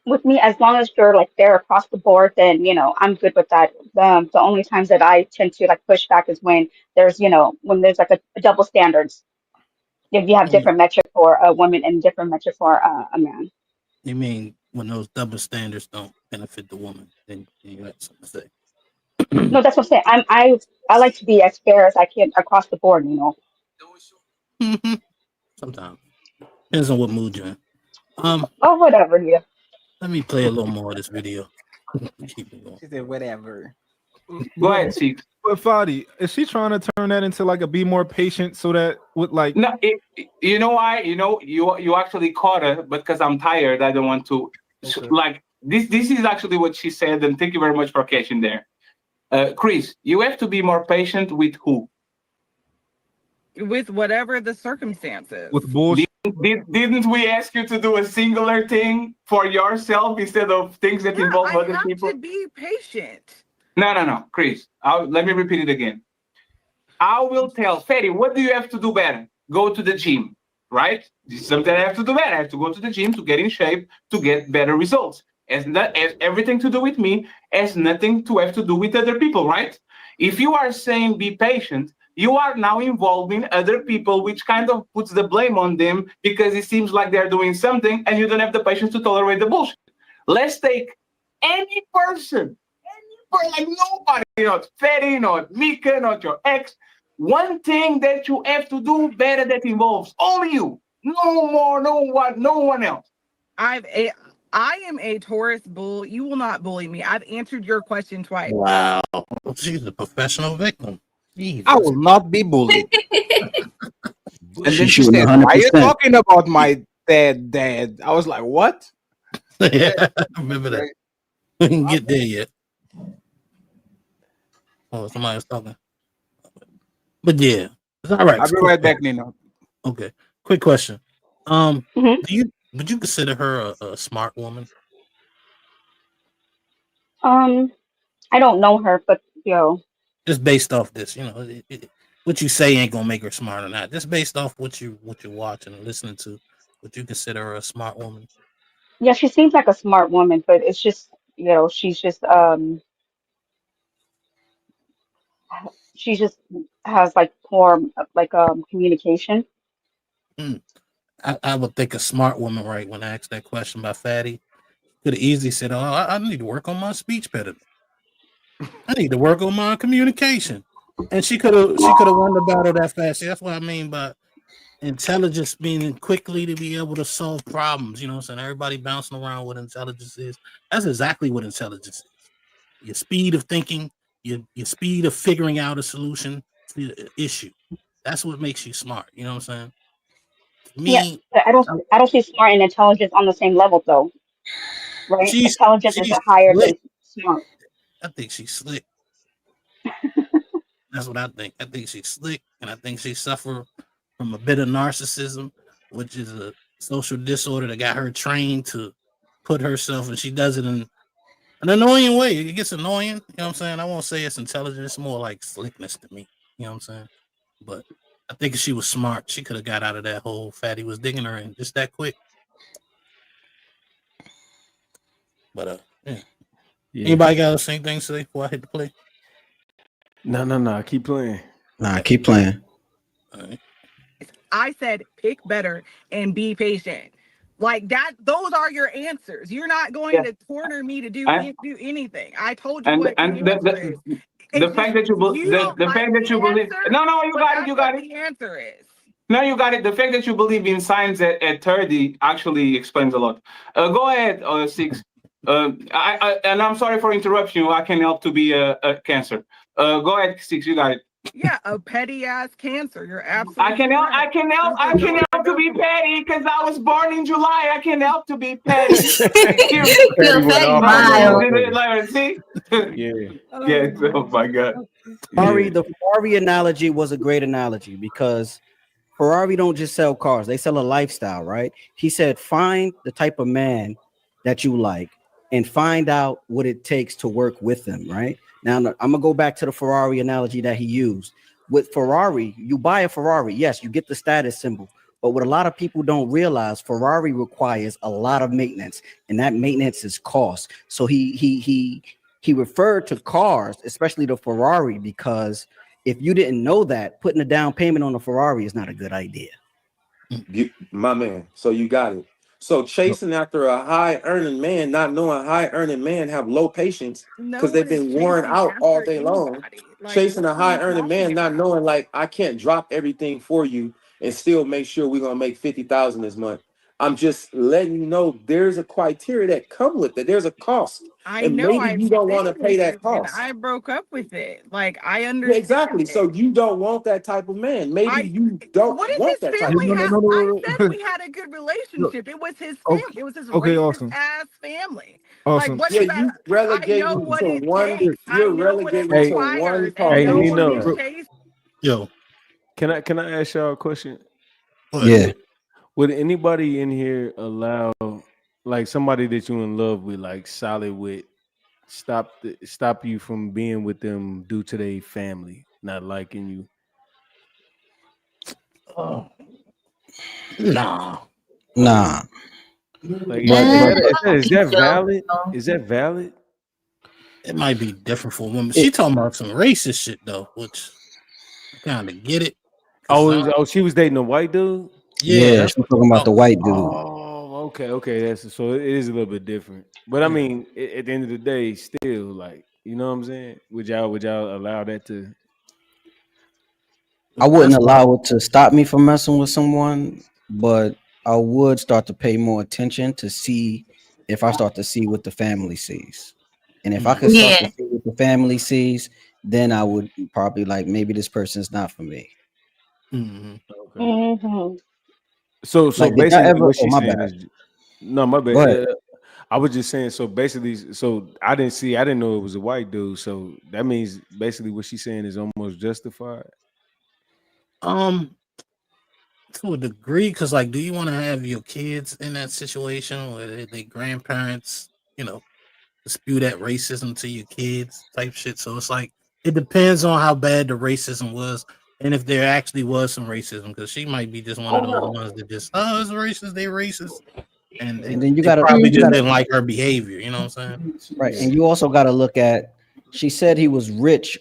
With me, as long as you're like there across the board, then I'm good with that. The only times that I tend to like push back is when there's like a double standards. If you have different metric for a woman and different metric for a man. You mean when those double standards don't benefit the woman, then you have something to say. No, that's what I'm saying. I like to be as fair as I can across the board. Sometimes depends on what mood you're in. Oh, whatever. Yeah. Let me play a little more of this video. Keep it going. She said whatever. Go ahead, Six. But Fadi, is she trying to turn that into like a be more patient so that with like no, you know why? You actually caught her, but because I'm tired, I don't want to like this. This is actually what she said, and thank you very much for catching there. Chris, you have to be more patient with who? With whatever the circumstances. With bullshit. Didn't we ask you to do a singular thing for yourself instead of things that involve other people? I have to be patient. No, Chris. Let me repeat it again. I will tell Ferry, what do you have to do better? Go to the gym, right? This is something I have to do better. I have to go to the gym to get in shape, to get better results. Has everything to do with me, has nothing to have to do with other people, right? If you are saying be patient, you are now involving other people, which kind of puts the blame on them because it seems like they're doing something and you don't have the patience to tolerate the bullshit. Let's take any person, like nobody, not Ferry, not Mika, not your ex. One thing that you have to do better that involves only you. No more, no one else. I am a Taurus bull. You will not bully me. I've answered your question twice. Wow. She's a professional victim. Jesus. I will not be bullied. And then she shooting said, "Why are you 100%. talking about my dad?" I was like, "What?" Yeah, I remember that. We didn't get there yet. Oh, somebody was talking. But yeah, it's all right. I'll be right back, Nino. Okay. Quick question. Would you consider her a smart woman? I don't know her, but Just based off this, what you say ain't gonna make her smart or not. Just based off what you're watching and listening to, would you consider her a smart woman? yeah, she seems like a smart woman, but it's just she's just has like poor like communication. I would think a smart woman, right, when I asked that question by Fatty, could have easily said, "Oh, I need to work on my speech better. I need to work on my communication." And she could have won the battle that fast. That's what I mean by intelligence, meaning quickly to be able to solve problems. You know what I'm saying? Everybody bouncing around what intelligence is. That's exactly what intelligence is. Your speed of thinking, your speed of figuring out a solution to the issue. That's what makes you smart. You know what I'm saying? Yeah, but I don't see smart and intelligence on the same level though, right? Intelligence is she's higher than slick. smart. I think she's slick. That's what I think. I think she's slick, and I think she suffered from a bit of narcissism, which is a social disorder that got her trained to put herself, and she does it in an annoying way. It gets annoying. You know what I'm saying? I won't say it's intelligent. It's more like slickness to me. You know what I'm saying? But I think if she was smart, she could have got out of that hole Fatty was digging her in just that quick. But yeah. Anybody got the same thing to say before I hit the play? No. Keep playing. Nah, keep playing. I said pick better and be patient. Like that, those are your answers. You're not going to corner me to do anything. I told you what the answer is. The fact that you believe no, you got it. The answer is no, you got it. The fact that you believe in science at 30 actually explains a lot. Go ahead, Six. And I'm sorry for interrupting you. I can help to be a cancer. Go ahead, Six. You got it. Yeah, a petty ass cancer. You're absolutely. I can help to be petty because I was born in July. I can help to be petty. See? Yeah. Oh my God. The Ferrari analogy was a great analogy because Ferrari don't just sell cars; they sell a lifestyle, right? He said, find the type of man that you like and find out what it takes to work with them, right? Now, I'm gonna go back to the Ferrari analogy that he used. With Ferrari, you buy a Ferrari, yes, you get the status symbol, but what a lot of people don't realize, Ferrari requires a lot of maintenance, and that maintenance is cost. So he referred to cars, especially the Ferrari, because if you didn't know that, putting a down payment on a Ferrari is not a good idea. My man, so you got it. So chasing after a high earning man, not knowing high earning men have low patience because they've been worn out all day long. Chasing a high earning man, not knowing like I can't drop everything for you and still make sure we're gonna make 50,000 this month. I'm just letting you know there's a criteria that come with it. There's a cost. I know. Maybe you don't want to pay that cost. I broke up with it. Like I understand. Yeah, exactly. So you don't want that type of man. Maybe you don't want that type of man. I said we had a good relationship. It was his family. It was his awesome. ass family. Awesome. Like, yeah, you relegating to one. You're relegating to one call. Hey, Nino. Yo, can I ask y'all a question? Yeah. Would anybody in here allow like somebody that you in love with, like solid with, stop you from being with them due to their family not liking you? Nah. Like, is that valid? Is that valid? It might be different for a woman. She talking about some racist shit though, which I kind of get it. Oh, she was dating a white dude. Yeah, she's talking about the white dude. Oh, okay. That's so it is a little bit different. But I mean, at the end of the day, still, like, you know what I'm saying? Would y'all allow that to? I wouldn't allow it to stop me from messing with someone, but I would start to pay more attention to see if I start to see what the family sees. And if I could start to see what the family sees, then I would probably like, maybe this person's not for me. Mm-hmm. Okay. Mm-hmm. So Like, basically, what she's my saying bad. is, no, my Go bad. ahead. I was just saying. So basically, so I didn't know it was a white dude. So that means basically what she's saying is almost justified. To a degree, because like, do you want to have your kids in that situation where they grandparents, spew that racism to your kids type shit? So it's like it depends on how bad the racism was. And if there actually was some racism, because she might be just one of those ones that just, it's racist, they racist. And then you probably just didn't like her behavior, you know what I'm saying? Right. And you also got to look at, she said he was rich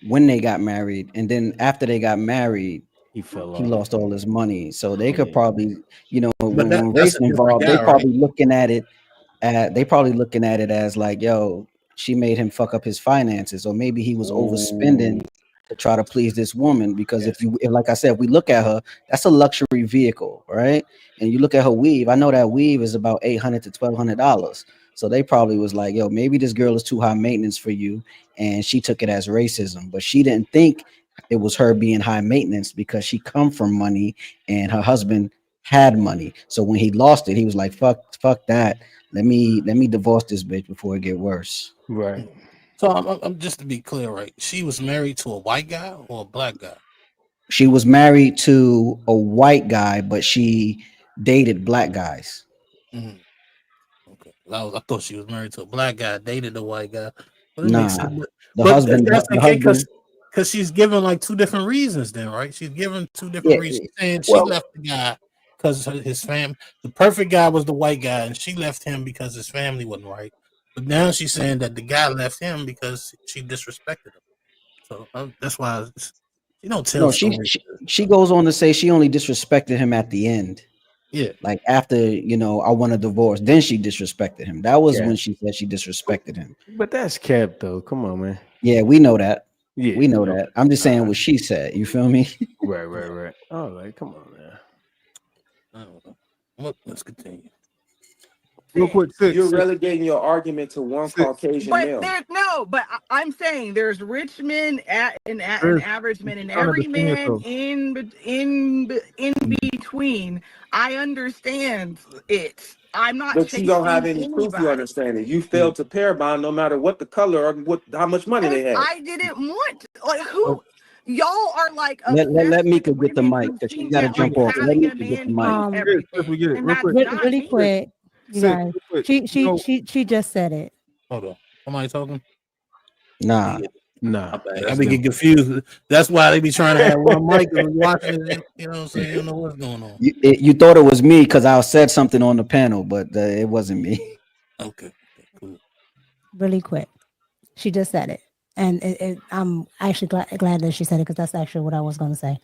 when they got married, and then after they got married, he fell he off. lost all his money. So they could Yeah. probably, you know, when that's race a different involved, guy, they right? probably looking at it as like, yo, she made him fuck up his finances, or maybe he was overspending to try to please this woman. Because if like I said, if we look at her, that's a luxury vehicle, right? And you look at her weave, I know that weave is about $800 to $1,200. So they probably was like, yo, maybe this girl is too high maintenance for you, and she took it as racism, but she didn't think it was her being high maintenance because she come from money and her husband had money. So when he lost it, he was like, fuck that. Let me divorce this bitch before it get worse. Right. So I'm just to be clear, right? She was married to a white guy or a black guy? She was married to a white guy, but she dated black guys. Mm-hmm. Okay. I thought she was married to a black guy, dated a white guy. But Nah, makes sense. the husband, because she's given like two different reasons then, right? She's given two different reasons. Saying she left the guy because his family, the perfect guy was the white guy, and she left him because his family wasn't right. But now she's saying that the guy left him because she disrespected him. So that's why she don't tell. No, she goes on to say she only disrespected him at the end. Yeah, like after, you know, I want a divorce, then she disrespected him. That was when she said she disrespected him. But that's cap though. Come on, man. Yeah, we know that. Yeah, we know that. I'm just saying what she said. You feel me? Right. All right, come on, man. I don't know. Well, let's continue. Real quick, you're relegating your argument to one Caucasian male. But I'm saying there's rich men and average men, and every man in between. I understand it. I'm not. But you don't have any proof you understand it. You failed to pair bond, no matter what the color or how much money they had. I didn't want who. Y'all are like let Mika get the mic because she got to jump off. Let Mika get the mic. We get it. Really quick. You guys, she just said it. Hold on. Somebody talking? Nah. I be getting confused. That's why they be trying to have one mic and watching it. You know what I'm saying? You don't know what's going on. You thought it was me because I said something on the panel, but it wasn't me. Okay, cool. Really quick. She just said it. And I'm actually glad that she said it, because that's actually what I was going to say.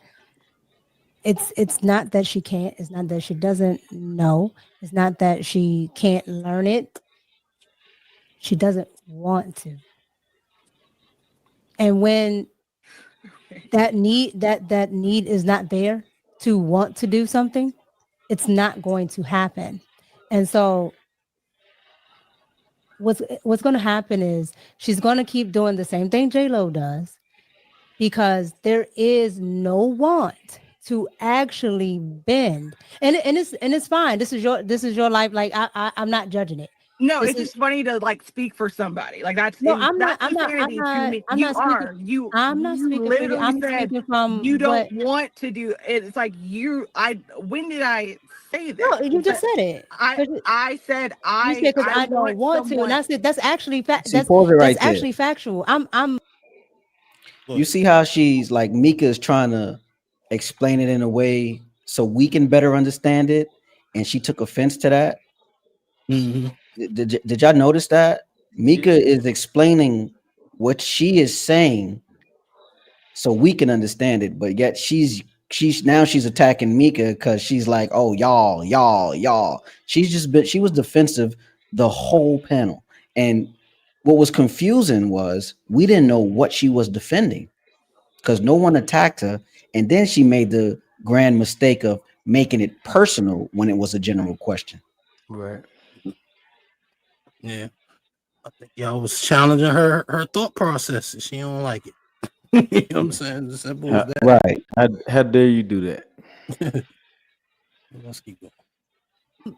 It's not that she can't. It's not that she doesn't know. It's not that she can't learn it. She doesn't want to. And when that need is not there to want to do something, it's not going to happen. And so what's going to happen is she's going to keep doing the same thing J-Lo does, because there is no want to actually bend, and it's fine. This is your life. Like I'm not judging it. No, it's just funny to like speak for somebody. Like that's no. I'm not speaking from. You don't want to do. It's like you. When did I say that? No, you just said it. I said I. You said because I don't want to, and I said that's actually that's actually factual. I'm. You see how she's like Mika is trying to explain it in a way so we can better understand it, and she took offense to that. Mm-hmm. Did y'all notice that Mika is explaining what she is saying so we can understand it, but yet she's attacking Mika because she's like, oh y'all. She was defensive the whole panel, and what was confusing was we didn't know what she was defending because no one attacked her, and then she made the grand mistake of making it personal when it was a general question. Right. Yeah, I think y'all was challenging her thought process. She don't like it. You know what I'm saying? As simple as that. Right. How dare you do that? Let's keep going.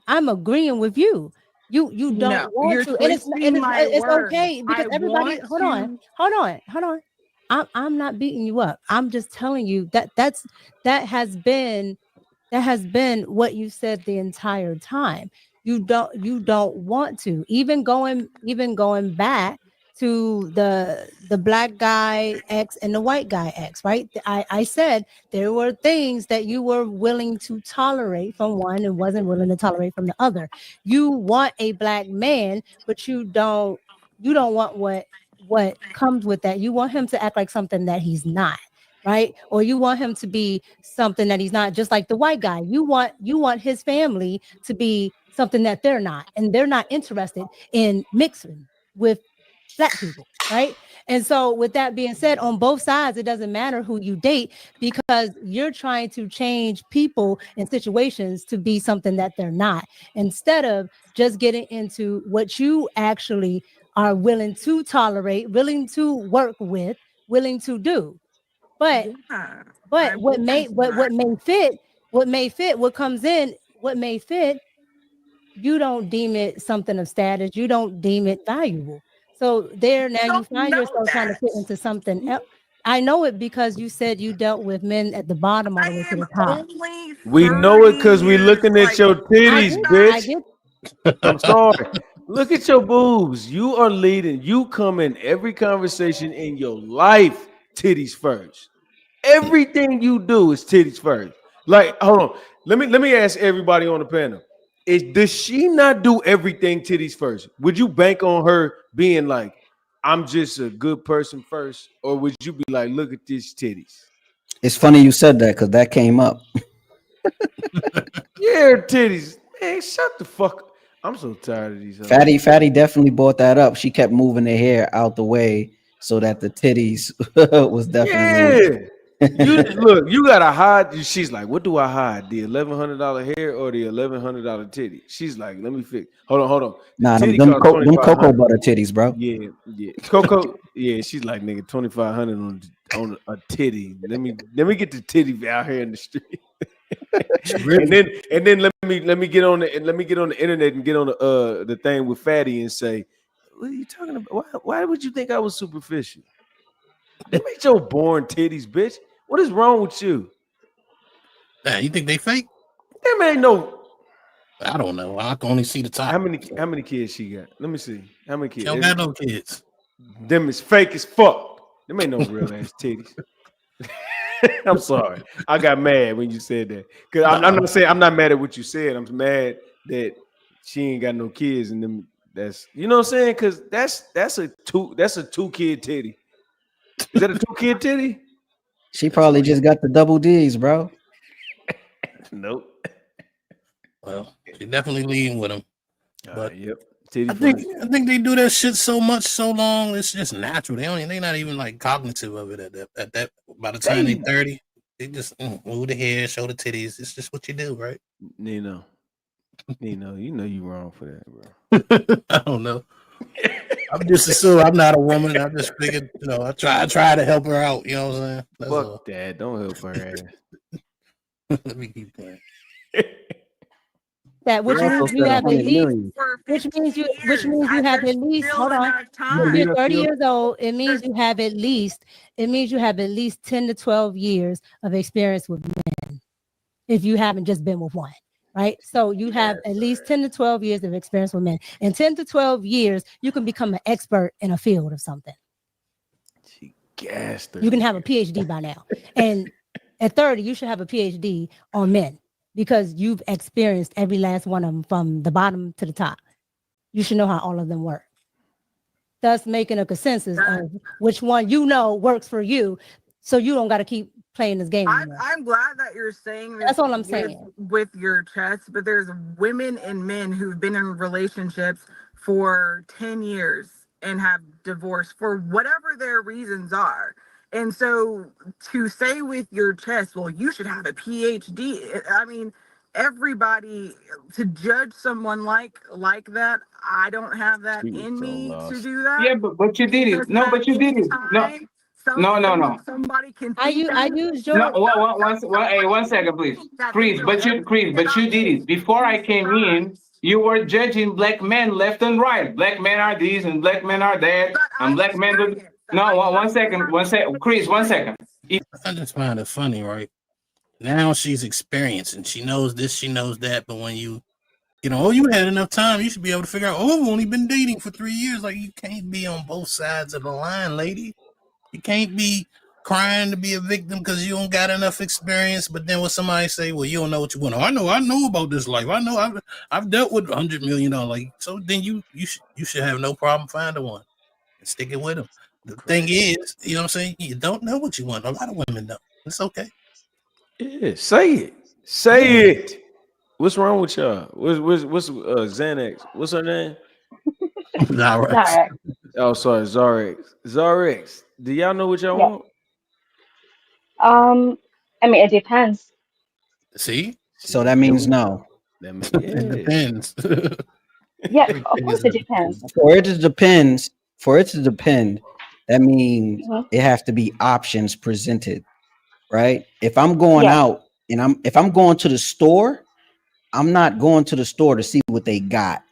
I'm agreeing with you. You don't want to, and it's okay because everybody. Hold on. I'm not beating you up. I'm just telling you that has been what you said the entire time. You don't want to, even going back to the black guy X and the white guy X, right? I said there were things that you were willing to tolerate from one and wasn't willing to tolerate from the other. You want a black man, but you don't want what what comes with that. You want him to act like something that he's not, right? Or you want him to be something that he's not, just like the white guy. You want his family to be something that they're not, and they're not interested in mixing with black people, right? And so with that being said, on both sides, it doesn't matter who you date, because you're trying to change people and situations to be something that they're not, instead of just getting into what you actually are willing to tolerate, willing to work with, willing to do. But what may fit, you don't deem it something of status. You don't deem it valuable. So there, now you find yourself trying to fit into something else. I know it because you said you dealt with men at the bottom all the way to the top. We know it because we looking at your titties, bitch. I'm sorry. Look at your boobs. You are leading. You come in every conversation in your life, titties first. Everything you do is titties first. Like, hold on. Let me ask everybody on the panel. Does she not do everything titties first? Would you bank on her being like, I'm just a good person first? Or would you be like, look at these titties? It's funny you said that because that came up. Yeah, titties. Man, shut the fuck up. I'm so tired of these. Fatty definitely brought that up. She kept moving the hair out the way so that the titties was definitely. Yeah. Look, you gotta hide. She's like, what do I hide? The $1,100 hair or the $1,100 titty? She's like, let me fix. Hold on. Nah, them cocoa butter titties, bro. Yeah. Cocoa. Yeah, she's like, nigga, $2,500 on a titty. Let me get the titty out here in the street. and then let me get on the internet and get on the thing with Fatty and say, what are you talking about? Why would you think I was superficial? They made your born titties, bitch. What is wrong with you? Man, you think they fake? Them ain't no. I don't know. I can only see the top. How many kids she got? Let me see. How many kids? She don't got no kids. Them is fake as fuck. Them ain't no real ass titties. I'm sorry. I got mad when you said that. Cause I'm not mad at what you said. I'm mad that she ain't got no kids and them. That's, you know what I'm saying? Cause that's a 2-kid titty. Is that a 2-kid titty? She probably just got the double D's, bro. Nope. Well, she definitely leading with them. But yep. I think they do that shit so much, so long. It's just natural. They're not even like cognitive of it at that. By the time they're 30, they just move the hair, show the titties. It's just what you do, right? Nino, you know you wrong for that, bro. I don't know. I'm just assuming I'm not a woman. I just figured, I try to help her out. You know what I'm saying? That's Fuck all. that. Don't help her ass. Let me keep playing. That which means you have at least, which means you have at least, hold on. If you're 30 years old, it means you have at least 10 to 12 years of experience with men. If you haven't just been with one. Right. So you have at least 10 to 12 years of experience with men. In 10 to 12 years, you can become an expert in a field of something. She gassed her. You can have a PhD by now. And at 30, you should have a PhD on men because you've experienced every last one of them from the bottom to the top. You should know how all of them work. Thus making a consensus of which one works for you, so you don't got to keep playing this game anymore. I'm glad that you're saying this. That's all I'm saying. With your chest, but there's women and men who've been in relationships for 10 years and have divorced for whatever their reasons are. And so to say with your chest, well, you should have a PhD. I mean, everybody, to judge someone like that, I don't have that in me to do that. Yeah, but you did it. No, but you did it. No. Somebody can. I use your. No, one second, please. Chris, but you did it. Before I came in, you were judging black men left and right. Black men are these and black men are that, and black men do. No, one second, Chris, 1 second. I just find it funny, right? Now she's experienced and she knows this, she knows that. But when you had enough time, you should be able to figure out, I've only been dating for 3 years. Like, you can't be on both sides of the line, lady. You can't be crying to be a victim because you don't got enough experience. But then when somebody say, well, you don't know what you want. I know about this life. I know I've dealt with $100 million. Like, so then you should have no problem finding one. and stick it with them. The thing is, you know what I'm saying? You don't know what you want. A lot of women don't. It's okay. Yeah, say it. Say it. What's wrong with y'all? What's Xanax? What's her name? Zarex. Oh, sorry, Zarex. Zarex. Do y'all know what y'all Yeah. want? I mean, it depends. See? So that means no. It depends. Yeah, of course it depends. For it to depend, that means Mhm. it has to be options presented, right? If I'm going Yeah. out and if I'm going to the store, I'm not going to the store to see what they got.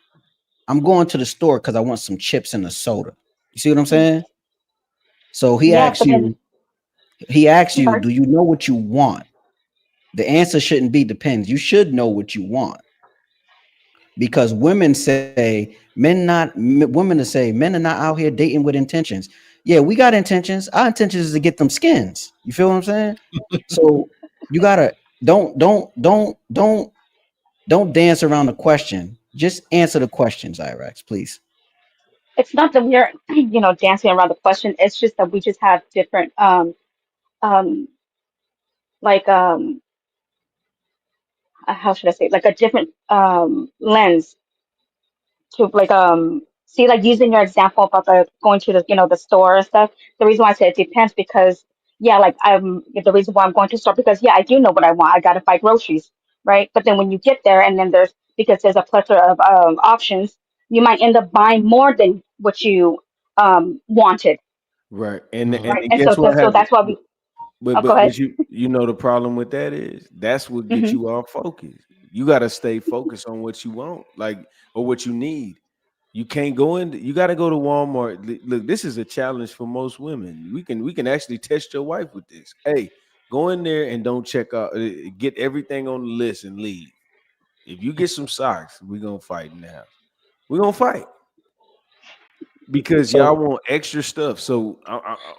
I'm going to the store because I want some chips and a soda. You see what I'm saying? So he Yeah, asks but then you, sorry. do you know what you want? The answer shouldn't be depends. You should know what you want. Because women say women say men are not out here dating with intentions. Yeah, we got intentions. Our intentions is to get them skins. You feel what I'm saying? So you gotta don't dance around the question. Just answer the questions, Irax, please. It's not that we're, dancing around the question. It's just that we just have different, um, like, how should I say, it? Like a different lens to like see, like using your example about the going to the store and stuff. The reason why I say it depends because yeah, like the reason why I'm going to store because yeah, I do know what I want. I gotta buy groceries, right? But then when you get there and then there's a plethora of options, you might end up buying more than what you wanted, Right. And right? And guess what so happened? that's why we. Oh, go ahead. But you know the problem with that is that's what gets Hmm. you off focus. You got to stay focused on what you want, like or what you need. You can't go in. You got to go to Walmart. Look, this is a challenge for most women. We can actually test your wife with this. Hey, go in there and don't check out. Get everything on the list and leave. If you get some socks, we're gonna fight in the house. We're gonna fight because y'all So want extra stuff. So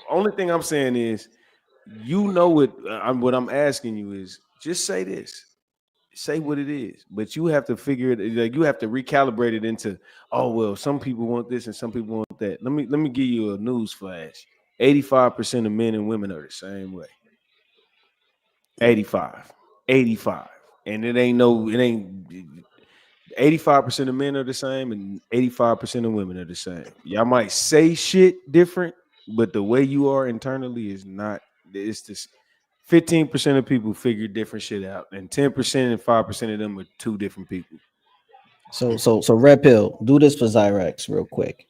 only thing I'm saying is, you know what? What I'm asking you is just say this. Say what it is, but you have to figure it. Like you have to recalibrate it into. Oh well, some people want this and some people want that. Let me give you a news flash. 85% of men and women are the same way. 85, and it ain't 85% of men are the same and 85% of women are the same. Y'all might say shit different, but the way you are internally is not. It's this 15% of people figure different shit out, and 10% and 5% of them are two different people. so Red Pill, do this for Zyrex real quick.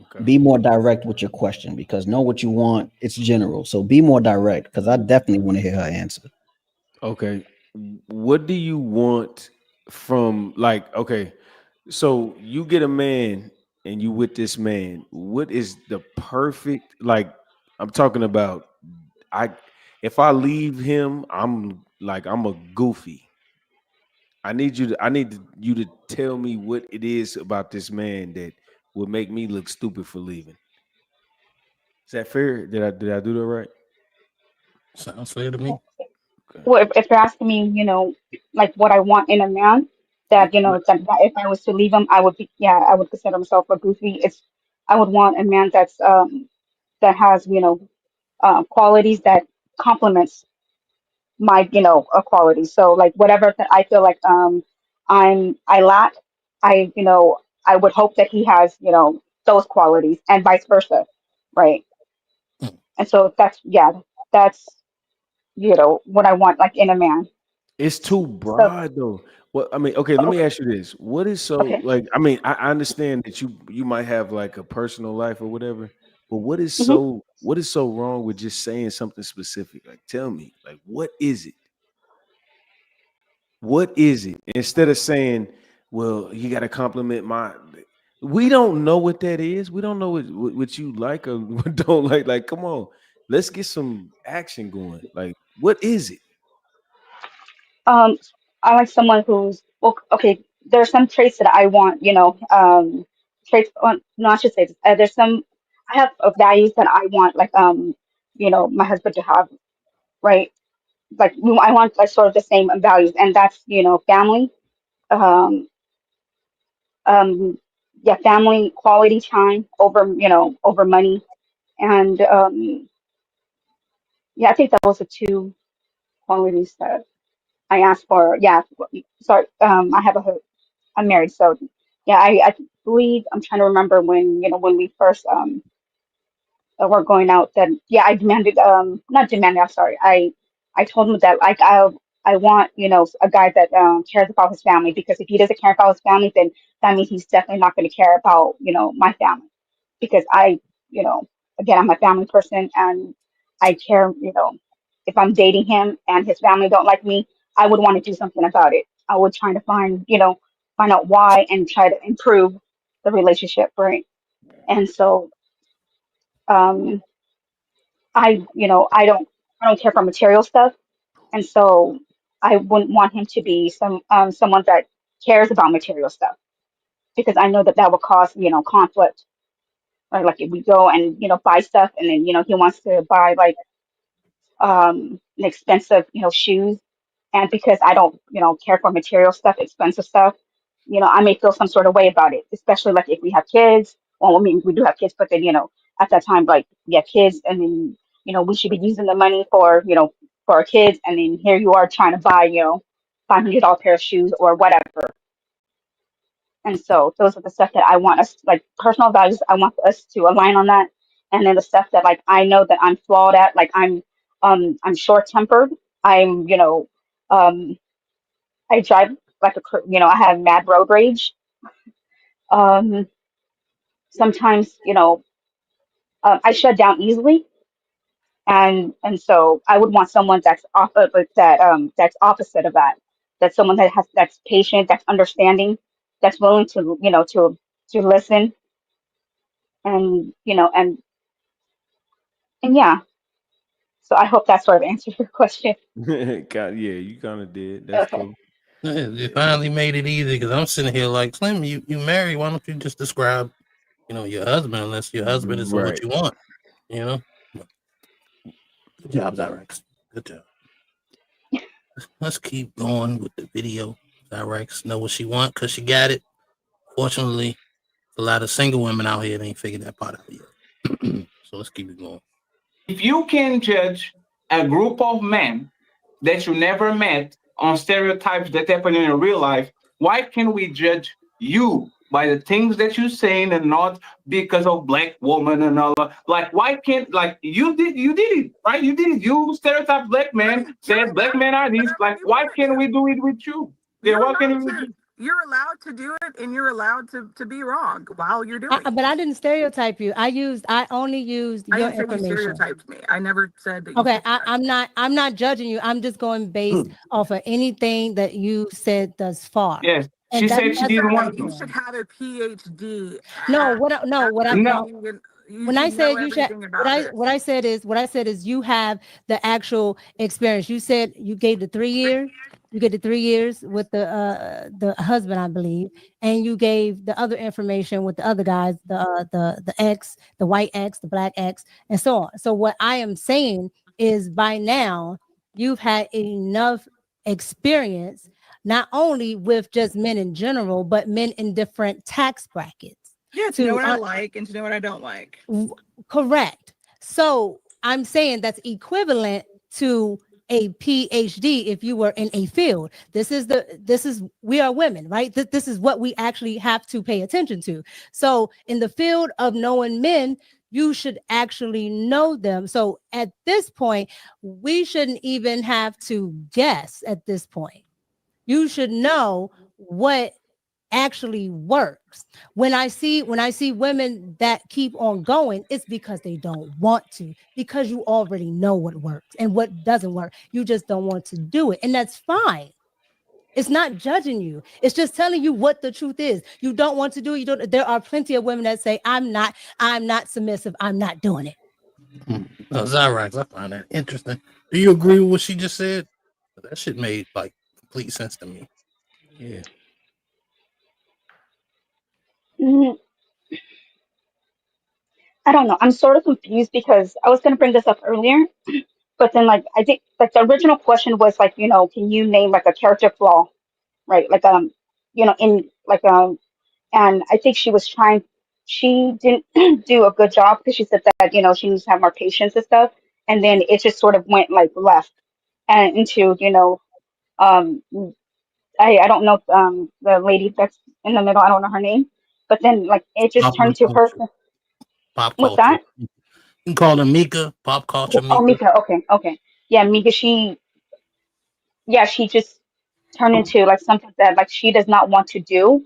Okay. Be more direct with your question because know what you want. It's general. So be more direct because I definitely want to hear her answer. Okay. What do you want from okay, so you get a man and you with this man. What is the perfect I'm talking about if I leave him, I'm a goofy. I need you to tell me what it is about this man that would make me look stupid for leaving. Is that fair? Did I do that right? Sounds fair to me. Well, if you're asking me, like what I want in a man, that that if I was to leave him, I would consider myself a goofy. I would want a man that has qualities that complements my qualities. So like whatever that I feel like I lack, I would hope that he has those qualities and vice versa, right? And so that's what I want like in a man. It's too So broad though. Well, I mean, okay, let me okay, ask you this. What is so okay. I mean, I understand that you might have like a personal life or whatever, but Hmm. what is so wrong with just saying something specific? Like tell me, like what is it? What is it? Instead of saying, well, you got to compliment my we don't know what that is. We don't know what you like or don't like. Like, come on, let's get some action going. Like, what is it? Um, I like someone who's well. Okay, there are some traits that I want. Traits. No, I should say this. There's some. I have values that I want, like my husband to have, right? Like I want like sort of the same values, and that's family, um, um, yeah, family quality time over, over money. And yeah, I think that was the two qualities that I asked for. Yeah, sorry, I'm married, so yeah, I believe I'm trying to remember when, when we first were going out. Then yeah, I demanded, not demanded, I'm sorry, I told him that, like, I want, a guy that cares about his family, because if he doesn't care about his family, then that means he's definitely not going to care about, my family, because you know, again, I'm a family person, and I care, if I'm dating him and his family don't like me, I would want to do something about it. I would try to find out why and try to improve the relationship, right? And so, um, I don't care for material stuff, and so I wouldn't want him to be someone that cares about material stuff, because I know that that will cause, conflict. Right? Like if we go and, buy stuff, and then, he wants to buy like an expensive, shoes, and because I don't, care for material stuff, expensive stuff, I may feel some sort of way about it, especially like if we have kids. Well, I mean, we do have kids, but then, at that time, like we have kids, and then, we should be using the money for, for our kids, and then here you are trying to buy, $500 pair of shoes or whatever. And so those are the stuff that I want us, like personal values, I want us to align on that. And then the stuff that, like, I know that I'm flawed at, like I'm short tempered. I'm, um, I drive like I have mad road rage. Um, Sometimes, I shut down easily. And so I would want someone that's off of like that's opposite of that. That's someone that's patient, that's understanding, that's willing to, to listen, and, and yeah. So I hope that sort of answers your question. God, yeah, you kind of did. That's Okay. cool. Yeah, you finally made it easy because I'm sitting here like, Slim, you married. Why don't you just describe, your husband, unless your husband is what Right. you want, Good job, Zyrex. Good job. Let's keep going with the video. Zyrex know what she want because she got it. Fortunately, a lot of single women out here that ain't figured that part out yet. So let's keep it going. If you can judge a group of men that you never met on stereotypes that happen in real life, why can't we judge you by the things that you're saying and not because of black woman and all that? Like, why can't, like, you did it, right? You did it. You stereotype black men, said black men are these. Like, why can't we do it with you? Yeah, why can't we do it? You're allowed to do it, and you're allowed to be wrong while you're doing it. But I didn't stereotype you. I only used I your didn't say you information. stereotyped me. I never said that. Okay, I'm not judging you. I'm just going based off of anything that you said thus far. Yes, And she that- said she that's didn't what want I'm to. You should have a PhD. No, when I said you should, everything about this. what I said is you have the actual experience. You said you gave the 3 years. You get the 3 years with the husband, I believe, and you gave the other information with the other guys, the ex, the white ex, the black ex, and so on. So what I am saying is, by now you've had enough experience, not only with just men in general, but men in different tax brackets. Yeah, to know what I like and to know what I don't like. Correct. So I'm saying that's equivalent to a PhD if you were in a field. We are women, right? This is what we actually have to pay attention to. So in the field of knowing men, you should actually know them. So at this point, we shouldn't even have to guess at this point. You should know what actually works. When I see women that keep on going, it's because they don't want to, because you already know what works and what doesn't work. You just don't want to do it, and that's fine. It's not judging you. It's just telling you what the truth is. You don't want to do it. There are plenty of women that say, I'm not submissive. I'm not doing it. No, Zyrex, I find that interesting. Do you agree with what she just said? That shit made like complete sense to me. Yeah. I don't know. I'm sort of confused because I was going to bring this up earlier, but then, like, I think like the original question was like, can you name like a character flaw, right? Like in like And I think she didn't do a good job because she said that, you know, she needs to have more patience and stuff. And then it just sort of went like left and into, you know, um, I don't know the lady that's in the middle. I don't know her name, but then like it just turned to her. Pop What's culture. that? You can call her Mika. Pop culture Mika. Oh, Mika. Okay. Yeah, Mika. She just turned into like something that like she does not want to do.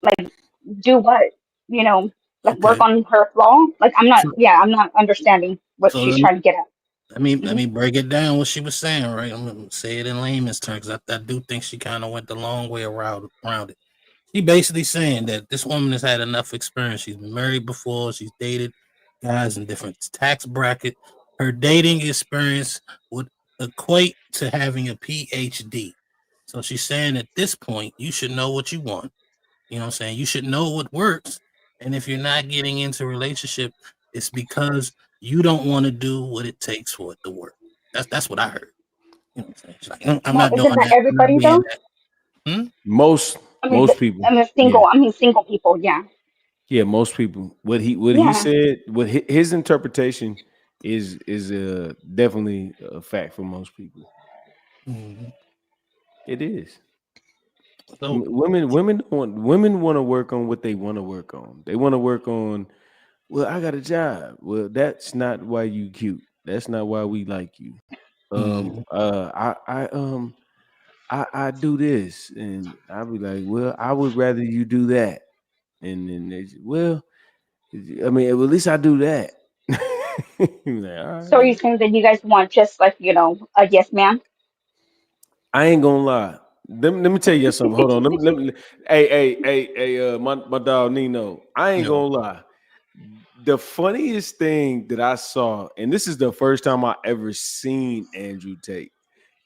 Like do what? You know, like work Okay. on her flaw. Like I'm not understanding what So she's trying to get at. let me break it down what she was saying, right? I'm gonna say it in layman's terms. I do think she kind of went the long way around it. She basically saying that this woman has had enough experience. She's been married before. She's dated guys in different tax bracket. Her dating experience would equate to having a PhD. So she's saying at this point, you should know what you want. You know what I'm saying? You should know what works. And if you're not getting into a relationship, it's because you don't want to do what it takes for it to work. That's what I heard. You know what I'm saying? She's like, I'm Well, not isn't doing that that. I'm not everybody being though? that. Most people. single. I mean, single people. Yeah. Yeah, most people. What he Yeah. said, what his interpretation is definitely a fact for most people. Mm-hmm. It is. So, women want to work on what they want to work on. They want to work on. Well, I got a job. Well, that's not why you cute. That's not why we like you. I do this, and I'll be like, well, I would rather you do that. And then they say, well, I mean, at least I do that. Like, all right. So are you saying that you guys want just like, you know, a yes man? I ain't gonna lie. Let me tell you something. Hold on. Let me hey, my dog Nino. I ain't gonna lie. The funniest thing that I saw, and this is the first time I ever seen Andrew Tate.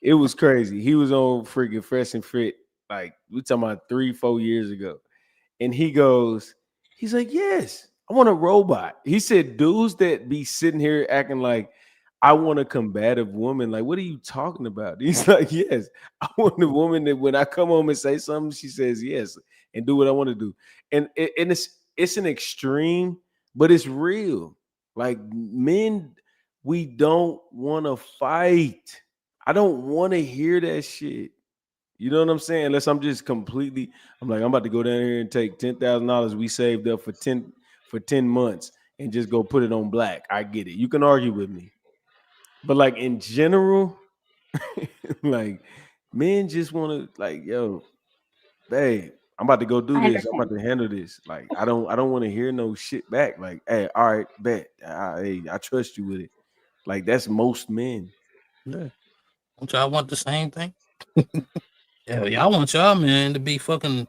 It was crazy. He was on freaking Fresh and Fit, like we talking about 3-4 years ago. And he's like, yes, I want a robot. He said, dudes that be sitting here acting like I want a combative woman. Like, what are you talking about? He's like, yes, I want a woman that when I come home and say something, she says yes and do what I want to do. And it's an extreme, but it's real. Like men, we don't want to fight. I don't want to hear that shit. You know what I'm saying? Unless I'm just completely, I'm about to go down here and take $10,000 we saved up for 10 months and just go put it on black. I get it. You can argue with me. But like in general, like men just want to like, yo, babe, I'm about to go do this. I'm about to handle this. Like, I don't want to hear no shit back. Like, hey, all right, bet. I trust you with it. Like, that's most men. Yeah. Don't y'all want the same thing? Yeah, y'all want y'all man to be fucking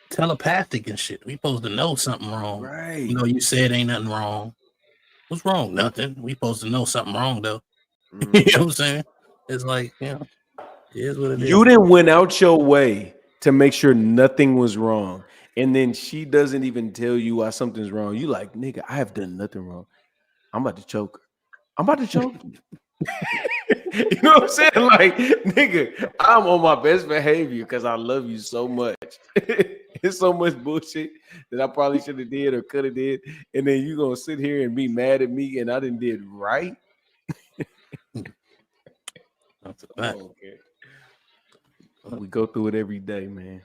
telepathic and shit. We supposed to know something wrong. Right. You know, you said ain't nothing wrong. What's wrong? Nothing. We supposed to know something wrong though. You know what I'm saying? It's like, you know, it is what it is. You didn't went out your way to make sure nothing was wrong. And then she doesn't even tell you why something's wrong. You like, nigga, I have done nothing wrong. I'm about to choke her. I'm about to choke you. You know what I'm saying? Like, nigga, I'm on my best behavior because I love you so much. It's so much bullshit that I probably should have did or could have did. And then you gonna sit here and be mad at me and I didn't did right. That's a fact. Okay. We go through it every day, man.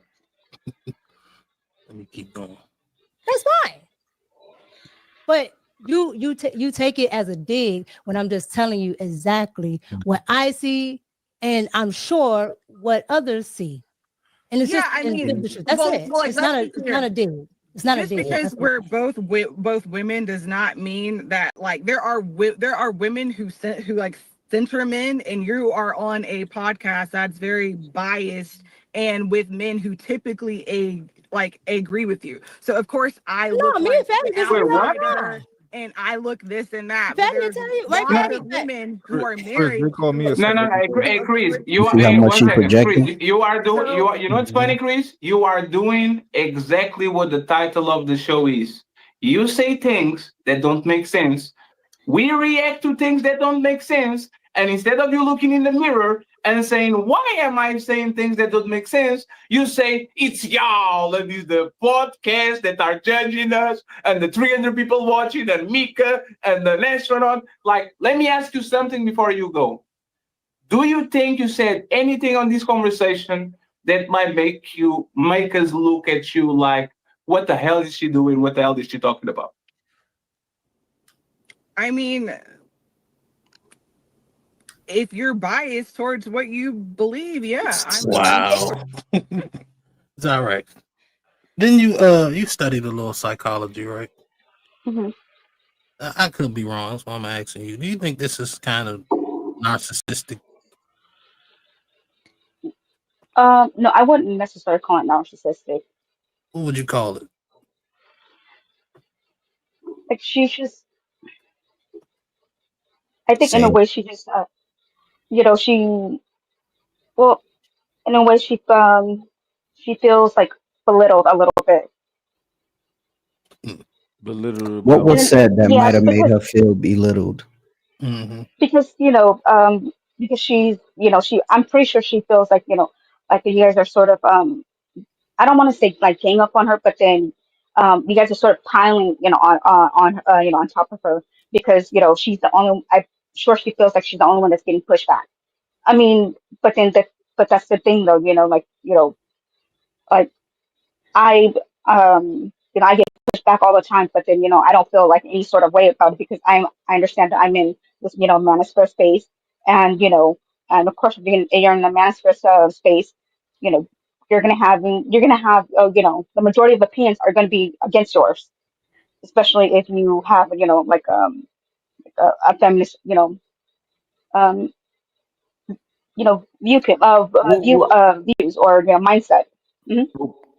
Let me keep going. That's fine. But you take it as a dig when I'm just telling you exactly what I see, and I'm sure what others see. And it's Yeah, that's it. It's not a dig. It's not just a dig. because we're both women does not mean that like there are women who like center men, and you are on a podcast that's very biased and with men who typically agree with you. So of course I look me and Fatty just outsider, and I look this and that. But Fatty there's tell you, lots right, of women who are Chris, married. they call me a No. Hey, Chris, you are. See how Hey, much one she second, projecting? Chris. You are doing. You know what's funny, Chris? You are doing exactly what the title of the show is. You say things that don't make sense. We react to things that don't make sense. And instead of you looking in the mirror and saying, why am I saying things that don't make sense? You say, it's y'all, and it's the podcast that are judging us, and the 300 people watching, and Mika, and the astronaut. Like, let me ask you something before you go. Do you think you said anything on this conversation that might make us look at you like, what the hell is she doing? What the hell is she talking about? I mean, if you're biased towards what you believe, yeah. Wow. It's all right. Then you studied a little psychology, right? Mhm. I could be wrong. That's why I'm asking you. Do you think this is kind of narcissistic? No, I wouldn't necessarily call it narcissistic. What would you call it? Like she's just, I think in a Same. way she just, she, well, in a way she feels like belittled a little bit. Belittled What about was And said that might yes, have made her feel belittled? Mm-hmm. because because she's, I'm pretty sure she feels like, like you guys are sort of, I don't want to say like gang up on her, but then you guys are sort of piling, on top of her because, she's the only, I'm sure she feels like she's the only one that's getting pushed back. I mean, but that's the thing though, like I, I get pushed back all the time, but then, I don't feel like any sort of way about it because I understand that I'm in this, manosphere space, and and of course, being you're in the manosphere space, you know, you're gonna have, the majority of opinions are gonna be against yours, especially if you have, like a feminist, um, views or mindset. Hmm.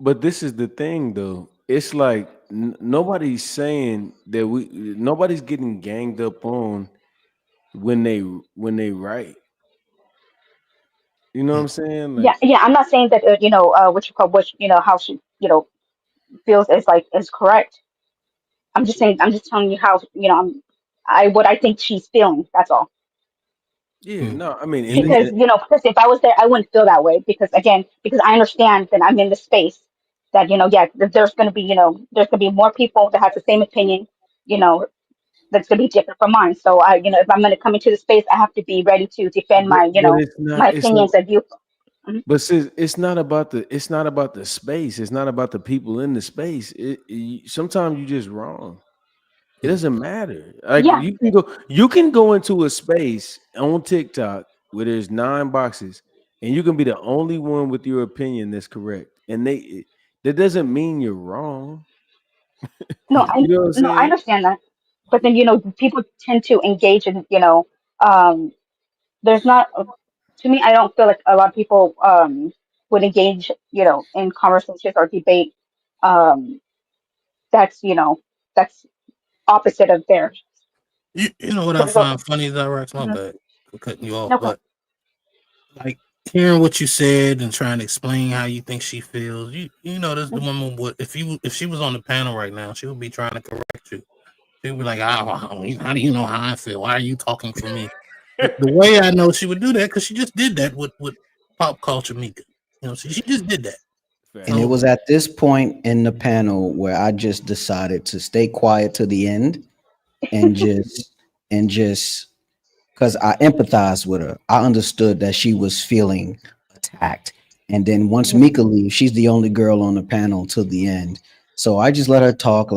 But this is the thing, though. It's like nobody's saying that nobody's getting ganged up on when they write. You know what I'm saying? Yeah, Like, yeah. I'm not saying that what you call which how she feels is correct. I'm just telling you how what I think she's feeling. That's all. yeah, no, I mean, Because because if I was there, I wouldn't feel that way. Because again, because I understand that I'm in the space that yeah, that there's gonna be there's gonna be more people that have the same opinion, you know, that's gonna be different from mine. So I if I'm gonna come into the space, I have to be ready to defend but my but it's not. my It's not. opinions and view. Mhm. But sis, it's not about the space. It's not about the people in the space. Sometimes you're just wrong. It doesn't matter. Like Yeah. you can go into a space on TikTok where there's 9 boxes, and you can be the only one with your opinion that's correct. And that doesn't mean you're wrong. No, You know what I'm I saying? understand that, but then people tend to engage in um there's not to me I don't feel like a lot of people would engage in conversations or debate um that's that's opposite of theirs. You know what I Because of, find funny, Zyrex? My mhm. bad for cutting you off, No problem. but like hearing what you said and trying to explain how you think she feels. You know, this the woman would if she was on the panel right now, she would be trying to correct you. She would be like, how do you know how I feel? Why are you talking for me? The way I know she would do that because she just did that with pop culture Mika. You know, she just did that. And it was at this point in the panel where I just decided to stay quiet to the end and just because I empathized with her. I understood that she was feeling attacked. And then once Mika leaves, she's the only girl on the panel till the end. So I just let her talk.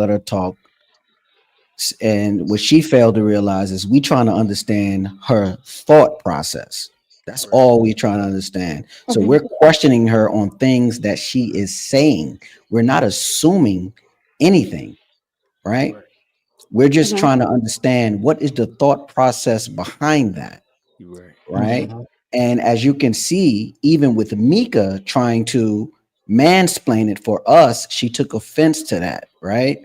And what she failed to realize is we trying to understand her thought process. That's all we trying to understand. So we're questioning her on things that she is saying. We're not assuming anything, right? We're just trying to understand what is the thought process behind that, right? And as you can see, even with Mika trying to mansplain it for us, she took offense to that, right?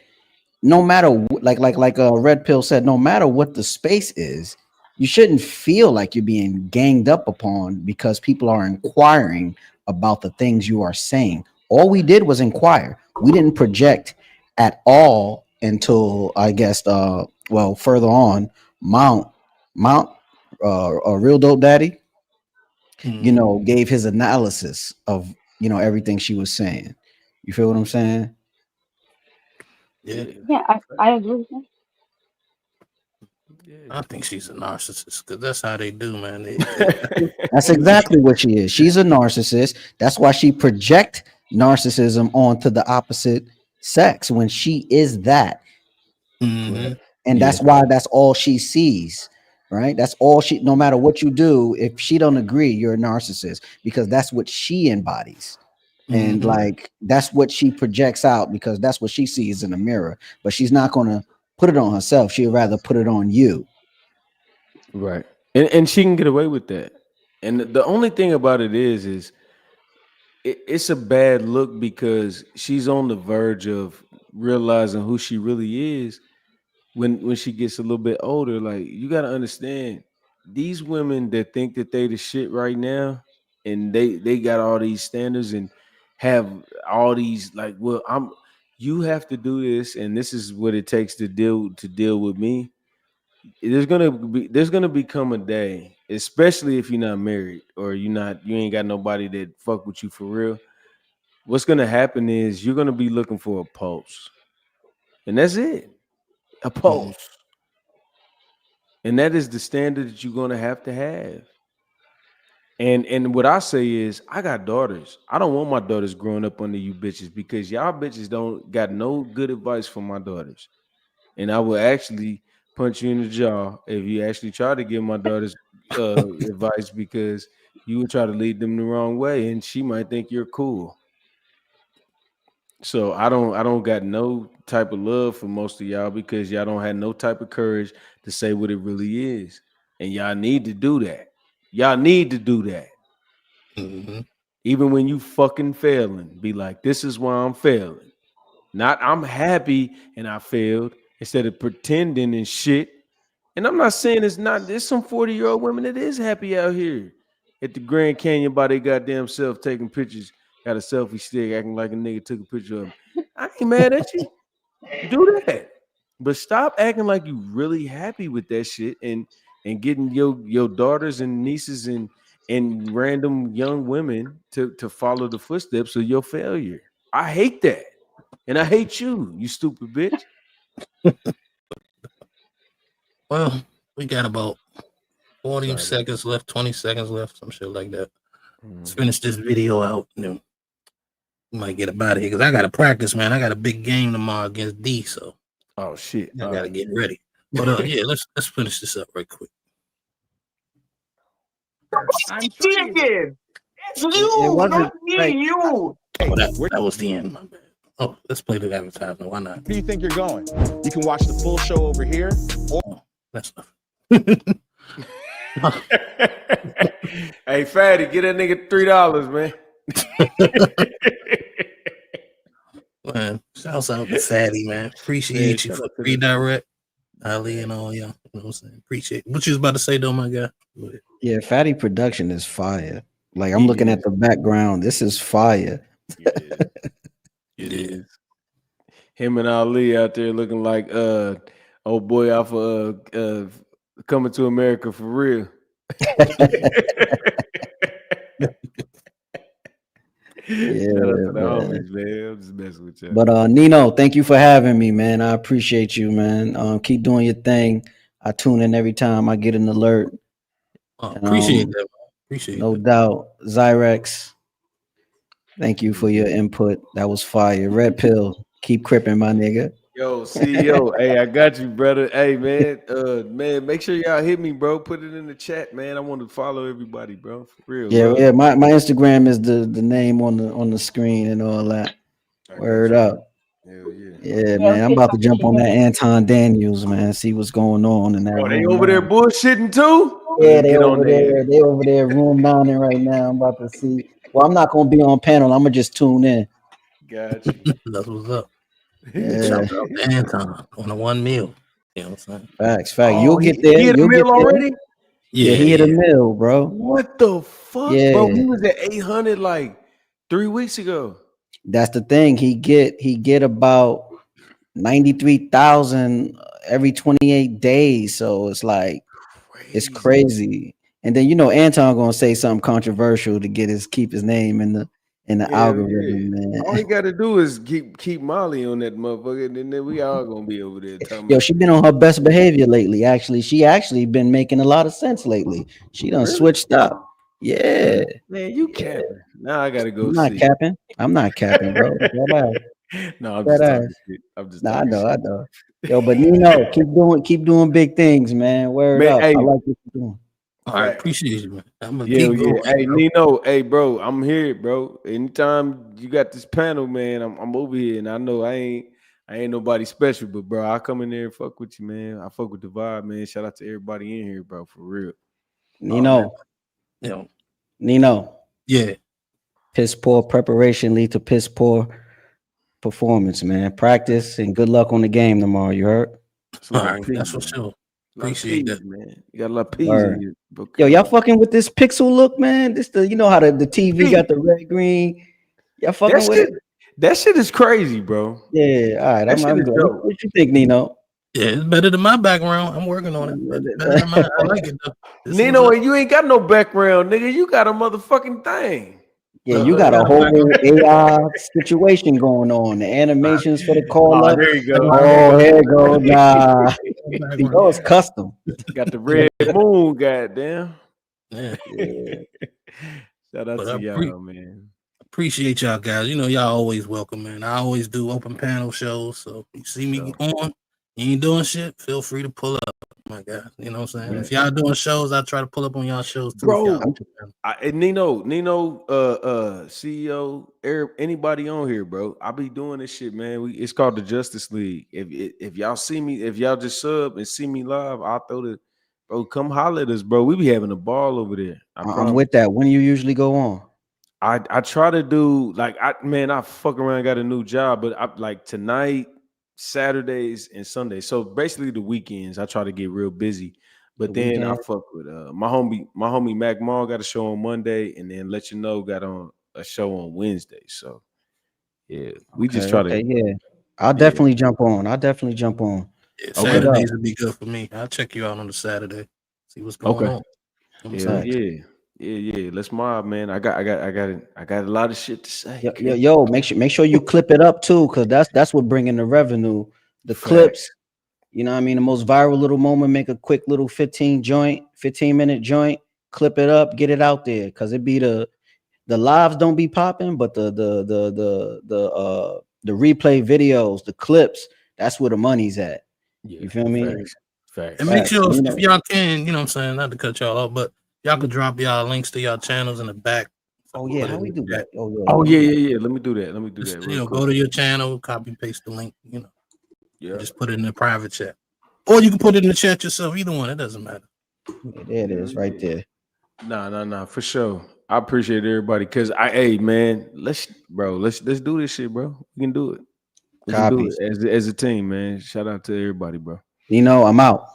No matter like Red Pill said, no matter what the space is, you shouldn't feel like you're being ganged up upon because people are inquiring about the things you are saying. All we did was inquire. We didn't project at all until I guess further on, Mount a real dope daddy. you know, gave his analysis of, you know, everything she was saying. You feel what I'm saying? Yeah. Yeah, I agree with that. I think she's a narcissist because that's how they do, man. That's exactly what she is. She's a narcissist. That's why she project narcissism onto the opposite sex when she is that. And that's why that's all she sees, right? That's all she, no matter what you do, if she don't agree, you're a narcissist because that's what she embodies. And like, that's what she projects out because that's what she sees in the mirror, but she's not going to put it on herself. She'd rather put it on you. Right. And she can get away with that. And the only thing about it is it's a bad look because she's on the verge of realizing who she really is when she gets a little bit older. Like, you got to understand, these women that think that they the shit right now and they got all these standards and have all these like, well, you have to do this and this is what it takes to deal with me. There's gonna become a day, especially if you're not married or you ain't got nobody that fuck with you for real. What's gonna happen is you're gonna be looking for a pulse, and that's it, a pulse, and that is the standard that you're gonna have to have. And what I say is, I got daughters. I don't want my daughters growing up under you bitches because y'all bitches don't got no good advice for my daughters, and I will actually punch you in the jaw if you actually try to give my daughters advice because you would try to lead them the wrong way and she might think you're cool. So I don't got no type of love for most of y'all because y'all don't have no type of courage to say what it really is. And y'all need to do that. Y'all need to do that. Even when you fucking failing, be like, this is why I'm failing. Not I'm happy and I failed. Instead of pretending and shit. And I'm not saying it's not, there's some 40-year-old women that is happy out here at the Grand Canyon by their goddamn self taking pictures, got a selfie stick, acting like a nigga took a picture of them. I ain't mad at you. Do that. But stop acting like you really happy with that shit and getting your daughters and nieces and random young women to follow the footsteps of your failure. I hate that. And I hate you stupid bitch. Well, we got about 40 seconds left, 20 seconds left, some shit like that. Let's finish this video out and then we might get up out of here because I got to practice, man. I got a big game tomorrow against D, so oh shit, I got to get ready. But yeah, let's finish this up right quick. I'm chicken. It's you, not me, you. Oh, that was the end. My bad. Oh, let's play the advertisement. Why not? Where do you think you're going? You can watch the full show over here. Or that's enough. Hey, Fatty, get that nigga $3, man. Man, shouts out to Fatty, man. Appreciate you for redirect. Ali and all y'all. You know what I'm saying? Appreciate it. What you was about to say though, my guy? Yeah, Fatty production is fire. Like I'm looking at the background. This is fire. It is. Him and Ali out there looking like old boy off of Coming to America for real. Yeah, homies, man. I'm just messing with you. But Nino, thank you for having me, man. I appreciate you, man. Keep doing your thing. I tune in every time I get an alert. Appreciate that. Appreciate no doubt. Zyrex, thank you for your input. That was fire. Red Pill, keep cripping, my nigga. Yo, CEO, hey, I got you, brother. Hey, man, man, make sure y'all hit me, bro. Put it in the chat, man. I want to follow everybody, bro. For real. Yeah, bro. yeah. My Instagram is the name on the screen and all that. Word up. Yeah, man. I'm about to jump on that Anton Daniels, man. See what's going on in that. Oh, they room, over there bullshitting too? Yeah, they Get over on there. They over there room 9 right now. I'm about to see. Well, I'm not gonna be on panel. I'm gonna just tune in. Got you. That's what's up. Yeah. Shout out to Anton on the one meal. You know what I'm saying? Facts. You'll get there. He hit a You'll mill get there. already? Yeah, he hit a mill, bro. What the fuck, Yeah. bro? He was at 800 like 3 weeks ago. That's the thing. He get about 93,000 every 28 days. So it's like it's crazy. And then Anton gonna say something controversial to keep his name in the algorithm, man. All he got to do is keep Molly on that motherfucker, and then we all gonna be over there talking. Yo, she been on her best behavior lately. Actually, she been making a lot of sense lately. She done switched up. Yeah, man, you capping. Now I gotta go. I'm not capping, bro. No, I'm just talking shit. I know. Yo, but Nino, keep doing big things, man. Word up. Hey, I like what you're doing. All right, appreciate you, man. I'm gonna yeah. going, Hey, bro. Nino, hey, bro, I'm here, bro. Anytime you got this panel, man, I'm over here, and I know I ain't nobody special, but bro, I come in there and fuck with you, man. I fuck with the vibe, man. Shout out to everybody in here, bro, for real. Nino, yeah. Piss poor preparation lead to piss poor performance, man. Practice and good luck on the game tomorrow. You heard? All right, that's for sure. Appreciate that, man. You got a lot of peas in you. Yo, y'all fucking with this pixel look, man. This how the TV got the red green. Y'all fucking with it. That shit is crazy, bro. Yeah, all right. I'm good. What you think, Nino? Yeah, it's better than my background. I'm working on it. Better than mine. I like it though. Nino, you ain't got no background, nigga. You got a motherfucking thing. Yeah, you got a whole AI situation going on. The animations for the call up. There you go. Oh, here you go. Nah, it's custom. Got the red moon, goddamn. Yeah. Shout out to y'all, man. Appreciate y'all guys. Y'all always welcome, man. I always do open panel shows. So if you see me on, you ain't doing shit, feel free to pull up, my guy. You know what I'm saying? If y'all doing shows, I try to pull up on y'all shows too. Bro, Nino, CEO, anybody on here, bro. I be doing this shit, man. It's called the Justice League. If y'all see me, if y'all just sub and see me live, I'll throw the bro. Come holler at us, bro. We be having a ball over there. I'm with that. When you usually go on? I try to do I fuck around, got a new job, but I like tonight, Saturdays and Sundays. So basically the weekends I try to get real busy. But then I fuck with my homie Mac Mall got a show on Monday, and then Let You Know got on a show on Wednesday. So yeah, we just try to. Yeah, I'll definitely jump on. Yeah, Saturdays would be good for me. I'll check you out on the Saturday. See what's going on. Yeah. Let's mob, man. I got a lot of shit to say. Yo, make sure you clip it up too, because that's what bringing the revenue. The clips, you know what I mean? The most viral little moment, make a quick little 15-minute joint, clip it up, get it out there. Cause it be the lives don't be popping, but the replay videos, the clips, that's where the money's at. You feel me? Facts. And make sure if y'all can, you know what I'm saying, not to cut y'all off, but y'all could drop y'all links to y'all channels in the back. Oh yeah, how we do that? Yeah. Let me do that. Just, go to your channel, copy paste the link, just put it in the private chat. Or you can put it in the chat yourself. Either one, it doesn't matter. Yeah, there it is, right there. Nah, for sure. I appreciate everybody because man, let's do this shit, bro. We can do it. We can do it as a team, man. Shout out to everybody, bro. I'm out.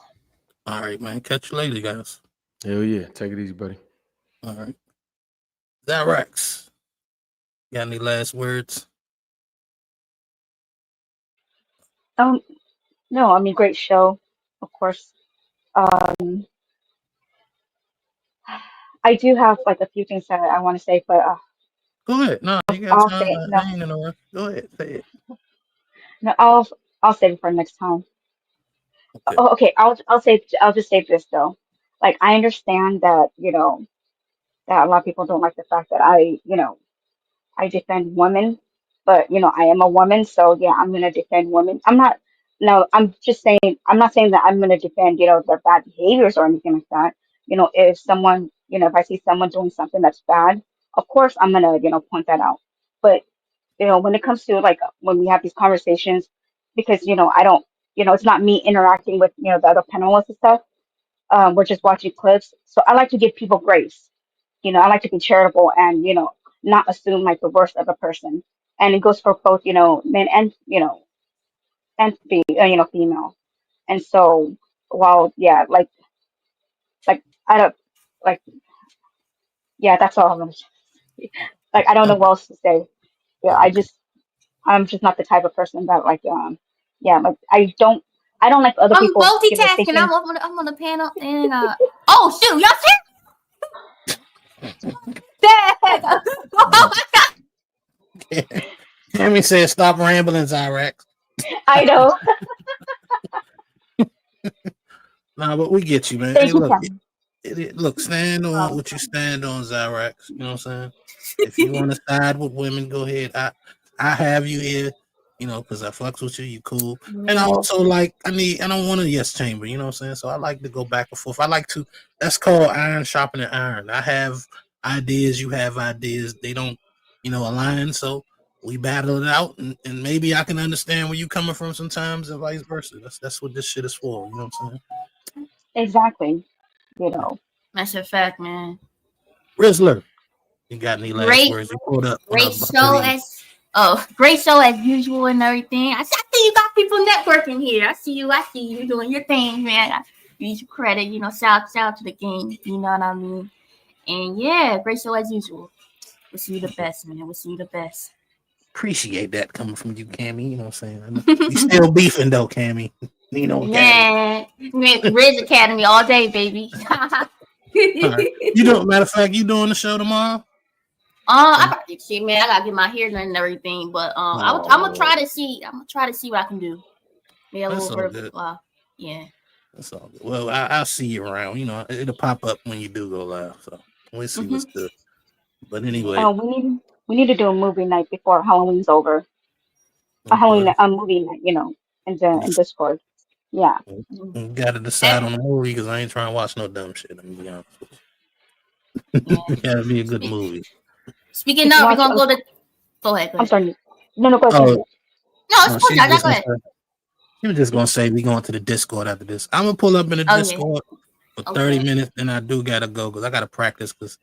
All right, man. Catch you later, guys. Hell yeah. Take it easy, buddy. All right. Zarex, got any last words? No, I mean, great show, of course. I do have like a few things that I want to say, but go ahead. No, you got time. I ain't in a rush. Go ahead, say it. No, I'll save it for next time. Okay. I'll just say this though. Like, I understand that that a lot of people don't like the fact that I defend women, but I am a woman, so yeah, I'm gonna defend women. I'm just saying, I'm not saying that I'm gonna defend their bad behaviors or anything like that. If someone, if I see someone doing something that's bad, of course I'm gonna point that out. But when it comes to like when we have these conversations, because I don't, it's not me interacting with the other panelists and stuff. We're just watching clips, so I like to give people grace. I like to be charitable and not assume like the worst of a person. And it goes for both men and female. And so while like I don't like that's all I'm gonna say. Like, I don't know what else to say. Yeah, I'm just not the type of person that like like I don't like other I'm people. multitasking. I'm on the panel and oh shoot, y'all see? Cammy said, "Stop rambling, Zyrax." I know. Nah, but we get you, man. Thank Hey, you, look, Kevin. look, stand on what you stand on, Zyrax. You know what I'm saying? If you want to side with women, go ahead. I have you here, you know, because I fucks with you. You cool. And I also I don't want a yes chamber. You know what I'm saying? So I like to go back and forth. I like to. That's called iron sharpening iron. I have ideas. You have ideas. They don't, align. So we battle it out, and maybe I can understand where you coming from sometimes, and vice versa. That's what this shit is for. You know what I'm saying? Exactly. That's a fact, man. Rizzler, you got any last words? You pulled up. Great show as usual and everything. I see you got people networking here. I see you doing your thing, man. I give you credit, shout out to the game. You know what I mean? And yeah, great show as usual. We'll see you the best, man. We'll see you the best. Appreciate that coming from you, Cammy. You know what I'm saying? You still beefing though, Cammy. Man, Riz Academy all day, baby. Right. Matter of fact, you doing the show tomorrow? See, man, I gotta get my hair done and everything, but I'm gonna try to see. I'm gonna try to see what I can do. Maybe a little bit. Yeah. That's all good. Well, I'll see you around. It'll pop up when you do go live. So we'll see what's good. But anyway, we need to do a movie night before Halloween's over. A Halloween movie night, in Discord. Yeah. You got to decide on the movie because I ain't trying to watch no dumb shit. I'm gonna be honest with you. It gotta be a good movie. Speaking of, we're gonna go to. Go ahead. I'm sorry. No, go ahead. No, it's cool. Go ahead. You were just gonna say we going to the Discord after this. I'm gonna pull up in the Discord for 30 minutes, then I do gotta go because I gotta practice because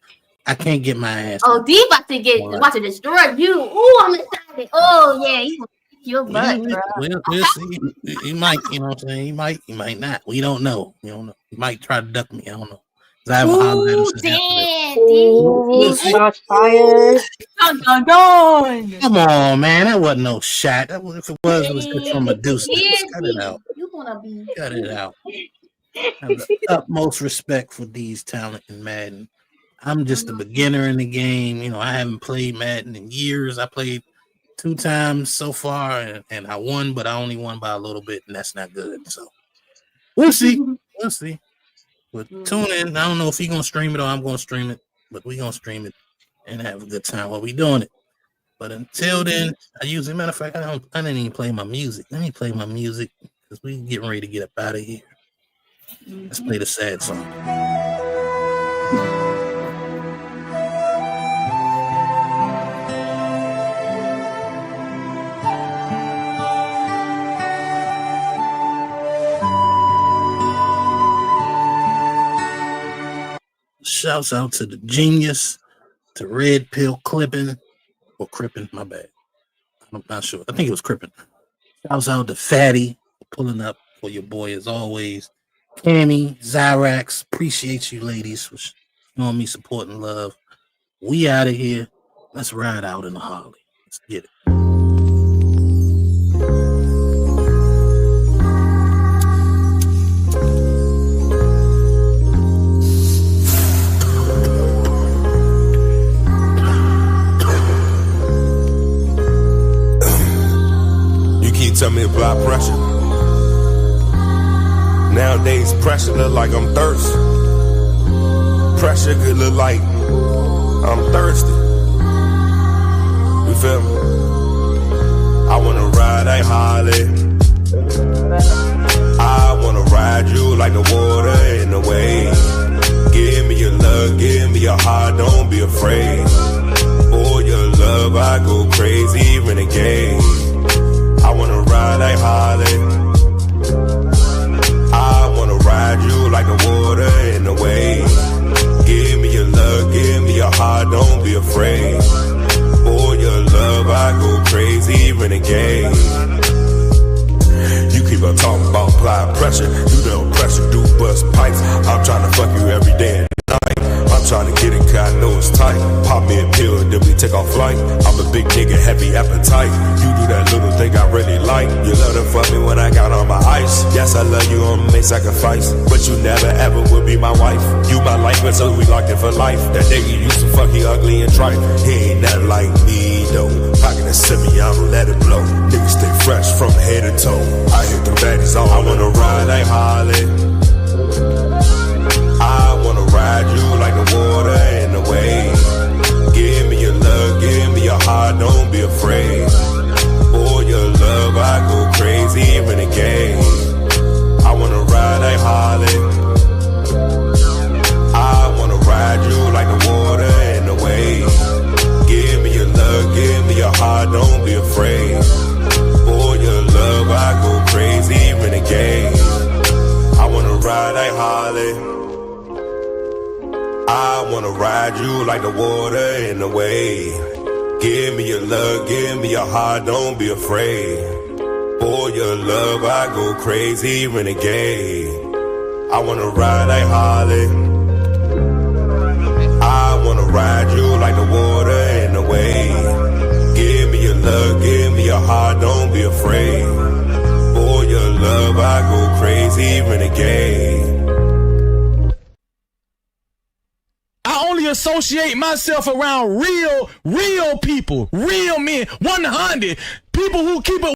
I can't get my ass. Oh, D about to destroy you. Oh, I'm excited. Oh yeah, he's gonna kick your butt, bro. We'll see. He might, you know what I'm saying? He might not. We don't know. You don't know. He might try to duck me. I don't know. I haven't hollered at him since shots fired. Come on, man. That wasn't no shot. If it was just from a deuce. Cut it out. Cut it out. I have the utmost respect for D's talent in Madden. I'm just a beginner in the game. I haven't played Madden in years. I played 2 times so far, and I won, but I only won by a little bit, and that's not good. So we'll see. We'll see. But tune in. I don't know if he's gonna stream it or I'm gonna stream it, but we're gonna stream it and have a good time while we doing it. But until then, matter of fact, I didn't even play my music. Let me play my music because we getting ready to get up out of here. Let's play the sad song. Shouts out to the Genius, to Red Pill Clipping, or Crippin', my bad. I'm not sure. I think it was Crippin'. Shouts out to Fatty for pulling up for your boy as always. Cammy, Zyrax, appreciate you ladies for showing me support and love. We out of here. Let's ride out in the Harley. Let's get it. Tell me about pressure. Nowadays, pressure look like I'm thirsty. Pressure could look like I'm thirsty. You feel me? I wanna ride a Harley. I wanna ride you like the water in the wave. Give me your love, give me your heart, don't be afraid. For your love, I go crazy, renegade. I wanna ride like Harley. I wanna ride you like the water in the wave. Give me your love, give me your heart, don't be afraid. For your love, I go crazy, renegade. You keep on talking about apply pressure. You don't pressure, do bust pipes. I'm trying to fuck you every day and night. I'm trying to get it, cause I know it's tight. Pop me a pill, then we take off flight. I'm a big nigga, heavy appetite. You do that little thing I really like. You love to fuck me when I got on my ice. Yes, I I love you, I'ma make sacrifice. But you never ever would be my wife. You my life, but so we locked in for life. That nigga used to fuck you ugly and trite. He ain't nothing like me though. Pocket a semi, I'ma let it blow. Niggas stay fresh from head to toe. I hit the baddies all. I wanna ride like Harley. I wanna ride you like the water and the waves. Give me your love, give me your heart, don't be afraid. For your love, I go crazy, renegade. I wanna ride like Harley. I wanna ride you like the water and the waves. Give me your love, give me your heart, don't be afraid. For your love, I go crazy, renegade. I wanna ride like Harley. I wanna ride you like the water and the wave. Give me your love, give me your heart, don't be afraid. For your love, I go crazy, renegade. I wanna ride like Harley. I wanna ride you like the water and the wave. Give me your love, give me your heart, don't be afraid. For your love, I go crazy, renegade. I only associate myself around real people, real men, 100 people who keep it